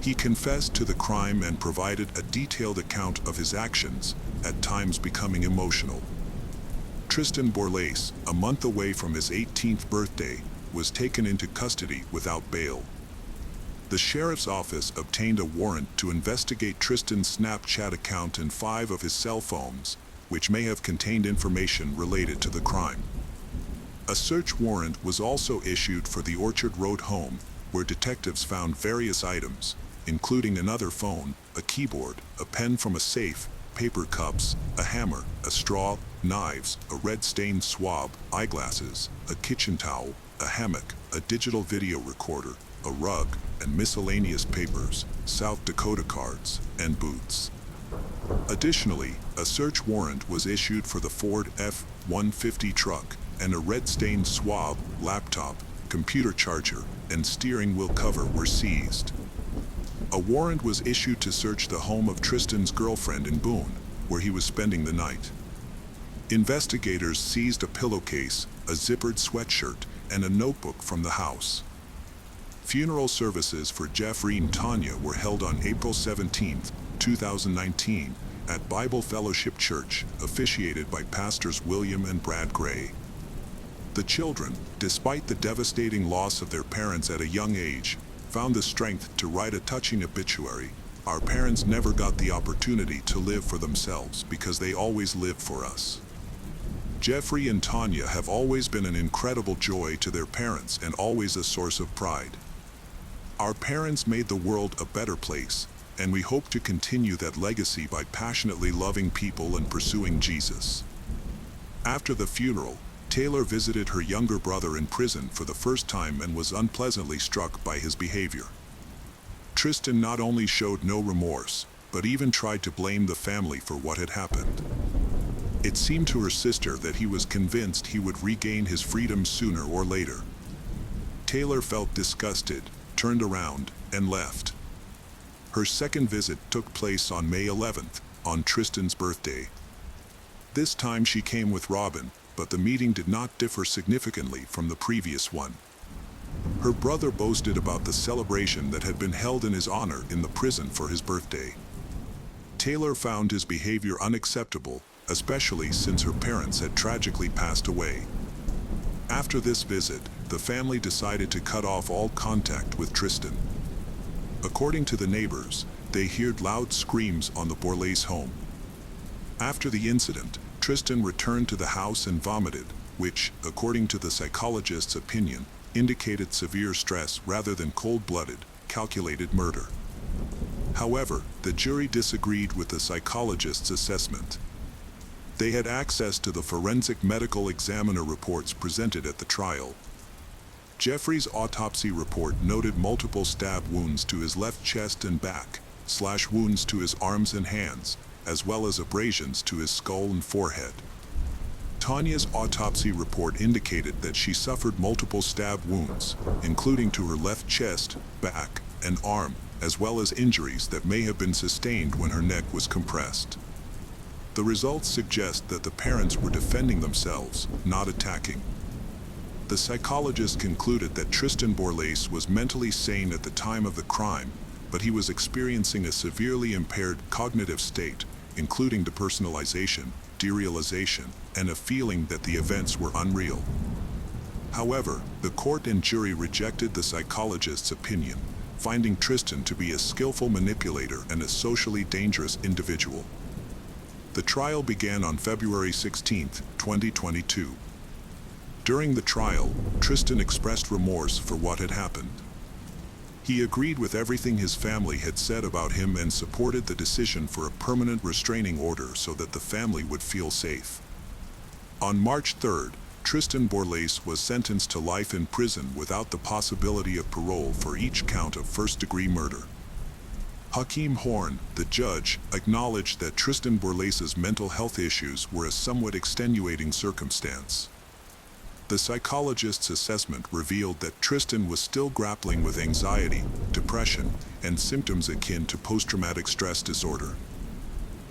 He confessed to the crime and provided a detailed account of his actions, at times becoming emotional. Tristan Borlase, a month away from his 18th birthday, was taken into custody without bail. The sheriff's office obtained a warrant to investigate Tristan's Snapchat account and 5 of his cell phones, which may have contained information related to the crime. A search warrant was also issued for the Orchard Road home, where detectives found various items, including another phone, a keyboard, a pen from a safe, paper cups, a hammer, a straw, knives, a red-stained swab, eyeglasses, a kitchen towel, a hammock, a digital video recorder, a rug, and miscellaneous papers, South Dakota cards, and boots. Additionally, a search warrant was issued for the Ford F-150 truck, and a red-stained swab, laptop, computer charger, and steering wheel cover were seized. A warrant was issued to search the home of Tristan's girlfriend in Boone, where he was spending the night. Investigators seized a pillowcase, a zippered sweatshirt, and a notebook from the house. Funeral services for Jeffrey and Tanya were held on April 17, 2019, at Bible Fellowship Church, officiated by Pastors William and Brad Gray. The children, despite the devastating loss of their parents at a young age, found the strength to write a touching obituary. Our parents never got the opportunity to live for themselves because they always lived for us. Jeffrey and Tanya have always been an incredible joy to their parents and always a source of pride. Our parents made the world a better place, and we hope to continue that legacy by passionately loving people and pursuing Jesus. After the funeral, Taylor visited her younger brother in prison for the first time and was unpleasantly struck by his behavior. Tristan not only showed no remorse, but even tried to blame the family for what had happened. It seemed to her sister that he was convinced he would regain his freedom sooner or later. Taylor felt disgusted, turned around, and left. Her second visit took place on May 11th, on Tristan's birthday. This time she came with Robin, but the meeting did not differ significantly from the previous one. Her brother boasted about the celebration that had been held in his honor in the prison for his birthday. Taylor found his behavior unacceptable, especially since her parents had tragically passed away. After this visit, the family decided to cut off all contact with Tristan. According to the neighbors, they heard loud screams on the Borlase home. After the incident, Tristan returned to the house and vomited, which, according to the psychologist's opinion, indicated severe stress rather than cold-blooded, calculated murder. However, the jury disagreed with the psychologist's assessment. They had access to the forensic medical examiner reports presented at the trial. Jeffrey's autopsy report noted multiple stab wounds to his left chest and back, slash wounds to his arms and hands, as well as abrasions to his skull and forehead. Tanya's autopsy report indicated that she suffered multiple stab wounds, including to her left chest, back, and arm, as well as injuries that may have been sustained when her neck was compressed. The results suggest that the parents were defending themselves, not attacking. The psychologist concluded that Tristan Borlase was mentally sane at the time of the crime, but he was experiencing a severely impaired cognitive state, including depersonalization, derealization, and a feeling that the events were unreal. However, the court and jury rejected the psychologist's opinion, finding Tristan to be a skillful manipulator and a socially dangerous individual. The trial began on February 16, 2022. During the trial, Tristan expressed remorse for what had happened. He agreed with everything his family had said about him and supported the decision for a permanent restraining order so that the family would feel safe. On March 3rd, Tristan Borlase was sentenced to life in prison without the possibility of parole for each count of first-degree murder. Hakeem Horn, the judge, acknowledged that Tristan Borlase's mental health issues were a somewhat extenuating circumstance. The psychologist's assessment revealed that Tristan was still grappling with anxiety, depression, and symptoms akin to post-traumatic stress disorder.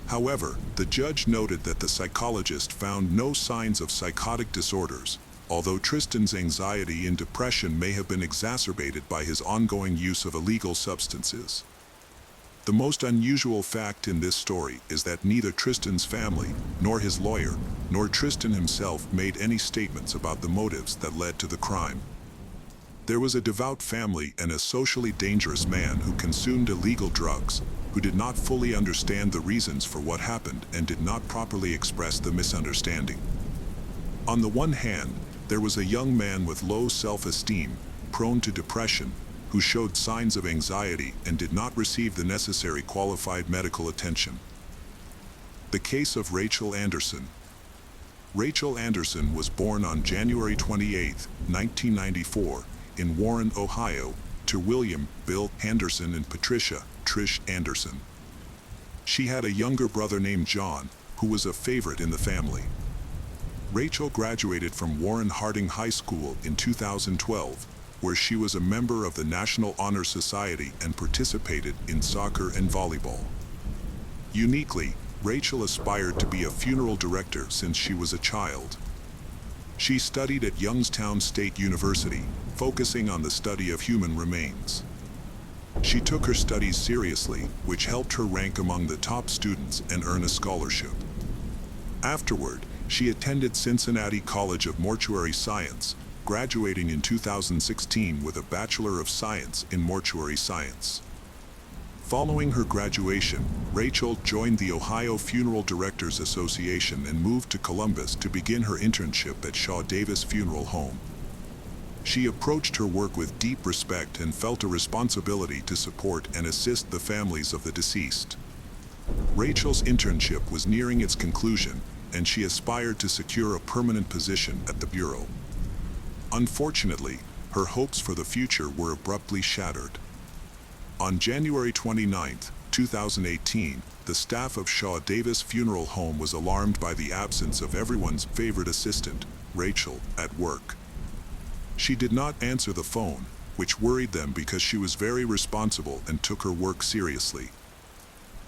However, the judge noted that the psychologist found no signs of psychotic disorders, although Tristan's anxiety and depression may have been exacerbated by his ongoing use of illegal substances. The most unusual fact in this story is that neither Tristan's family, nor his lawyer, nor Tristan himself made any statements about the motives that led to the crime. There was a devout family and a socially dangerous man who consumed illegal drugs, who did not fully understand the reasons for what happened and did not properly express the misunderstanding. On the one hand, there was a young man with low self-esteem, prone to depression, who showed signs of anxiety and did not receive the necessary qualified medical attention. The case of Rachel Anderson. Rachel Anderson was born on January 28, 1994, in Warren, Ohio, to William Bill Anderson and Patricia Trish Anderson. She had a younger brother named John, who was a favorite in the family. Rachel graduated from Warren Harding High School in 2012, where she was a member of the National Honor Society and participated in soccer and volleyball. Uniquely, Rachel aspired to be a funeral director since she was a child. She studied at Youngstown State University, focusing on the study of human remains. She took her studies seriously, which helped her rank among the top students and earn a scholarship. Afterward, she attended Cincinnati College of Mortuary Science, graduating in 2016 with a Bachelor of Science in Mortuary Science. Following her graduation, Rachel joined the Ohio Funeral Directors Association and moved to Columbus to begin her internship at Shaw Davis Funeral Home. She approached her work with deep respect and felt a responsibility to support and assist the families of the deceased. Rachel's internship was nearing its conclusion, and she aspired to secure a permanent position at the Bureau. Unfortunately, her hopes for the future were abruptly shattered. On January 29, 2018, the staff of Shaw Davis Funeral Home was alarmed by the absence of everyone's favorite assistant, Rachel, at work. She did not answer the phone, which worried them because she was very responsible and took her work seriously.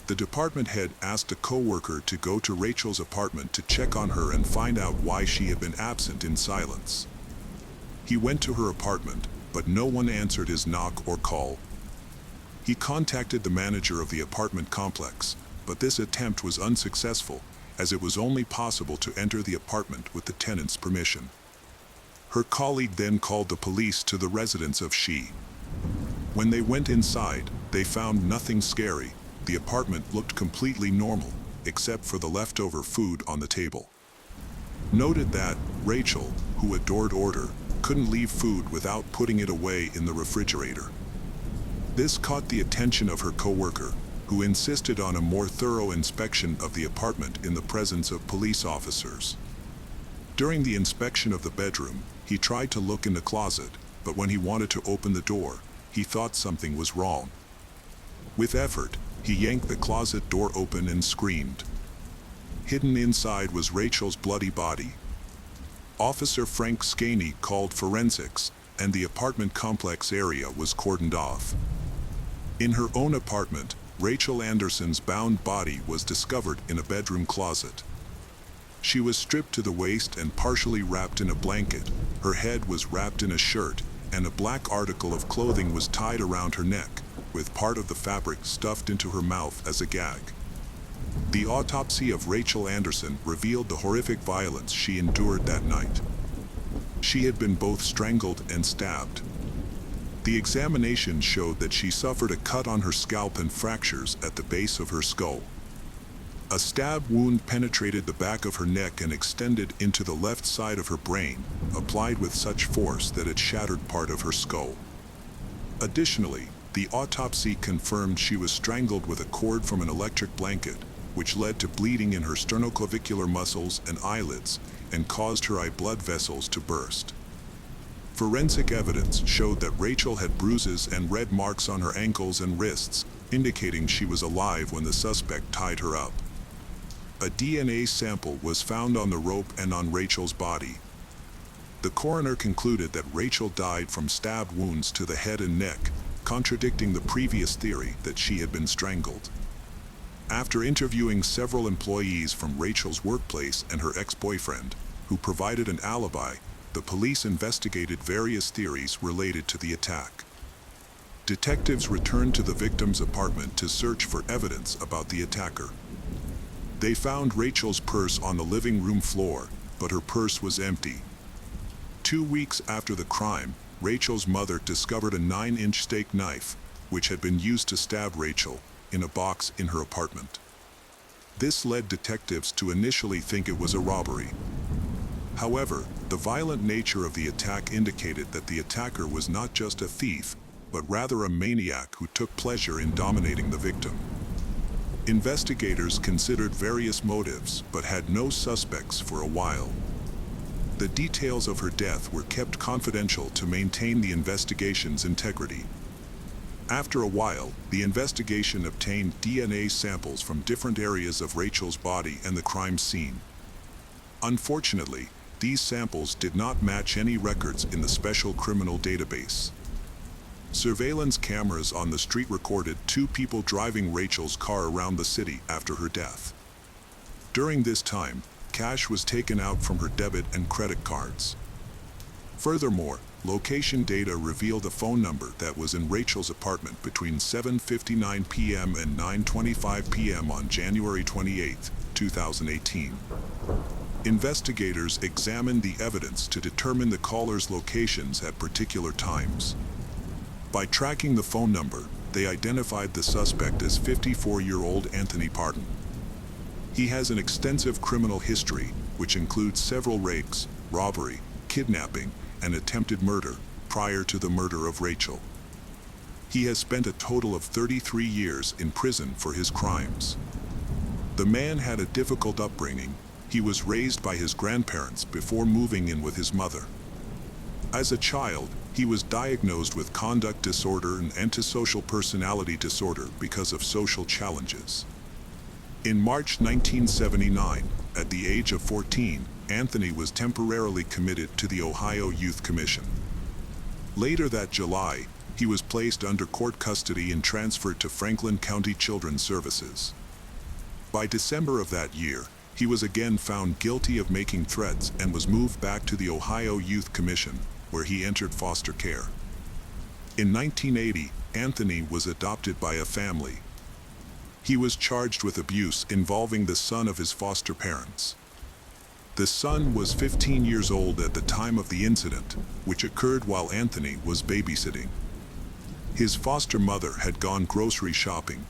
The department head asked a coworker to go to Rachel's apartment to check on her and find out why she had been absent in silence. He went to her apartment, but no one answered his knock or call. He contacted the manager of the apartment complex, but this attempt was unsuccessful, as it was only possible to enter the apartment with the tenant's permission. Her colleague then called the police to the residence of She. When they went inside, they found nothing scary. The apartment looked completely normal, except for the leftover food on the table. Noted that Rachel, who adored order, couldn't leave food without putting it away in the refrigerator. This caught the attention of her coworker, who insisted on a more thorough inspection of the apartment in the presence of police officers. During the inspection of the bedroom, he tried to look in the closet, but when he wanted to open the door, he thought something was wrong. With effort, he yanked the closet door open and screamed. Hidden inside was Rachel's bloody body. Officer Frank Scaney called forensics, and the apartment complex area was cordoned off. In her own apartment, Rachel Anderson's bound body was discovered in a bedroom closet. She was stripped to the waist and partially wrapped in a blanket. Her head was wrapped in a shirt, and a black article of clothing was tied around her neck, with part of the fabric stuffed into her mouth as a gag. The autopsy of Rachel Anderson revealed the horrific violence she endured that night. She had been both strangled and stabbed. The examination showed that she suffered a cut on her scalp and fractures at the base of her skull. A stab wound penetrated the back of her neck and extended into the left side of her brain, applied with such force that it shattered part of her skull. Additionally, the autopsy confirmed she was strangled with a cord from an electric blanket, which led to bleeding in her sternoclavicular muscles and eyelids and caused her eye blood vessels to burst. Forensic evidence showed that Rachel had bruises and red marks on her ankles and wrists, indicating she was alive when the suspect tied her up. A DNA sample was found on the rope and on Rachel's body. The coroner concluded that Rachel died from stab wounds to the head and neck, contradicting the previous theory that she had been strangled. After interviewing several employees from Rachel's workplace and her ex-boyfriend, who provided an alibi, the police investigated various theories related to the attack. Detectives returned to the victim's apartment to search for evidence about the attacker. They found Rachel's purse on the living room floor, but her purse was empty. 2 weeks after the crime, Rachel's mother discovered a 9-inch steak knife, which had been used to stab Rachel, in a box in her apartment. This led detectives to initially think it was a robbery. However, the violent nature of the attack indicated that the attacker was not just a thief, but rather a maniac who took pleasure in dominating the victim. Investigators considered various motives but had no suspects for a while. The details of her death were kept confidential to maintain the investigation's integrity. After a while, the investigation obtained DNA samples from different areas of Rachel's body and the crime scene. Unfortunately, these samples did not match any records in the Special Criminal Database. Surveillance cameras on the street recorded two people driving Rachel's car around the city after her death. During this time, cash was taken out from her debit and credit cards. Furthermore, location data revealed a phone number that was in Rachel's apartment between 7:59 p.m. and 9:25 p.m. on January 28, 2018. Investigators examined the evidence to determine the caller's locations at particular times. By tracking the phone number, they identified the suspect as 54-year-old Anthony Parton. He has an extensive criminal history, which includes several rapes, robbery, kidnapping, and attempted murder, prior to the murder of Rachel. He has spent a total of 33 years in prison for his crimes. The man had a difficult upbringing. He was raised by his grandparents before moving in with his mother. As a child, he was diagnosed with conduct disorder and antisocial personality disorder because of social challenges. In March 1979, at the age of 14, Anthony was temporarily committed to the Ohio Youth Commission. Later that July, he was placed under court custody and transferred to Franklin County Children's Services. By December of that year, he was again found guilty of making threats and was moved back to the Ohio Youth Commission, where he entered foster care. In 1980, Anthony was adopted by a family. He was charged with abuse involving the son of his foster parents. The son was 15 years old at the time of the incident, which occurred while Anthony was babysitting. His foster mother had gone grocery shopping.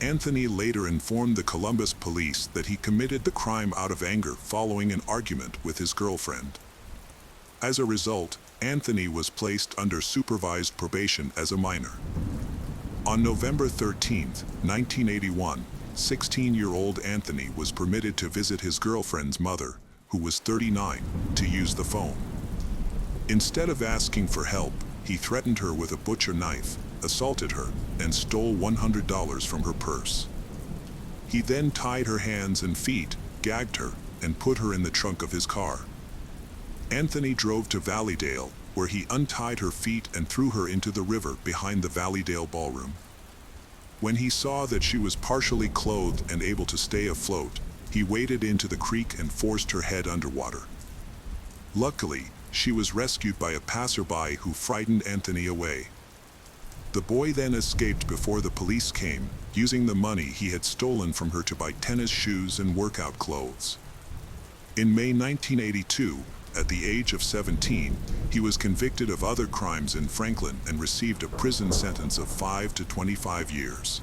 Anthony later informed the Columbus police that he committed the crime out of anger following an argument with his girlfriend. As a result, Anthony was placed under supervised probation as a minor. On November 13, 1981, 16-year-old Anthony was permitted to visit his girlfriend's mother, who was 39, to use the phone. Instead of asking for help, he threatened her with a butcher knife, assaulted her, and stole $100 from her purse. He then tied her hands and feet, gagged her, and put her in the trunk of his car. Anthony drove to Valleydale, where he untied her feet and threw her into the river behind the Valleydale Ballroom. When he saw that she was partially clothed and able to stay afloat, he waded into the creek and forced her head underwater. Luckily, she was rescued by a passerby who frightened Anthony away. The boy then escaped before the police came, using the money he had stolen from her to buy tennis shoes and workout clothes. In May 1982, at the age of 17, he was convicted of other crimes in Franklin and received a prison sentence of 5 to 25 years.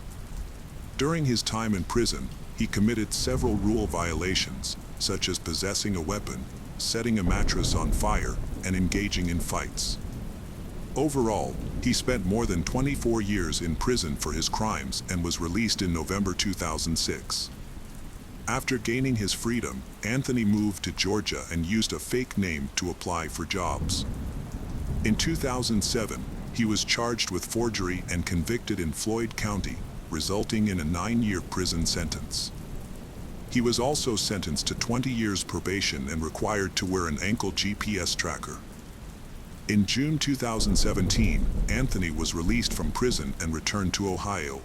During his time in prison, he committed several rule violations, such as possessing a weapon, setting a mattress on fire, and engaging in fights. Overall, he spent more than 24 years in prison for his crimes and was released in November 2006. After gaining his freedom, Anthony moved to Georgia and used a fake name to apply for jobs. In 2007, he was charged with forgery and convicted in Floyd County, resulting in a 9-year prison sentence. He was also sentenced to 20 years probation and required to wear an ankle GPS tracker. In June 2017, Anthony was released from prison and returned to Ohio.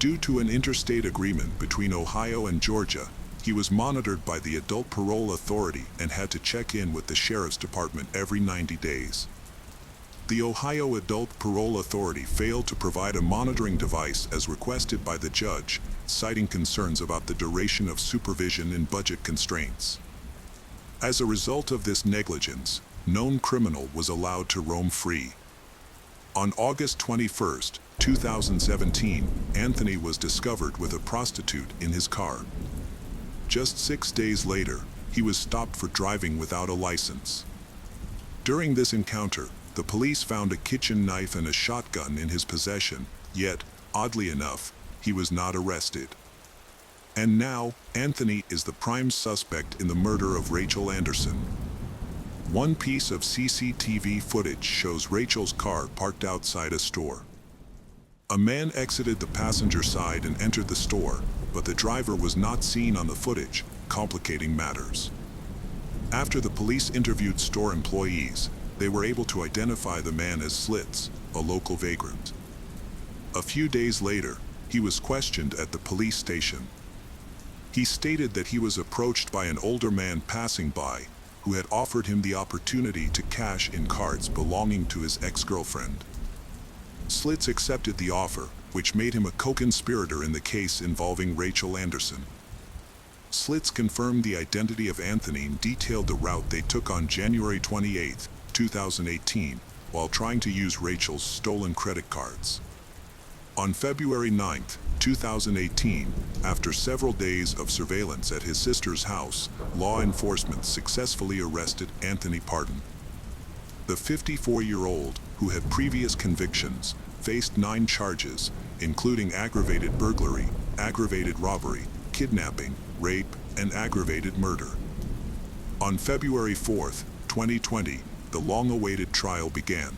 Due to an interstate agreement between Ohio and Georgia, he was monitored by the Adult Parole Authority and had to check in with the Sheriff's Department every 90 days. The Ohio Adult Parole Authority failed to provide a monitoring device as requested by the judge, citing concerns about the duration of supervision and budget constraints. As a result of this negligence, known criminal was allowed to roam free. On August 21, 2017, Anthony was discovered with a prostitute in his car. Just 6 days later, he was stopped for driving without a license. During this encounter, the police found a kitchen knife and a shotgun in his possession, yet, oddly enough, he was not arrested. And now, Anthony is the prime suspect in the murder of Rachel Anderson. One piece of CCTV footage shows Rachel's car parked outside a store. A man exited the passenger side and entered the store, but the driver was not seen on the footage, complicating matters. After the police interviewed store employees, they were able to identify the man as Slits, a local vagrant. A few days later, he was questioned at the police station. He stated that he was approached by an older man passing by, who had offered him the opportunity to cash in cards belonging to his ex-girlfriend. Slits accepted the offer, which made him a co-conspirator in the case involving Rachel Anderson. Slits confirmed the identity of Anthony and detailed the route they took on January 28, 2018, while trying to use Rachel's stolen credit cards. On February 9, 2018, after several days of surveillance at his sister's house, law enforcement successfully arrested Anthony Parton. The 54-year-old, who had previous convictions, faced 9 charges, including aggravated burglary, aggravated robbery, kidnapping, rape, and aggravated murder. On February 4, 2020, the long-awaited trial began.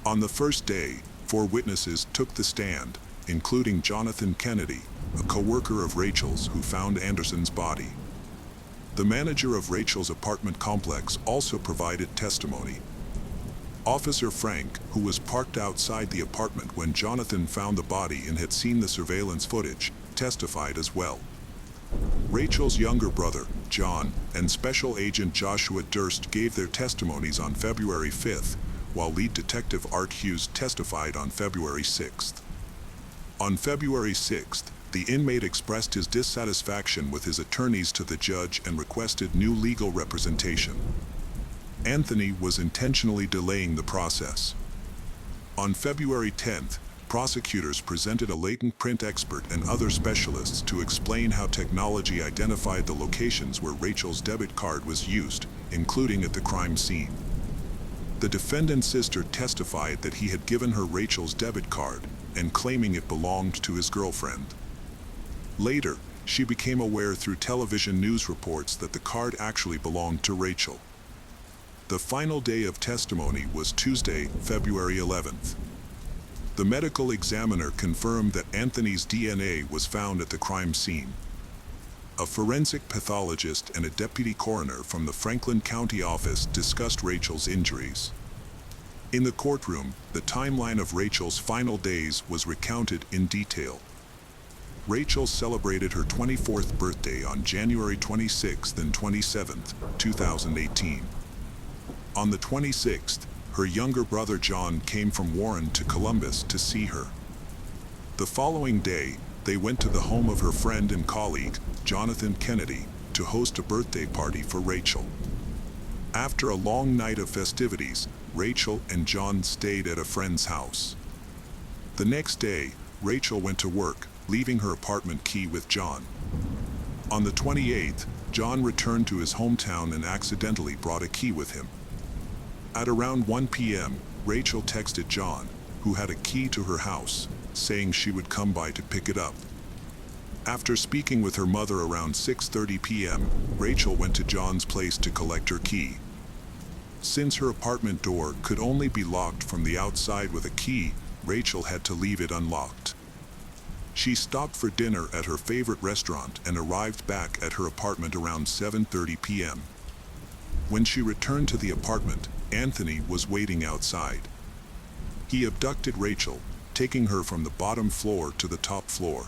On the first day, 4 witnesses took the stand, including Jonathan Kennedy, a co-worker of Rachel's who found Anderson's body. The manager of Rachel's apartment complex also provided testimony. Officer Frank, who was parked outside the apartment when Jonathan found the body and had seen the surveillance footage, testified as well. Rachel's younger brother, John, and Special Agent Joshua Durst gave their testimonies on February 5th, while lead detective Art Hughes testified on February 6th. On February 6th, the inmate expressed his dissatisfaction with his attorneys to the judge and requested new legal representation. Anthony was intentionally delaying the process. On February 10th, prosecutors presented a latent print expert and other specialists to explain how technology identified the locations where Rachel's debit card was used, including at the crime scene. The defendant's sister testified that he had given her Rachel's debit card and claiming it belonged to his girlfriend. Later, she became aware through television news reports that the card actually belonged to Rachel. The final day of testimony was Tuesday, February 11th. The medical examiner confirmed that Anthony's DNA was found at the crime scene. A forensic pathologist and a deputy coroner from the Franklin County office discussed Rachel's injuries. In the courtroom, the timeline of Rachel's final days was recounted in detail. Rachel celebrated her 24th birthday on January 26th and 27th, 2018. On the 26th, her younger brother John came from Warren to Columbus to see her. The following day, they went to the home of her friend and colleague, Jonathan Kennedy, to host a birthday party for Rachel. After a long night of festivities, Rachel and John stayed at a friend's house. The next day, Rachel went to work, leaving her apartment key with John. On the 28th, John returned to his hometown and accidentally brought a key with him. At around 1 p.m., Rachel texted John, who had a key to her house, saying she would come by to pick it up. After speaking with her mother around 6:30 p.m., Rachel went to John's place to collect her key. Since her apartment door could only be locked from the outside with a key, Rachel had to leave it unlocked. She stopped for dinner at her favorite restaurant and arrived back at her apartment around 7:30 p.m. When she returned to the apartment, Anthony was waiting outside. He abducted Rachel, taking her from the bottom floor to the top floor.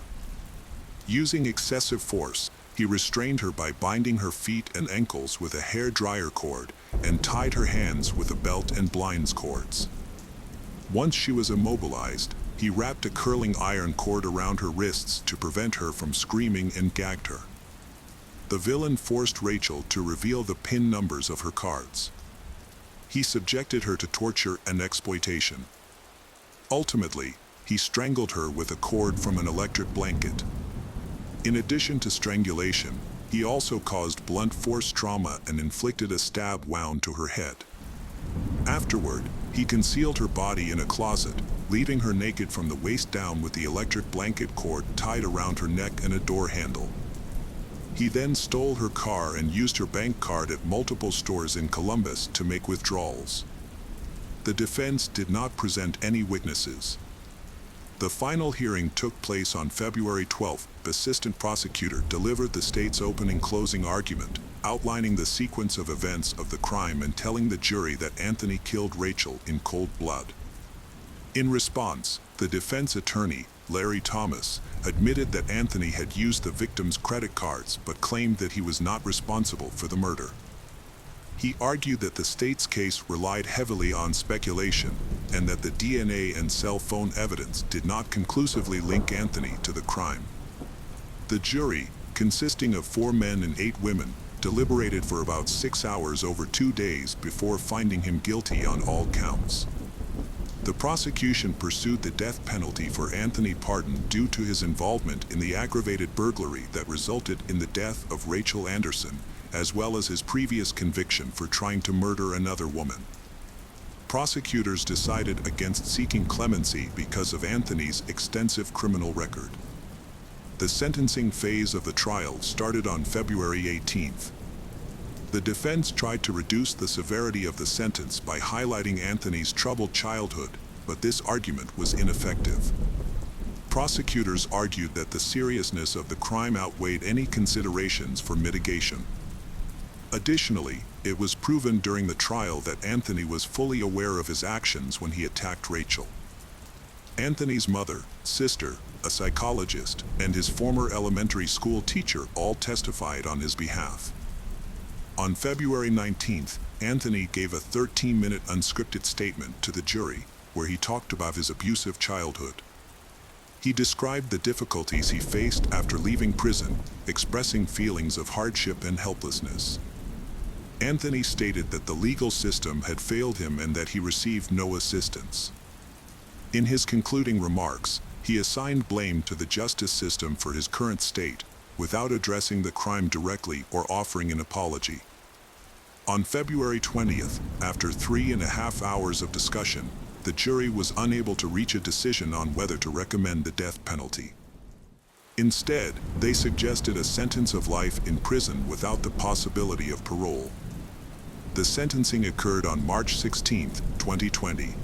Using excessive force, he restrained her by binding her feet and ankles with a hair dryer cord and tied her hands with a belt and blinds cords. Once she was immobilized, he wrapped a curling iron cord around her wrists to prevent her from screaming and gagged her. The villain forced Rachel to reveal the PIN numbers of her cards. He subjected her to torture and exploitation. Ultimately, he strangled her with a cord from an electric blanket. In addition to strangulation, he also caused blunt force trauma and inflicted a stab wound to her head. Afterward, he concealed her body in a closet, leaving her naked from the waist down with the electric blanket cord tied around her neck and a door handle. He then stole her car and used her bank card at multiple stores in Columbus to make withdrawals. The defense did not present any witnesses. The final hearing took place on February 12th. The assistant prosecutor delivered the state's opening closing argument, outlining the sequence of events of the crime and telling the jury that Anthony killed Rachel in cold blood. In response, the defense attorney, Larry Thomas, admitted that Anthony had used the victim's credit cards but claimed that he was not responsible for the murder. He argued that the state's case relied heavily on speculation and that the DNA and cell phone evidence did not conclusively link Anthony to the crime. The jury, consisting of 4 men and 8 women, deliberated for about 6 hours over 2 days before finding him guilty on all counts. The prosecution pursued the death penalty for Anthony Pardon due to his involvement in the aggravated burglary that resulted in the death of Rachel Anderson, as well as his previous conviction for trying to murder another woman. Prosecutors decided against seeking clemency because of Anthony's extensive criminal record. The sentencing phase of the trial started on February 18th. The defense tried to reduce the severity of the sentence by highlighting Anthony's troubled childhood, but this argument was ineffective. Prosecutors argued that the seriousness of the crime outweighed any considerations for mitigation. Additionally, it was proven during the trial that Anthony was fully aware of his actions when he attacked Rachel. Anthony's mother, sister, a psychologist, and his former elementary school teacher all testified on his behalf. On February 19th, Anthony gave a 13-minute unscripted statement to the jury where he talked about his abusive childhood. He described the difficulties he faced after leaving prison, expressing feelings of hardship and helplessness. Anthony stated that the legal system had failed him and that he received no assistance. In his concluding remarks, he assigned blame to the justice system for his current state, without addressing the crime directly or offering an apology. On February 20th, after 3.5 hours of discussion, the jury was unable to reach a decision on whether to recommend the death penalty. Instead, they suggested a sentence of life in prison without the possibility of parole. The sentencing occurred on March 16, 2020.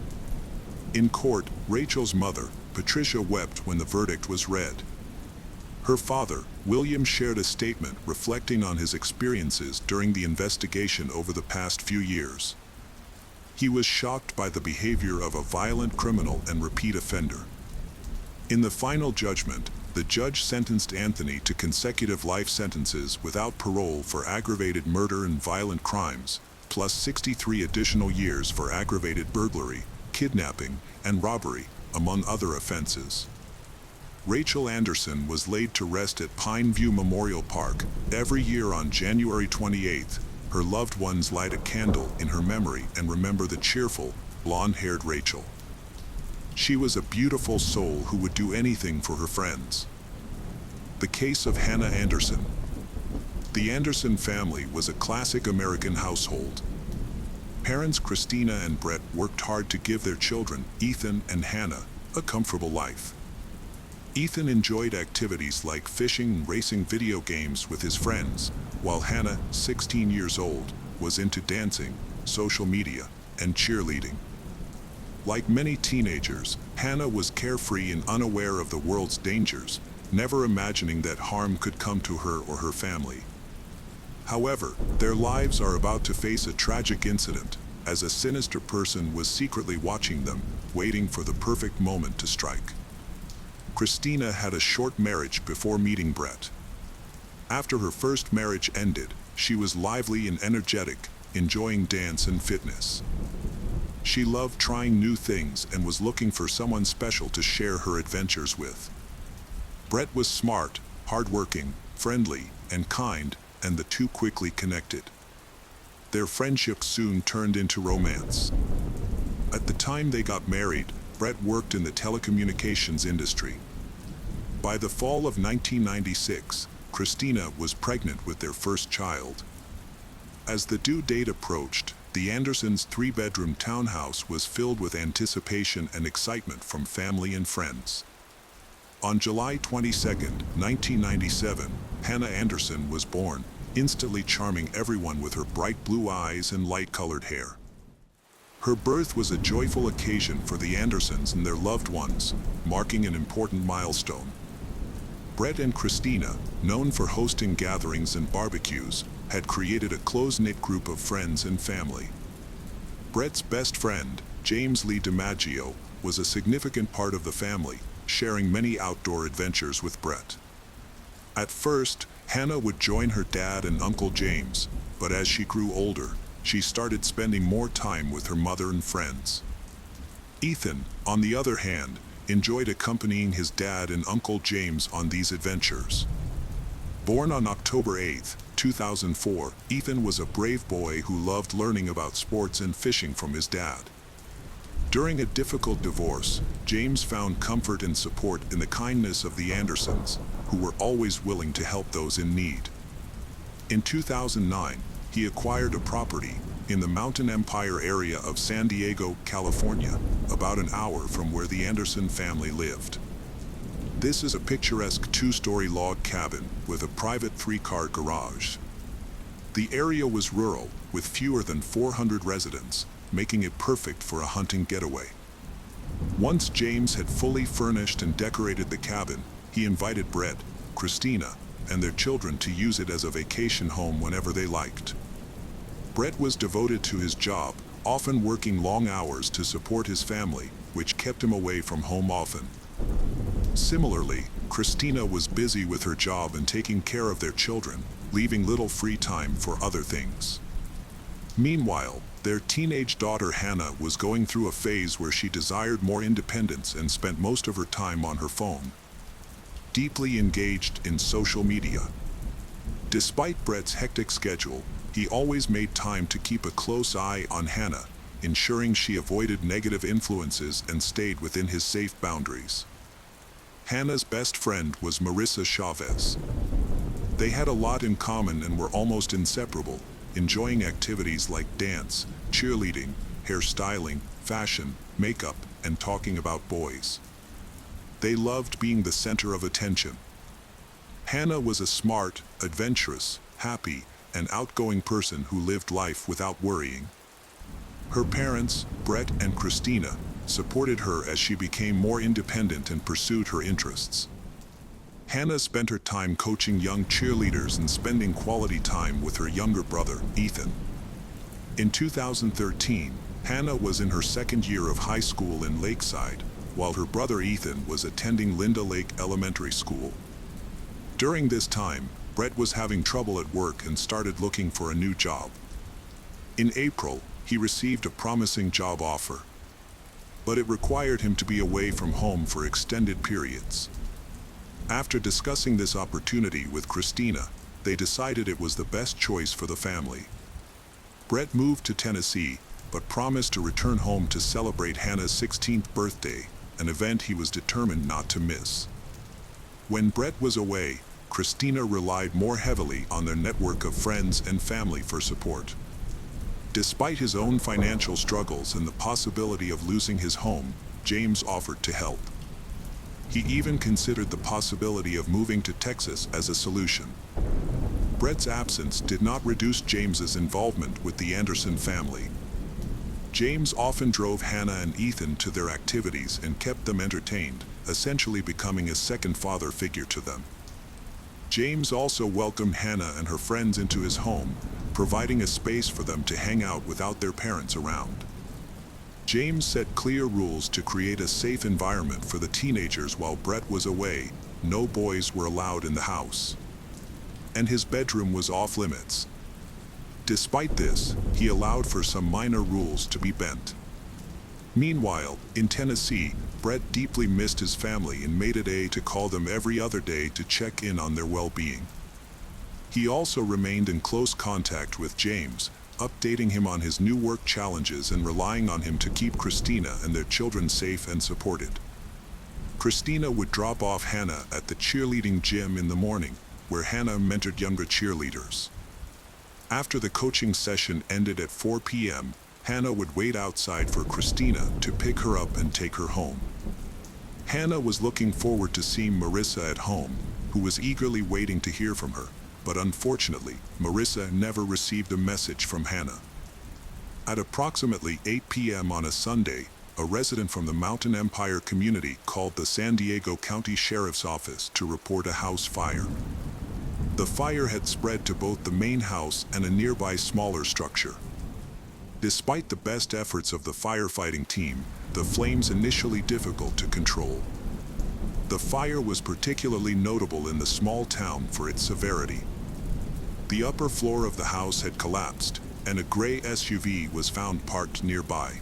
In court, Rachel's mother, Patricia, wept when the verdict was read. Her father, William, shared a statement reflecting on his experiences during the investigation over the past few years. He was shocked by the behavior of a violent criminal and repeat offender. In the final judgment, the judge sentenced Anthony to consecutive life sentences without parole for aggravated murder and violent crimes, plus 63 additional years for aggravated burglary, kidnapping, and robbery, among other offenses. Rachel Anderson was laid to rest at Pine View Memorial Park. Every year on January 28th, her loved ones light a candle in her memory and remember the cheerful, blonde-haired Rachel. She was a beautiful soul who would do anything for her friends. The case of Hannah Anderson. The Anderson family was a classic American household. Parents Christina and Brett worked hard to give their children, Ethan and Hannah, a comfortable life. Ethan enjoyed activities like fishing and racing video games with his friends, while Hannah, 16 years old, was into dancing, social media, and cheerleading. Like many teenagers, Hannah was carefree and unaware of the world's dangers, never imagining that harm could come to her or her family. However, their lives are about to face a tragic incident, as a sinister person was secretly watching them, waiting for the perfect moment to strike. Christina had a short marriage before meeting Brett. After her first marriage ended, she was lively and energetic, enjoying dance and fitness. She loved trying new things and was looking for someone special to share her adventures with. Brett was smart, hardworking, friendly, and kind, and the two quickly connected. Their friendship soon turned into romance. At the time they got married, Brett worked in the telecommunications industry. By the fall of 1996, Christina was pregnant with their first child. As the due date approached, The Andersons' three-bedroom townhouse was filled with anticipation and excitement from family and friends. On July 22, 1997, Hannah Anderson was born, instantly charming everyone with her bright blue eyes and light-colored hair. Her birth was a joyful occasion for the Andersons and their loved ones, marking an important milestone. Brett and Christina, known for hosting gatherings and barbecues, had created a close-knit group of friends and family. Brett's best friend, James Lee DiMaggio, was a significant part of the family, sharing many outdoor adventures with Brett. At first, Hannah would join her dad and Uncle James, but as she grew older, she started spending more time with her mother and friends. Ethan, on the other hand, enjoyed accompanying his dad and Uncle James on these adventures. Born on October 8, 2004, Ethan was a brave boy who loved learning about sports and fishing from his dad. During a difficult divorce, James found comfort and support in the kindness of the Andersons, who were always willing to help those in need. In 2009, he acquired a property in the Mountain Empire area of San Diego, California, about an hour from where the Anderson family lived. This is a picturesque two-story log cabin with a private three-car garage. The area was rural, with fewer than 400 residents, making it perfect for a hunting getaway. Once James had fully furnished and decorated the cabin, he invited Brett, Christina, and their children to use it as a vacation home whenever they liked. Brett was devoted to his job, often working long hours to support his family, which kept him away from home often. Similarly, Christina was busy with her job and taking care of their children, leaving little free time for other things. Meanwhile, their teenage daughter Hannah was going through a phase where she desired more independence and spent most of her time on her phone, deeply engaged in social media. Despite Brett's hectic schedule, he always made time to keep a close eye on Hannah, ensuring she avoided negative influences and stayed within his safe boundaries. Hannah's best friend was Marissa Chavez. They had a lot in common and were almost inseparable, enjoying activities like dance, cheerleading, hairstyling, fashion, makeup, and talking about boys. They loved being the center of attention. Hannah was a smart, adventurous, happy, and outgoing person who lived life without worrying. Her parents, Brett and Christina, supported her as she became more independent and pursued her interests. Hannah spent her time coaching young cheerleaders and spending quality time with her younger brother, Ethan. In 2013, Hannah was in her second year of high school in Lakeside, while her brother Ethan was attending Linda Lake Elementary School. During this time, Brett was having trouble at work and started looking for a new job. In April, he received a promising job offer, but it required him to be away from home for extended periods. After discussing this opportunity with Christina, they decided it was the best choice for the family. Brett moved to Tennessee, but promised to return home to celebrate Hannah's 16th birthday, an event he was determined not to miss. When Brett was away, Christina relied more heavily on their network of friends and family for support. Despite his own financial struggles and the possibility of losing his home, James offered to help. He even considered the possibility of moving to Texas as a solution. Brett's absence did not reduce James's involvement with the Anderson family. James often drove Hannah and Ethan to their activities and kept them entertained, essentially becoming a second father figure to them. James also welcomed Hannah and her friends into his home, providing a space for them to hang out without their parents around. James set clear rules to create a safe environment for the teenagers while Brett was away. No boys were allowed in the house, and his bedroom was off limits. Despite this, he allowed for some minor rules to be bent. Meanwhile, in Tennessee, Brett deeply missed his family and made it a to call them every other day to check in on their well-being. He also remained in close contact with James, updating him on his new work challenges and relying on him to keep Christina and their children safe and supported. Christina would drop off Hannah at the cheerleading gym in the morning, where Hannah mentored younger cheerleaders. After the coaching session ended at 4 p.m., Hannah would wait outside for Christina to pick her up and take her home. Hannah was looking forward to seeing Marissa at home, who was eagerly waiting to hear from her, but unfortunately, Marissa never received a message from Hannah. At approximately 8 p.m. on a Sunday, a resident from the Mountain Empire community called the San Diego County Sheriff's Office to report a house fire. The fire had spread to both the main house and a nearby smaller structure. Despite the best efforts of the firefighting team, the flames initially difficult to control. The fire was particularly notable in the small town for its severity. The upper floor of the house had collapsed, and a gray SUV was found parked nearby.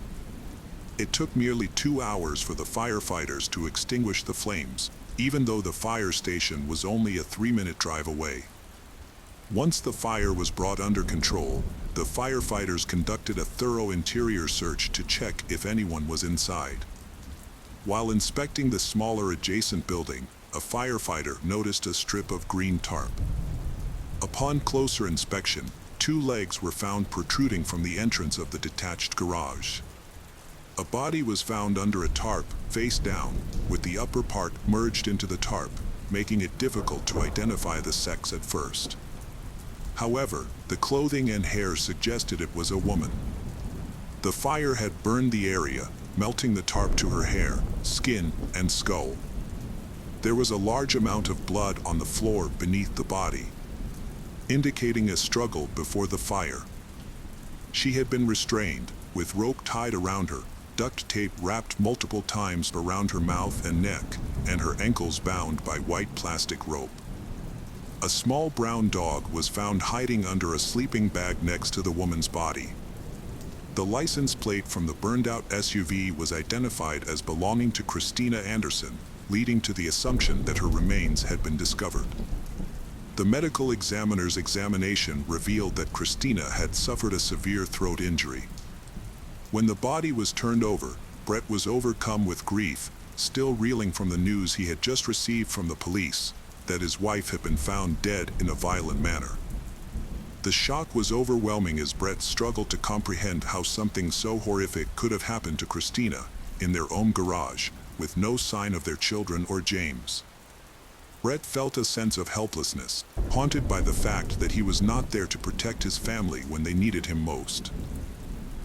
It took nearly 2 hours for the firefighters to extinguish the flames, even though the fire station was only a 3-minute drive away. Once the fire was brought under control, the firefighters conducted a thorough interior search to check if anyone was inside. While inspecting the smaller adjacent building, a firefighter noticed a strip of green tarp. Upon closer inspection, 2 legs were found protruding from the entrance of the detached garage. A body was found under a tarp, face down, with the upper part merged into the tarp, making it difficult to identify the sex at first. However, the clothing and hair suggested it was a woman. The fire had burned the area, melting the tarp to her hair, skin, and skull. There was a large amount of blood on the floor beneath the body, indicating a struggle before the fire. She had been restrained, with rope tied around her, duct tape wrapped multiple times around her mouth and neck, and her ankles bound by white plastic rope. A small brown dog was found hiding under a sleeping bag next to the woman's body. The license plate from the burned-out SUV was identified as belonging to Christina Anderson, leading to the assumption that her remains had been discovered. The medical examiner's examination revealed that Christina had suffered a severe throat injury. When the body was turned over, Brett was overcome with grief, still reeling from the news he had just received from the police, that his wife had been found dead in a violent manner. The shock was overwhelming as Brett struggled to comprehend how something so horrific could have happened to Christina, in their own garage, with no sign of their children or James. Brett felt a sense of helplessness, haunted by the fact that he was not there to protect his family when they needed him most.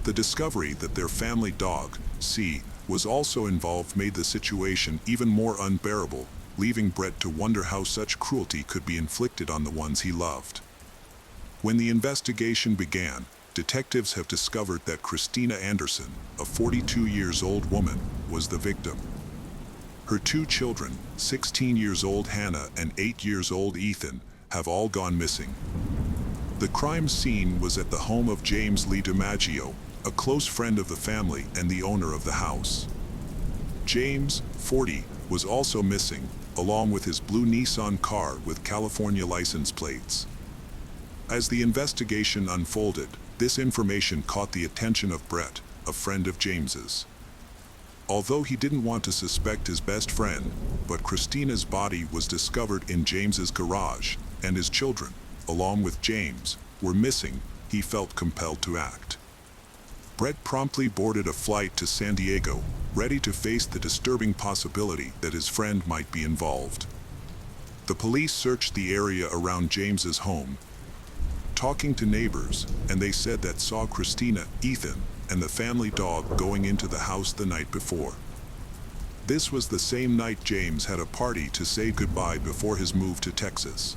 The discovery that their family dog, C, was also involved made the situation even more unbearable, leaving Brett to wonder how such cruelty could be inflicted on the ones he loved. When the investigation began, detectives have discovered that Christina Anderson, a 42-year-old woman, was the victim. Her 2 children, 16-year-old Hannah and 8-year-old Ethan, have all gone missing. The crime scene was at the home of James Lee DiMaggio, a close friend of the family and the owner of the house. James, 40, was also missing, along with his blue Nissan car with California license plates. As the investigation unfolded, this information caught the attention of Brett, a friend of James's. Although he didn't want to suspect his best friend, but Christina's body was discovered in James's garage, and his children, along with James, were missing, he felt compelled to act. Brett promptly boarded a flight to San Diego, ready to face the disturbing possibility that his friend might be involved. The police searched the area around James's home, talking to neighbors, and they said that saw Christina, Ethan, and the family dog going into the house the night before. This was the same night James had a party to say goodbye before his move to Texas.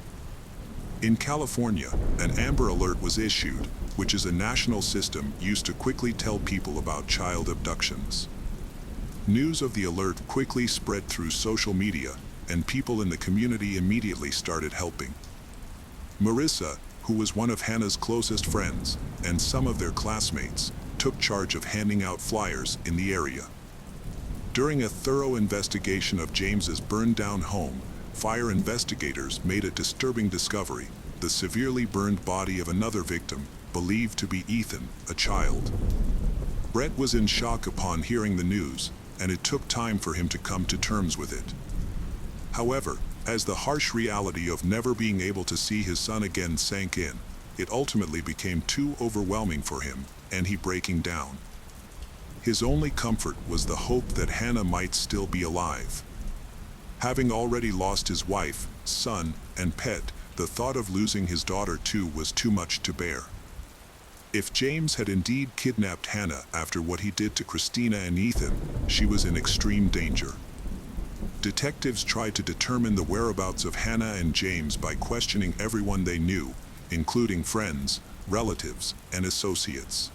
In California, an Amber Alert was issued, which is a national system used to quickly tell people about child abductions. News of the alert quickly spread through social media, and people in the community immediately started helping. Marissa, who was one of Hannah's closest friends, and some of their classmates, took charge of handing out flyers in the area. During a thorough investigation of James's burned-down home, fire investigators made a disturbing discovery: the severely burned body of another victim, believed to be Ethan, a child. Brett was in shock upon hearing the news, and it took time for him to come to terms with it. However, as the harsh reality of never being able to see his son again sank in, it ultimately became too overwhelming for him, and he breaking down. His only comfort was the hope that Hannah might still be alive. Having already lost his wife, son, and pet, the thought of losing his daughter too was too much to bear. If James had indeed kidnapped Hannah after what he did to Christina and Ethan, she was in extreme danger. Detectives tried to determine the whereabouts of Hannah and James by questioning everyone they knew, including friends, relatives, and associates.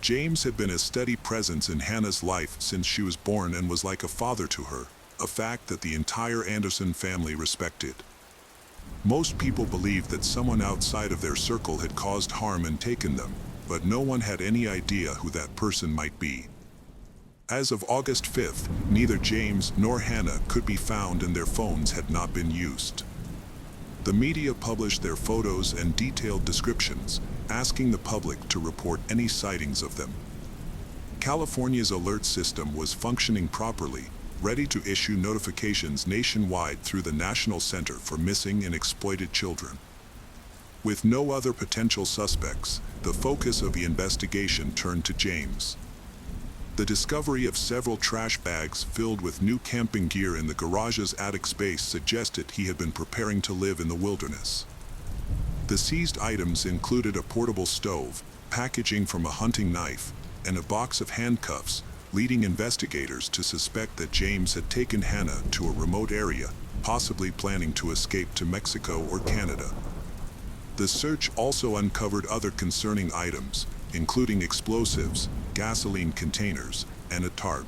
James had been a steady presence in Hannah's life since she was born and was like a father to her, a fact that the entire Anderson family respected. Most people believed that someone outside of their circle had caused harm and taken them, but no one had any idea who that person might be. As of August 5th, neither James nor Hannah could be found and their phones had not been used. The media published their photos and detailed descriptions, asking the public to report any sightings of them. California's alert system was functioning properly, ready to issue notifications nationwide through the National Center for Missing and Exploited Children. With no other potential suspects, the focus of the investigation turned to James. The discovery of several trash bags filled with new camping gear in the garage's attic space suggested he had been preparing to live in the wilderness. The seized items included a portable stove, packaging from a hunting knife, and a box of handcuffs, leading investigators to suspect that James had taken Hannah to a remote area, possibly planning to escape to Mexico or Canada. The search also uncovered other concerning items, including explosives, gasoline containers, and a tarp.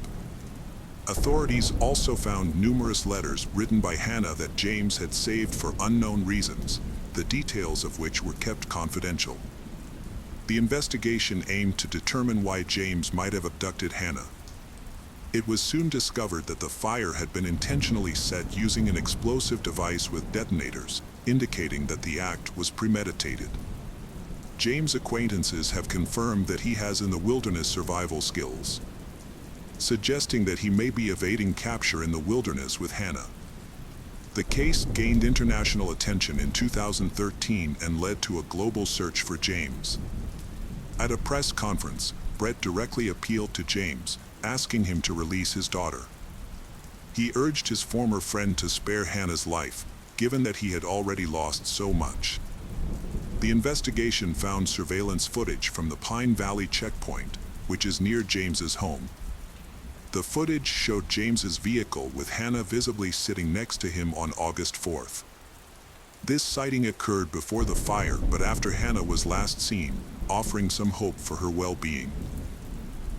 Authorities also found numerous letters written by Hannah that James had saved for unknown reasons, the details of which were kept confidential. The investigation aimed to determine why James might have abducted Hannah. It was soon discovered that the fire had been intentionally set using an explosive device with detonators, indicating that the act was premeditated. James' acquaintances have confirmed that he has in the wilderness survival skills, suggesting that he may be evading capture in the wilderness with Hannah. The case gained international attention in 2013 and led to a global search for James. At a press conference, Brett directly appealed to James, asking him to release his daughter. He urged his former friend to spare Hannah's life, given that he had already lost so much. The investigation found surveillance footage from the Pine Valley checkpoint, which is near James's home. The footage showed James's vehicle with Hannah visibly sitting next to him on August 4th. This sighting occurred before the fire but after Hannah was last seen, offering some hope for her well-being.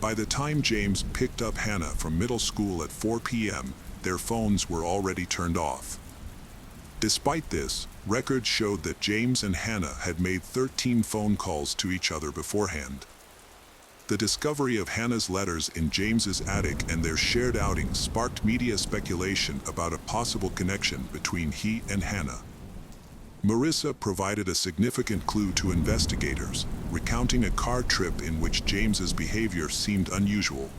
By the time James picked up Hannah from middle school at 4 p.m., their phones were already turned off. Despite this, records showed that James and Hannah had made 13 phone calls to each other beforehand. The discovery of Hannah's letters in James's attic and their shared outings sparked media speculation about a possible connection between he and Hannah. Marissa provided a significant clue to investigators, recounting a car trip in which James's behavior seemed unusual.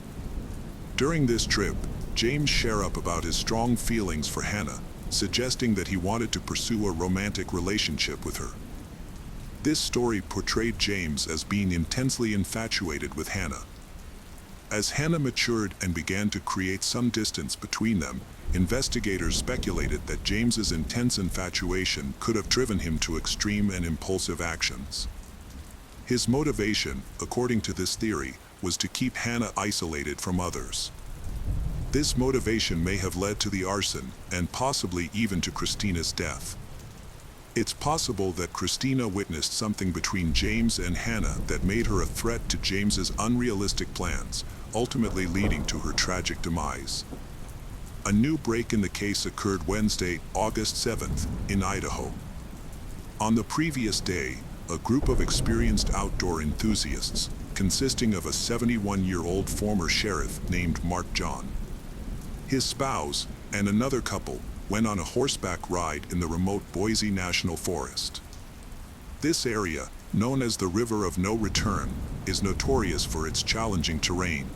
During this trip, James shared up about his strong feelings for Hannah, suggesting that he wanted to pursue a romantic relationship with her. This story portrayed James as being intensely infatuated with Hannah. As Hannah matured and began to create some distance between them, investigators speculated that James's intense infatuation could have driven him to extreme and impulsive actions. His motivation, according to this theory, was to keep Hannah isolated from others. This motivation may have led to the arson, and possibly even to Christina's death. It's possible that Christina witnessed something between James and Hannah that made her a threat to James's unrealistic plans, ultimately leading to her tragic demise. A new break in the case occurred Wednesday, August 7th, in Idaho. On the previous day, a group of experienced outdoor enthusiasts, consisting of a 71-year-old former sheriff named Mark John, his spouse, and another couple, went on a horseback ride in the remote Boise National Forest. This area, known as the River of No Return, is notorious for its challenging terrain.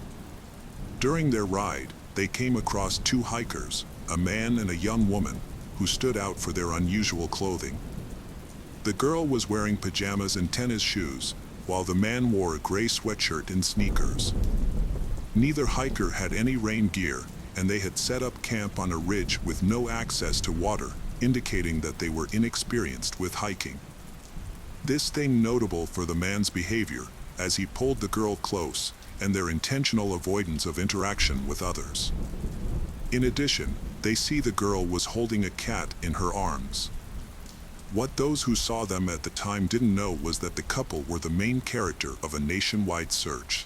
During their ride, they came across two hikers, a man and a young woman, who stood out for their unusual clothing. The girl was wearing pajamas and tennis shoes, while the man wore a gray sweatshirt and sneakers. Neither hiker had any rain gear, and they had set up camp on a ridge with no access to water, indicating that they were inexperienced with hiking. This thing notable for the man's behavior, as he pulled the girl close, and their intentional avoidance of interaction with others. In addition, they see the girl was holding a cat in her arms. What those who saw them at the time didn't know was that the couple were the main character of a nationwide search.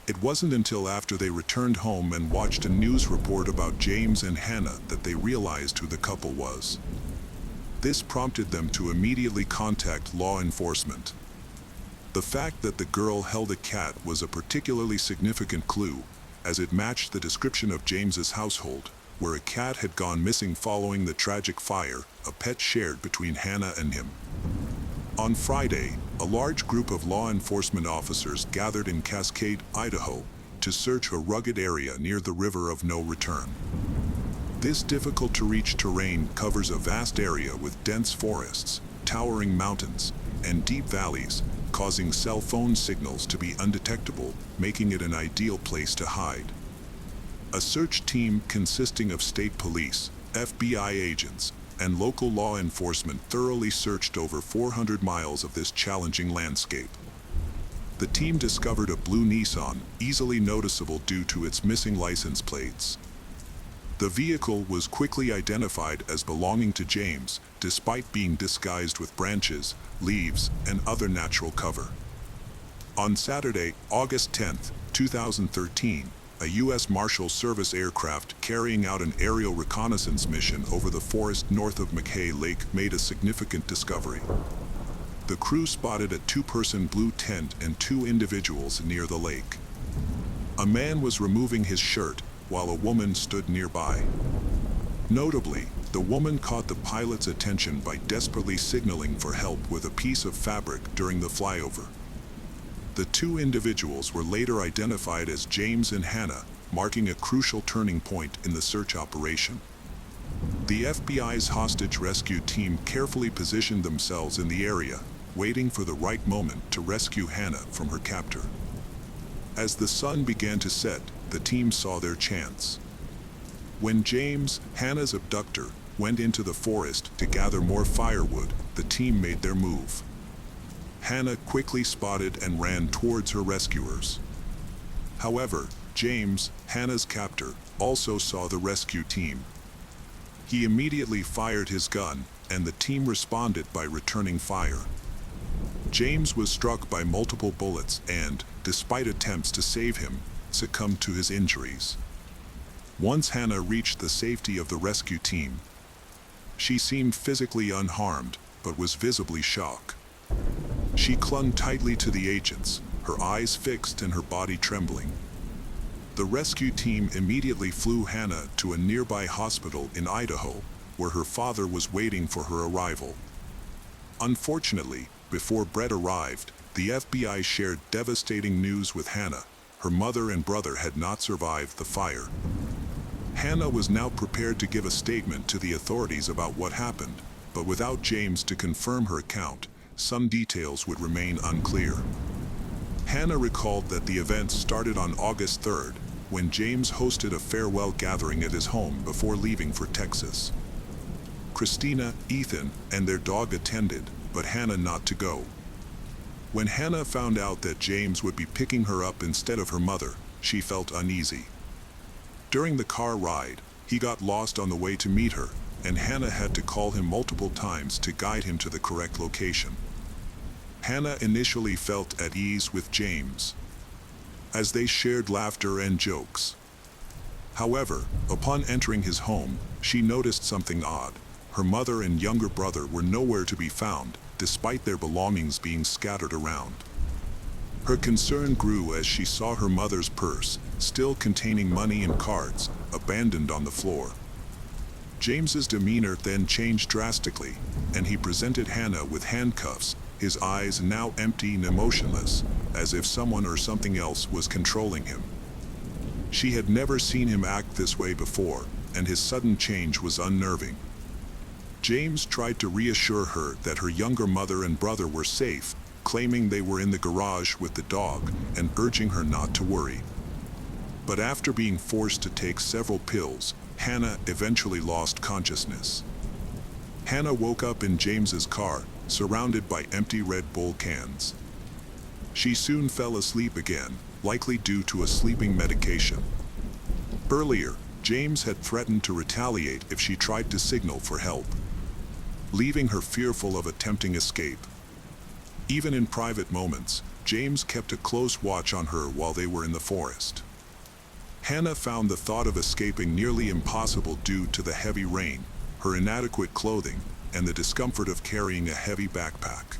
It wasn't until after they returned home and watched a news report about James and Hannah that they realized who the couple was. This prompted them to immediately contact law enforcement. The fact that the girl held a cat was a particularly significant clue, as it matched the description of James's household, where a cat had gone missing following the tragic fire, a pet shared between Hannah and him. On Friday, a large group of law enforcement officers gathered in Cascade, Idaho, to search a rugged area near the River of No Return. This difficult-to-reach terrain covers a vast area with dense forests, towering mountains, and deep valleys, causing cell phone signals to be undetectable, making it an ideal place to hide. A search team consisting of state police, FBI agents, and local law enforcement thoroughly searched over 400 miles of this challenging landscape. The team discovered a blue Nissan, easily noticeable due to its missing license plates. The vehicle was quickly identified as belonging to James, despite being disguised with branches, leaves, and other natural cover. On Saturday, August 10, 2013, a U.S. Marshal Service aircraft carrying out an aerial reconnaissance mission over the forest north of McKay Lake made a significant discovery. The crew spotted a two-person blue tent and two individuals near the lake. A man was removing his shirt, while a woman stood nearby. Notably, the woman caught the pilot's attention by desperately signaling for help with a piece of fabric during the flyover. The two individuals were later identified as James and Hannah, marking a crucial turning point in the search operation. The FBI's hostage rescue team carefully positioned themselves in the area, waiting for the right moment to rescue Hannah from her captor. As the sun began to set, the team saw their chance. When James, Hannah's abductor, went into the forest to gather more firewood, the team made their move. Hannah quickly spotted and ran towards her rescuers. However, James, Hannah's captor, also saw the rescue team. He immediately fired his gun, and the team responded by returning fire. James was struck by multiple bullets and, despite attempts to save him, succumbed to his injuries. Once Hannah reached the safety of the rescue team, she seemed physically unharmed, but was visibly shocked. She clung tightly to the agents, her eyes fixed and her body trembling. The rescue team immediately flew Hannah to a nearby hospital in Idaho, where her father was waiting for her arrival. Unfortunately, before Brett arrived, the FBI shared devastating news with Hannah. Her mother and brother had not survived the fire. Hannah was now prepared to give a statement to the authorities about what happened, but without James to confirm her account, some details would remain unclear. Hannah recalled that the event started on August 3rd, when James hosted a farewell gathering at his home before leaving for Texas. Christina, Ethan, and their dog attended, but Hannah not to go. When Hannah found out that James would be picking her up instead of her mother, she felt uneasy. During the car ride, he got lost on the way to meet her, and Hannah had to call him multiple times to guide him to the correct location. Hannah initially felt at ease with James, as they shared laughter and jokes. However, upon entering his home, she noticed something odd. Her mother and younger brother were nowhere to be found, despite their belongings being scattered around. Her concern grew as she saw her mother's purse, still containing money and cards, abandoned on the floor. James's demeanor then changed drastically, and he presented Hannah with handcuffs, his eyes now empty and emotionless, as if someone or something else was controlling him. She had never seen him act this way before, and his sudden change was unnerving. James tried to reassure her that her younger mother and brother were safe, claiming they were in the garage with the dog and urging her not to worry. But after being forced to take several pills, Hannah eventually lost consciousness. Hannah woke up in James's car, surrounded by empty Red Bull cans. She soon fell asleep again, likely due to a sleeping medication. Earlier, James had threatened to retaliate if she tried to signal for help, leaving her fearful of attempting escape. Even in private moments, James kept a close watch on her while they were in the forest. Hannah found the thought of escaping nearly impossible due to the heavy rain, her inadequate clothing, and the discomfort of carrying a heavy backpack.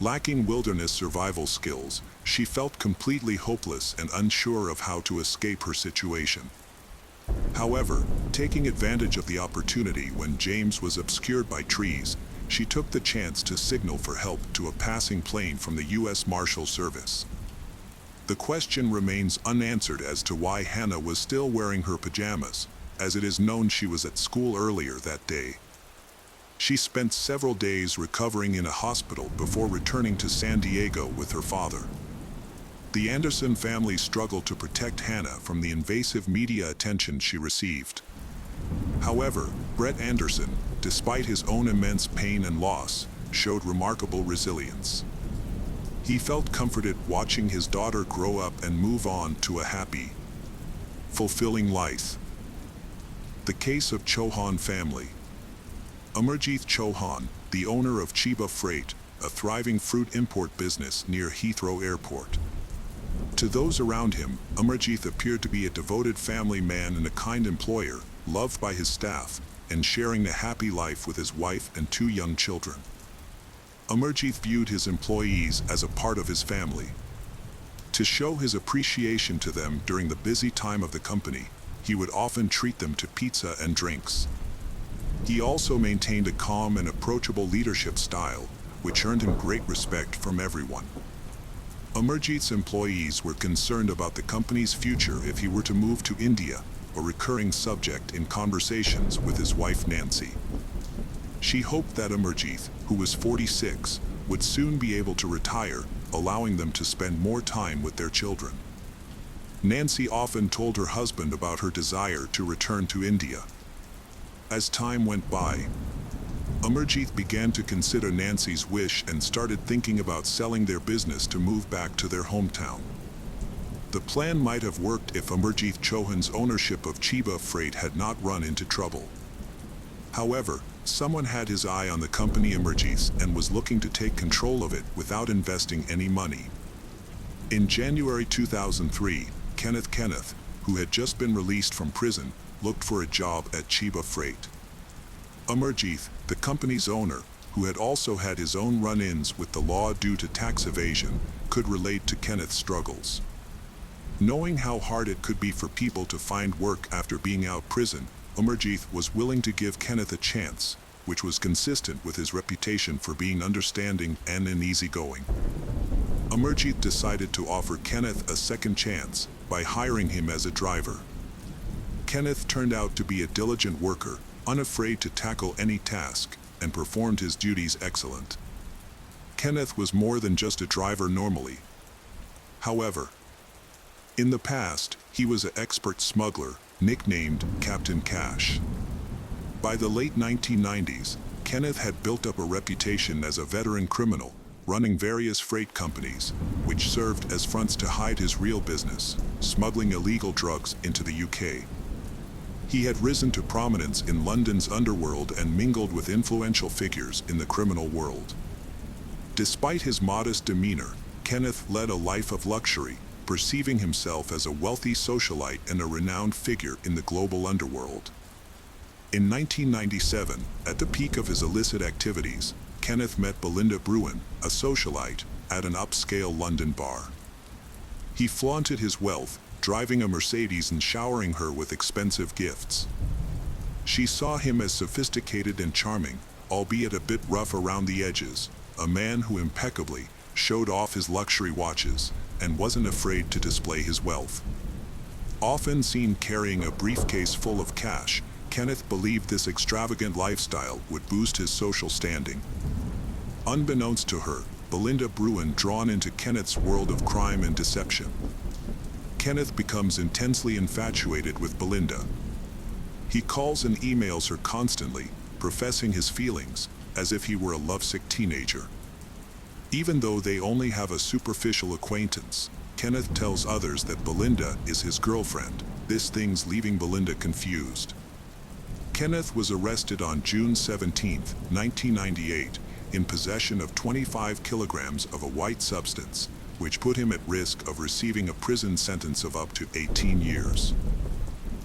Lacking wilderness survival skills, she felt completely hopeless and unsure of how to escape her situation. However, taking advantage of the opportunity when James was obscured by trees, she took the chance to signal for help to a passing plane from the U.S. Marshal Service. The question remains unanswered as to why Hannah was still wearing her pajamas, as it is known she was at school earlier that day. She spent several days recovering in a hospital before returning to San Diego with her father. The Anderson family struggled to protect Hannah from the invasive media attention she received. However, Brett Anderson, despite his own immense pain and loss, showed remarkable resilience. He felt comforted watching his daughter grow up and move on to a happy, fulfilling life. The case of Chauhan family. Amarjit Chauhan, the owner of Chiba Freight, a thriving fruit import business near Heathrow Airport. To those around him, Amarjit appeared to be a devoted family man and a kind employer, loved by his staff, and sharing a happy life with his wife and 2 young children. Amarjit viewed his employees as a part of his family. To show his appreciation to them during the busy time of the company, he would often treat them to pizza and drinks. He also maintained a calm and approachable leadership style, which earned him great respect from everyone. Amarjit's employees were concerned about the company's future if he were to move to India, a recurring subject in conversations with his wife Nancy. She hoped that Amarjit, who was 46, would soon be able to retire, allowing them to spend more time with their children. Nancy often told her husband about her desire to return to India. As time went by, Amarjit began to consider Nancy's wish and started thinking about selling their business to move back to their hometown. The plan might have worked if Amarjit Chauhan's ownership of Chiba Freight had not run into trouble. However, someone had his eye on the company Amarjit and was looking to take control of it without investing any money. In January 2003, Kenneth, who had just been released from prison, looked for a job at Chiba Freight. Amarjit, the company's owner, who had also had his own run-ins with the law due to tax evasion, could relate to Kenneth's struggles. Knowing how hard it could be for people to find work after being out prison, Amarjit was willing to give Kenneth a chance, which was consistent with his reputation for being understanding and easygoing. Amarjit decided to offer Kenneth a second chance by hiring him as a driver. Kenneth turned out to be a diligent worker, unafraid to tackle any task, and performed his duties excellent. Kenneth was more than just a driver normally. However, in the past, he was an expert smuggler, nicknamed Captain Cash. By the late 1990s, Kenneth had built up a reputation as a veteran criminal, running various freight companies, which served as fronts to hide his real business, smuggling illegal drugs into the UK. He had risen to prominence in London's underworld and mingled with influential figures in the criminal world. Despite his modest demeanor, Kenneth led a life of luxury, perceiving himself as a wealthy socialite and a renowned figure in the global underworld. In 1997, at the peak of his illicit activities, Kenneth met Belinda Bruin, a socialite, at an upscale London bar. He flaunted his wealth, driving a Mercedes and showering her with expensive gifts. She saw him as sophisticated and charming, albeit a bit rough around the edges, a man who impeccably showed off his luxury watches and wasn't afraid to display his wealth. Often seen carrying a briefcase full of cash, Kenneth believed this extravagant lifestyle would boost his social standing. Unbeknownst to her, Belinda Bruin drawn into Kenneth's world of crime and deception. Kenneth becomes intensely infatuated with Belinda. He calls and emails her constantly, professing his feelings, as if he were a lovesick teenager. Even though they only have a superficial acquaintance, Kenneth tells others that Belinda is his girlfriend. This thing's leaving Belinda confused. Kenneth was arrested on June 17, 1998, in possession of 25 kilograms of a white substance, which put him at risk of receiving a prison sentence of up to 18 years.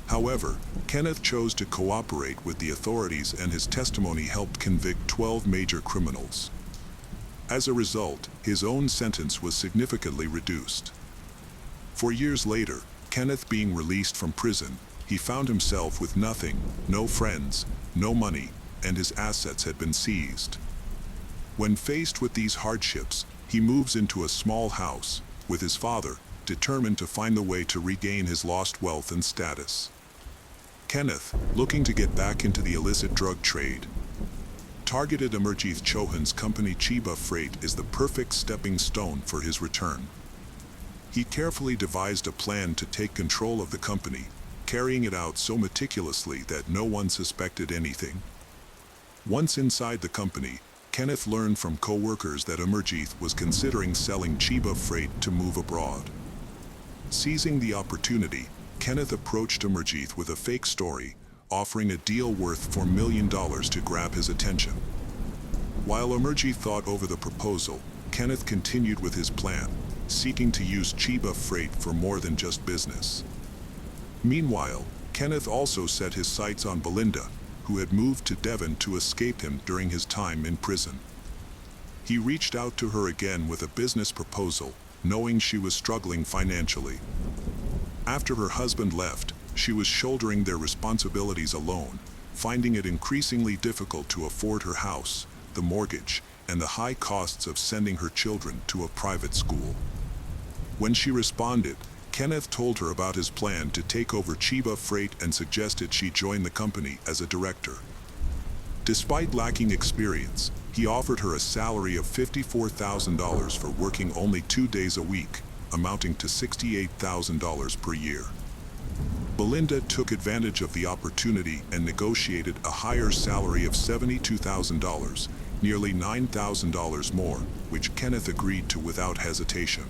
However, Kenneth chose to cooperate with the authorities, and his testimony helped convict 12 major criminals. As a result, his own sentence was significantly reduced. 4 years later, Kenneth being released from prison, he found himself with nothing, no friends, no money, and his assets had been seized. When faced with these hardships, he moves into a small house with his father, determined to find the way to regain his lost wealth and status. Kenneth, looking to get back into the illicit drug trade, targeted Amarjit Chauhan's company Chiba Freight is the perfect stepping stone for his return. He carefully devised a plan to take control of the company, carrying it out so meticulously that no one suspected anything. Once inside the company, Kenneth learned from co-workers that Amarjit was considering selling Chiba Freight to move abroad. Seizing the opportunity, Kenneth approached Amarjit with a fake story, offering a deal worth $4 million to grab his attention. While Amarjit thought over the proposal, Kenneth continued with his plan, seeking to use Chiba Freight for more than just business. Meanwhile, Kenneth also set his sights on Belinda, who had moved to Devon to escape him during his time in prison. He reached out to her again with a business proposal, knowing she was struggling financially. After her husband left, she was shouldering their responsibilities alone, finding it increasingly difficult to afford her house, the mortgage, and the high costs of sending her children to a private school. When she responded, Kenneth told her about his plan to take over Chiba Freight and suggested she join the company as a director. Despite lacking experience, he offered her a salary of $54,000 for working only 2 days a week, amounting to $68,000 per year. Belinda took advantage of the opportunity and negotiated a higher salary of $72,000, nearly $9,000 more, which Kenneth agreed to without hesitation.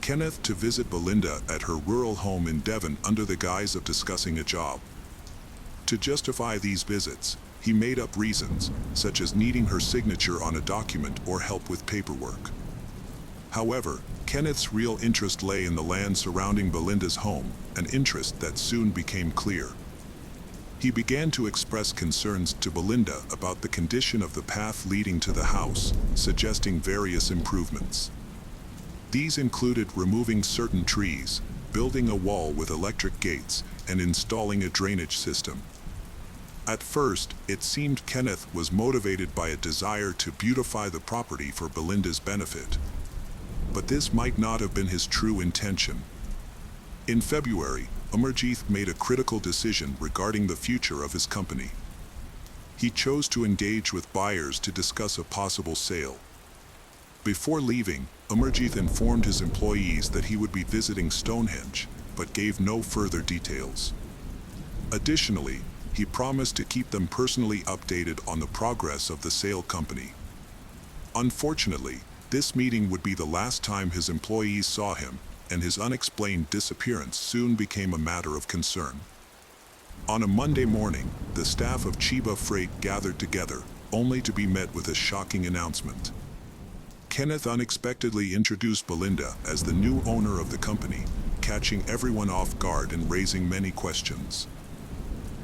Kenneth to visit Belinda at her rural home in Devon under the guise of discussing a job. To justify these visits, he made up reasons, such as needing her signature on a document or help with paperwork. However, Kenneth's real interest lay in the land surrounding Belinda's home, an interest that soon became clear. He began to express concerns to Belinda about the condition of the path leading to the house, suggesting various improvements. These included removing certain trees, building a wall with electric gates, and installing a drainage system. At first, it seemed Kenneth was motivated by a desire to beautify the property for Belinda's benefit. But this might not have been his true intention. In February, Amarjit made a critical decision regarding the future of his company. He chose to engage with buyers to discuss a possible sale. Before leaving, Amarjit informed his employees that he would be visiting Stonehenge, but gave no further details. Additionally, he promised to keep them personally updated on the progress of the sale company. Unfortunately, this meeting would be the last time his employees saw him, and his unexplained disappearance soon became a matter of concern. On a Monday morning, the staff of Chiba Freight gathered together, only to be met with a shocking announcement. Kenneth unexpectedly introduced Belinda as the new owner of the company, catching everyone off guard and raising many questions.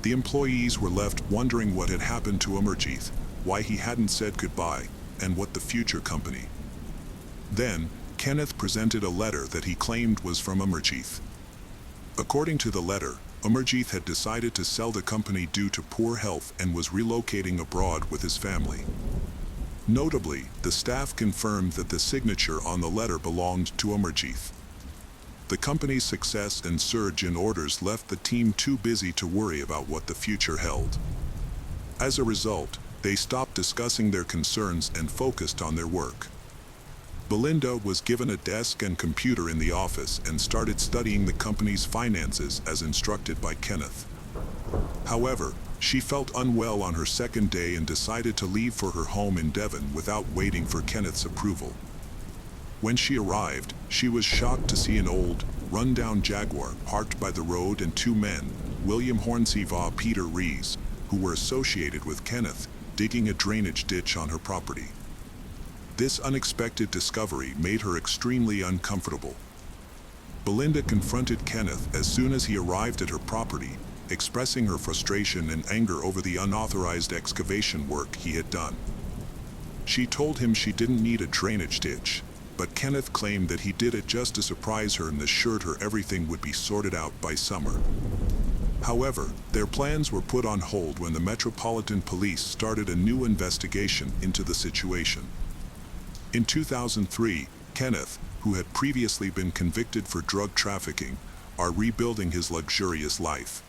The employees were left wondering what had happened to Amarjit, why he hadn't said goodbye, and what the future company. Then, Kenneth presented a letter that he claimed was from Amarjit. According to the letter, Amarjit had decided to sell the company due to poor health and was relocating abroad with his family. Notably, the staff confirmed that the signature on the letter belonged to Amarjit. The company's success and surge in orders left the team too busy to worry about what the future held. As a result, they stopped discussing their concerns and focused on their work. Belinda was given a desk and computer in the office and started studying the company's finances as instructed by Kenneth. However, she felt unwell on her second day and decided to leave for her home in Devon without waiting for Kenneth's approval. When she arrived, she was shocked to see an old, run-down Jaguar parked by the road and two men, William Hornsey and Peter Rees, who were associated with Kenneth, digging a drainage ditch on her property. This unexpected discovery made her extremely uncomfortable. Belinda confronted Kenneth as soon as he arrived at her property, expressing her frustration and anger over the unauthorized excavation work he had done. She told him she didn't need a drainage ditch, but Kenneth claimed that he did it just to surprise her and assured her everything would be sorted out by summer. However, their plans were put on hold when the Metropolitan Police started a new investigation into the situation. In 2003, Kenneth, who had previously been convicted for drug trafficking, are rebuilding his luxurious life.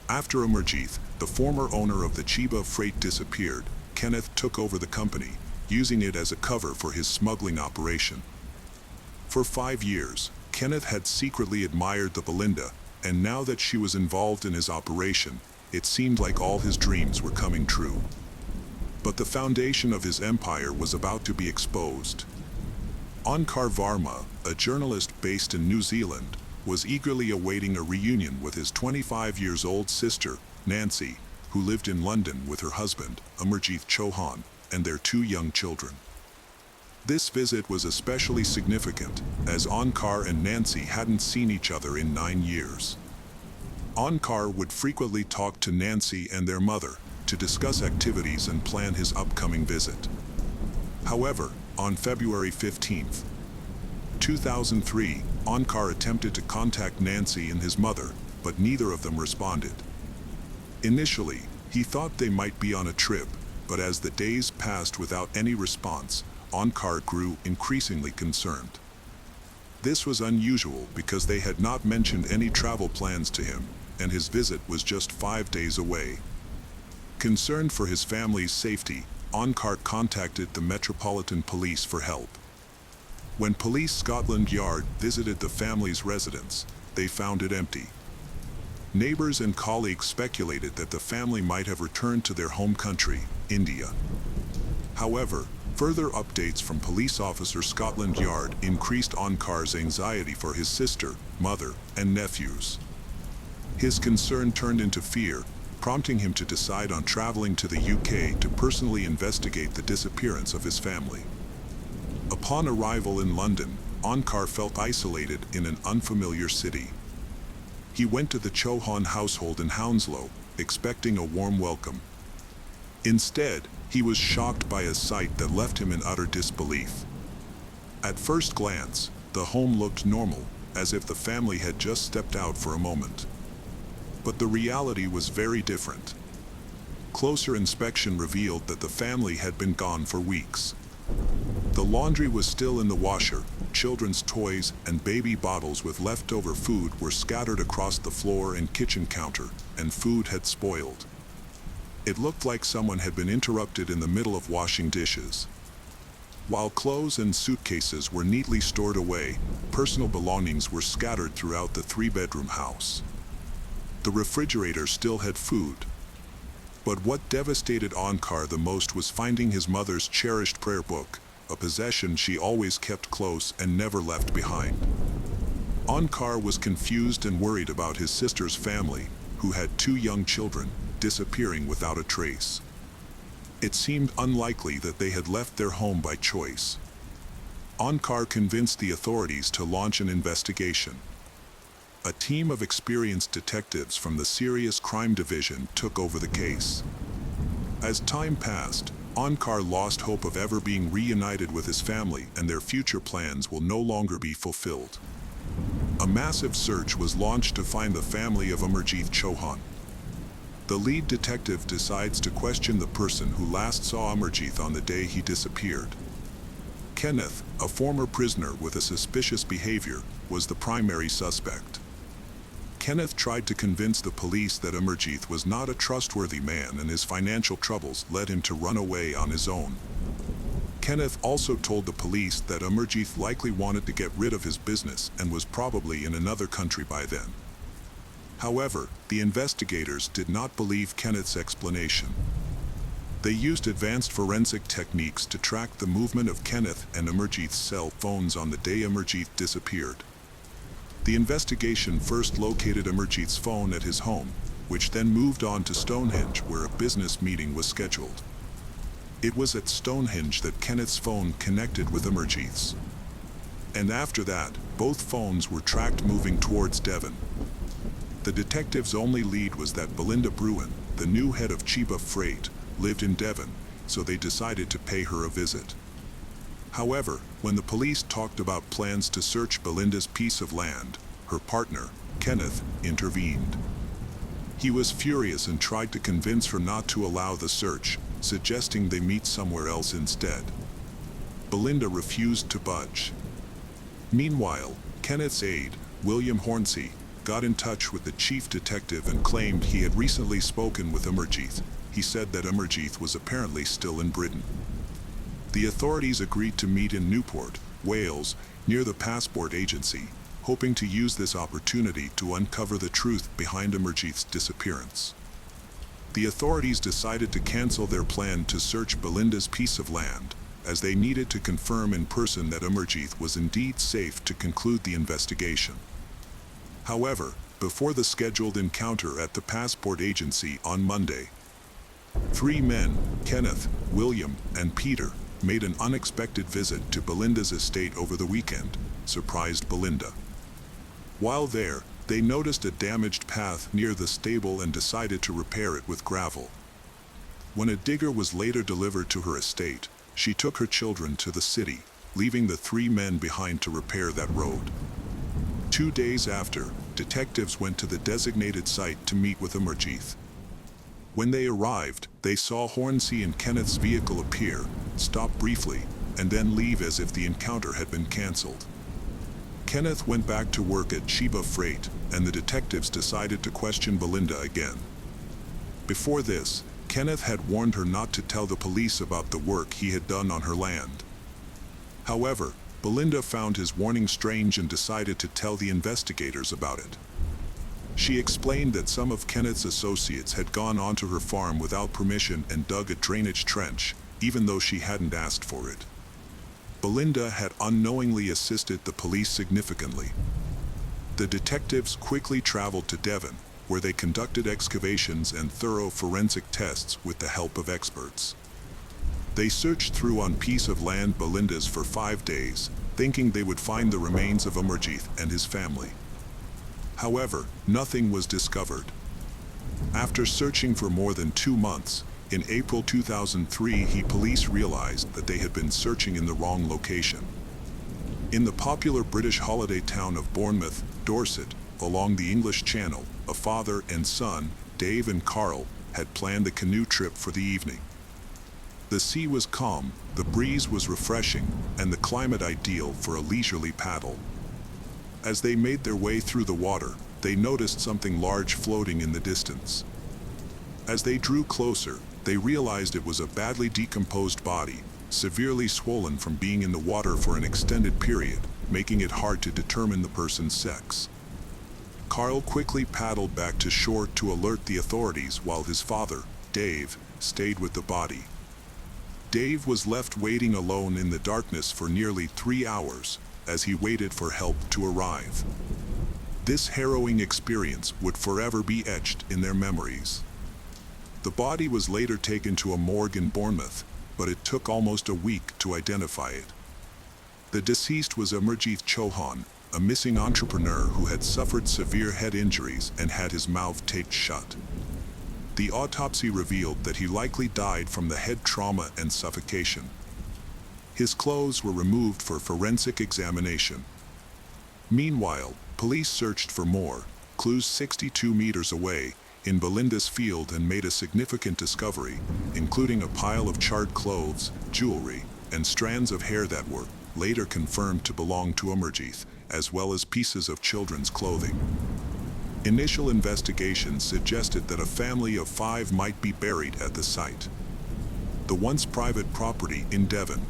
After Amarjeeth, the former owner of the Chiba Freight, disappeared, Kenneth took over the company, using it as a cover for his smuggling operation. For 5 years, Kenneth had secretly admired the Belinda, and now that she was involved in his operation, it seemed like all his dreams were coming true. But the foundation of his empire was about to be exposed. Onkar Varma, a journalist based in New Zealand, was eagerly awaiting a reunion with his 25-year-old sister, Nancy, who lived in London with her husband, Amarjeeth Chauhan, and their 2 young children. This visit was especially significant, as Onkar and Nancy hadn't seen each other in 9 years. Onkar would frequently talk to Nancy and their mother to discuss activities and plan his upcoming visit. However, on February 15, 2003, Onkar attempted to contact Nancy and his mother, but neither of them responded. Initially, he thought they might be on a trip, but as the days passed without any response, Onkar grew increasingly concerned. This was unusual because they had not mentioned any travel plans to him, and his visit was just 5 days away. Concerned for his family's safety, Onkar contacted the Metropolitan Police for help. When Police Scotland Yard visited the family's residence, they found it empty. Neighbors and colleagues speculated that the family might have returned to their home country, India. However, further updates from Police Officer Scotland Yard increased Onkar's anxiety for his sister, mother, and nephews. His concern turned into fear, prompting him to decide on traveling to the UK to personally investigate the disappearance of his family. Upon arrival in London, Onkar felt isolated in an unfamiliar city. He went to the Chauhan household in Hounslow, expecting a warm welcome. Instead, he was shocked by a sight that left him in utter disbelief. At first glance, the home looked normal, as if the family had just stepped out for a moment. But the reality was very different. Closer inspection revealed that the family had been gone for weeks. The laundry was still in the washer, children's toys and baby bottles with leftover food were scattered across the floor and kitchen counter, and food had spoiled. It looked like someone had been interrupted in the middle of washing dishes. While clothes and suitcases were neatly stored away, personal belongings were scattered throughout the 3-bedroom house. The refrigerator still had food. But what devastated Onkar the most was finding his mother's cherished prayer book, a possession she always kept close and never left behind. Onkar was confused and worried about his sister's family, who had 2 young children, disappearing without a trace. It seemed unlikely that they had left their home by choice. Onkar convinced the authorities to launch an investigation. A team of experienced detectives from the Serious Crime Division took over the case. As time passed, Onkar lost hope of ever being reunited with his family, and their future plans will no longer be fulfilled. A massive search was launched to find the family of Amarjeeth Chauhan. The lead detective decides to question the person who last saw Amarjeeth on the day he disappeared. Kenneth, a former prisoner with a suspicious behavior, was the primary suspect. Kenneth tried to convince the police that Amarjeet was not a trustworthy man and his financial troubles led him to run away on his own. Kenneth also told the police that Amarjeet likely wanted to get rid of his business and was probably in another country by then. However, the investigators did not believe Kenneth's explanation. They used advanced forensic techniques to track the movement of Kenneth and Amarjeet's cell phones on the day Amarjeet disappeared. The investigation first located Amarjeet's phone at his home, which then moved on to Stonehenge, where a business meeting was scheduled. It was at Stonehenge that Kenneth's phone connected with Amarjeet's. And after that, both phones were tracked moving towards Devon. The detectives' only lead was that Belinda Bruin, the new head of Chiba Freight, lived in Devon, so they decided to pay her a visit. However, when the police talked about plans to search Belinda's piece of land, her partner, Kenneth, intervened. He was furious and tried to convince her not to allow the search, suggesting they meet somewhere else instead. Belinda refused to budge. Meanwhile, Kenneth's aide, William Hornsey, got in touch with the chief detective and claimed he had recently spoken with Amarjeet. He said that Amarjeet was apparently still in Britain. The authorities agreed to meet in Newport, Wales, near the passport agency, hoping to use this opportunity to uncover the truth behind Amarjeet's disappearance. The authorities decided to cancel their plan to search Belinda's piece of land, as they needed to confirm in person that Amarjeet was indeed safe to conclude the investigation. However, before the scheduled encounter at the passport agency on Monday, 3 men, Kenneth, William, and Peter, made an unexpected visit to Belinda's estate over the weekend, surprised Belinda. While there, they noticed a damaged path near the stable and decided to repair it with gravel. When a digger was later delivered to her estate, she took her children to the city, leaving the 3 men behind to repair that road. 2 days after, detectives went to the designated site to meet with Amarjeet. When they arrived, they saw Hornsey and Kenneth's vehicle appear, stop briefly, and then leave as if the encounter had been cancelled. Kenneth went back to work at Chiba Freight, and the detectives decided to question Belinda again. Before this, Kenneth had warned her not to tell the police about the work he had done on her land. However, Belinda found his warning strange and decided to tell the investigators about it. She explained that some of Kenneth's associates had gone onto her farm without permission and dug a drainage trench, even though she hadn't asked for it. Belinda had unknowingly assisted the police significantly. The detectives quickly traveled to Devon, where they conducted excavations and thorough forensic tests with the help of experts. They searched through on piece of land Belinda's for 5 days, thinking they would find the remains of Amarjeet and his family. However, nothing was discovered. After searching for more than 2 months, in April 2003, police realized that they had been searching in the wrong location. In the popular British holiday town of Bournemouth, Dorset, along the English Channel, a father and son, Dave and Carl, had planned the canoe trip for the evening. The sea was calm, the breeze was refreshing, and the climate ideal for a leisurely paddle. As they made their way through the water, they noticed something large floating in the distance. As they drew closer, they realized it was a badly decomposed body, severely swollen from being in the water for an extended period, making it hard to determine the person's sex. Carl quickly paddled back to shore to alert the authorities while his father, Dave, stayed with the body. Dave was left waiting alone in the darkness for nearly 3 hours, as he waited for help to arrive. This harrowing experience would forever be etched in their memories. The body was later taken to a morgue in Bournemouth, but it took almost a week to identify it. The deceased was Amarjeet Chauhan, a missing entrepreneur who had suffered severe head injuries and had his mouth taped shut. The autopsy revealed that he likely died from the head trauma and suffocation. His clothes were removed for forensic examination. Meanwhile, police searched for more clues 62 meters away in Belinda's field and made a significant discovery, including a pile of charred clothes, jewelry, and strands of hair that were later confirmed to belong to Amarjith, as well as pieces of children's clothing. Initial investigations suggested that a family of 5 might be buried at the site. The once private property in Devon,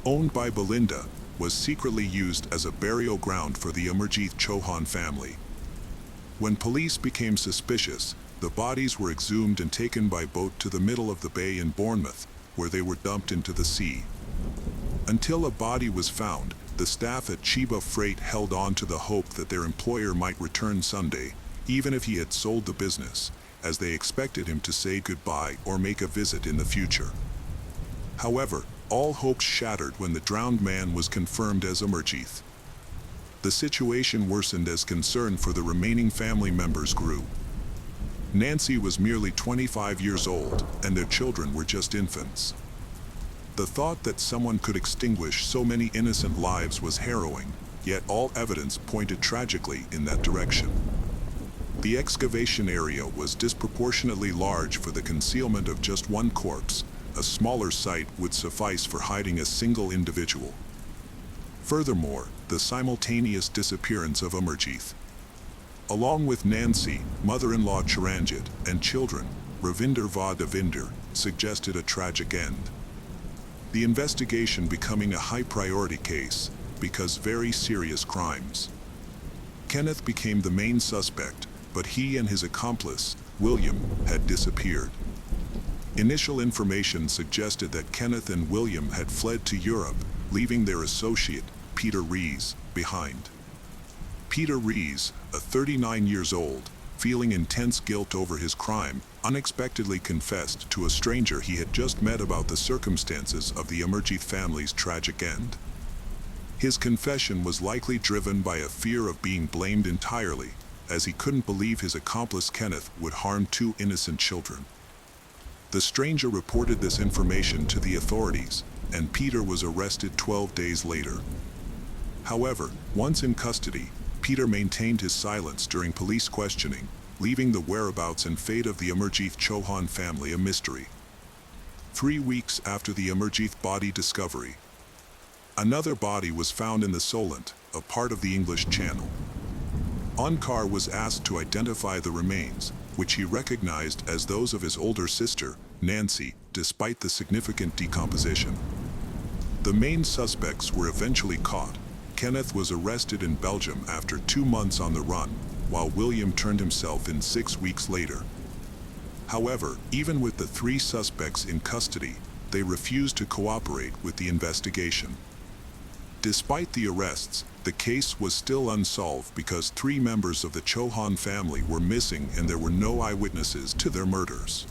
owned by Belinda, was secretly used as a burial ground for the Amarjith Chauhan family. When police became suspicious, the bodies were exhumed and taken by boat to the middle of the bay in Bournemouth, where they were dumped into the sea. Until a body was found, the staff at Chiba Freight held on to the hope that their employer might return Sunday, even if he had sold the business, as they expected him to say goodbye or make a visit in the future. However, all hopes shattered when the drowned man was confirmed as Amarjith. The situation worsened as concern for the remaining family members grew. Nancy was merely 25 years old, and their children were just infants. The thought that someone could extinguish so many innocent lives was harrowing, yet all evidence pointed tragically in that direction. The excavation area was disproportionately large for the concealment of just one corpse. A smaller site would suffice for hiding a single individual. Furthermore, the simultaneous disappearance of Amarjith, along with Nancy, mother-in-law Chiranjit, and children, Ravinder Va Devinder, suggested a tragic end. The investigation becoming a high-priority case because very serious crimes. Kenneth became the main suspect, but he and his accomplice, William, had disappeared. Initial information suggested that Kenneth and William had fled to Europe, leaving their associate, Peter Rees, behind. Peter Rees, a 39 years old, feeling intense guilt over his crime, unexpectedly confessed to a stranger he had just met about the circumstances of the Amarjith family's tragic end. His confession was likely driven by a fear of being blamed entirely, as he couldn't believe his accomplice Kenneth would harm 2 innocent children. The stranger reported this information to the authorities, and Peter was arrested 12 days later. However, once in custody, Peter maintained his silence during police questioning, leaving the whereabouts and fate of the Amarjith Chauhan family a mystery. 3 weeks after the Amarjith body discovery, another body was found in the Solent, a part of the English Channel. Onkar was asked to identify the remains, which he recognized as those of his older sister, Nancy, despite the significant decomposition. The main suspects were eventually caught. Kenneth was arrested in Belgium after 2 months on the run, while William turned himself in 6 weeks later. However, even with the 3 suspects in custody, they refused to cooperate with the investigation. Despite the arrests, the case was still unsolved because 3 members of the Chauhan family were missing and there were no eyewitnesses to their murders.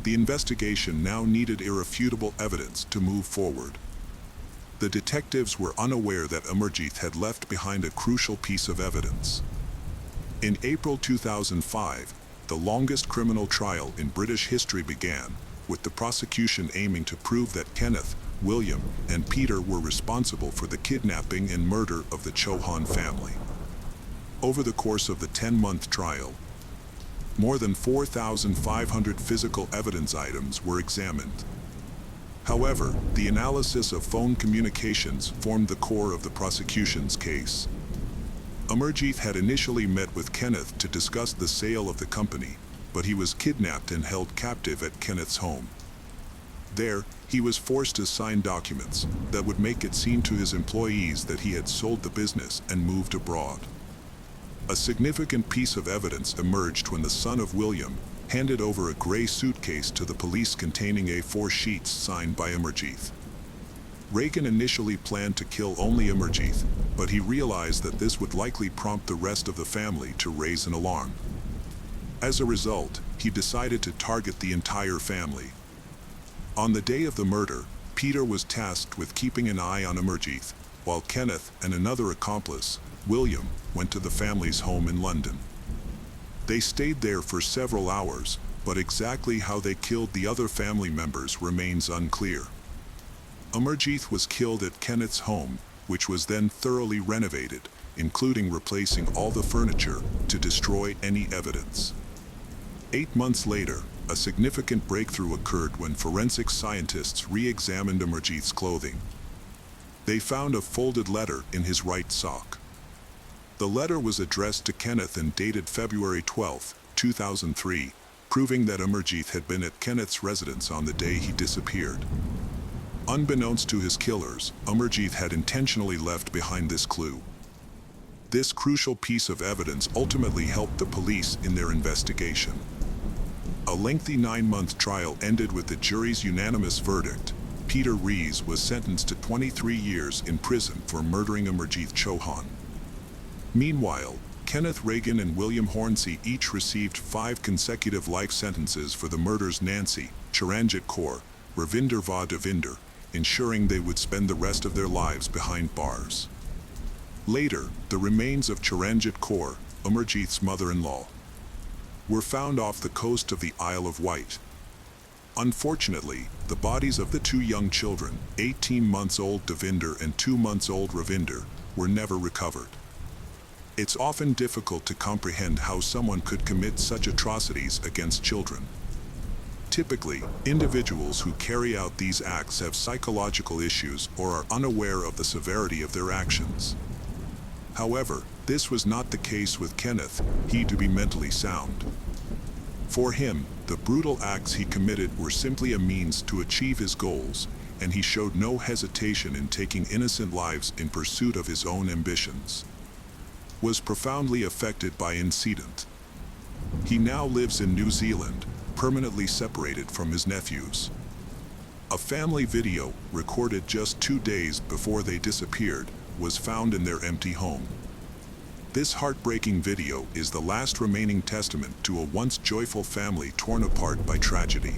The investigation now needed irrefutable evidence to move forward. The detectives were unaware that Amarjith had left behind a crucial piece of evidence. In April 2005, the longest criminal trial in British history began, with the prosecution aiming to prove that Kenneth, William, and Peter were responsible for the kidnapping and murder of the Chauhan family. Over the course of the 10-month trial, more than 4,500 physical evidence items were examined. However, the analysis of phone communications formed the core of the prosecution's case. Amarjith had initially met with Kenneth to discuss the sale of the company, but he was kidnapped and held captive at Kenneth's home. There, he was forced to sign documents that would make it seem to his employees that he had sold the business and moved abroad. A significant piece of evidence emerged when the son of William handed over a gray suitcase to the police containing A4 sheets signed by Amarjith. Reagan initially planned to kill only Amarjith, but he realized that this would likely prompt the rest of the family to raise an alarm. As a result, he decided to target the entire family. On the day of the murder, Peter was tasked with keeping an eye on Amarjith, while Kenneth and another accomplice, William, went to the family's home in London. They stayed there for several hours, but exactly how they killed the other family members remains unclear. Amarjith was killed at Kenneth's home, which was then thoroughly renovated, including replacing all the furniture to destroy any evidence. 8 months later, a significant breakthrough occurred when forensic scientists re-examined Amarjeeth's clothing. They found a folded letter in his right sock. The letter was addressed to Kenneth and dated February 12, 2003, proving that Amarjeeth had been at Kenneth's residence on the day he disappeared. Unbeknownst to his killers, Amarjeeth had intentionally left behind this clue. This crucial piece of evidence ultimately helped the police in their investigation. A lengthy 9-month trial ended with the jury's unanimous verdict. Peter Rees was sentenced to 23 years in prison for murdering Amarjeeth Chauhan. Meanwhile, Kenneth Reagan and William Hornsey each received 5 consecutive life sentences for the murders Nancy, Charanjit Kaur, Ravinder Va Devinder, ensuring they would spend the rest of their lives behind bars. Later, the remains of Charanjit Kaur, Amarjeeth's mother-in-law, were found off the coast of the Isle of Wight. Unfortunately, the bodies of the 2 young children, 18-months-old Devinder and 2-months-old Ravinder, were never recovered. It's often difficult to comprehend how someone could commit such atrocities against children. Typically, individuals who carry out these acts have psychological issues or are unaware of the severity of their actions. However, this was not the case with Kenneth, he to be mentally sound. For him, the brutal acts he committed were simply a means to achieve his goals, and he showed no hesitation in taking innocent lives in pursuit of his own ambitions. Was profoundly affected by incident. He now lives in New Zealand, permanently separated from his nephews. A family video, recorded just 2 days before they disappeared, was found in their empty home. This heartbreaking video is the last remaining testament to a once joyful family torn apart by tragedy.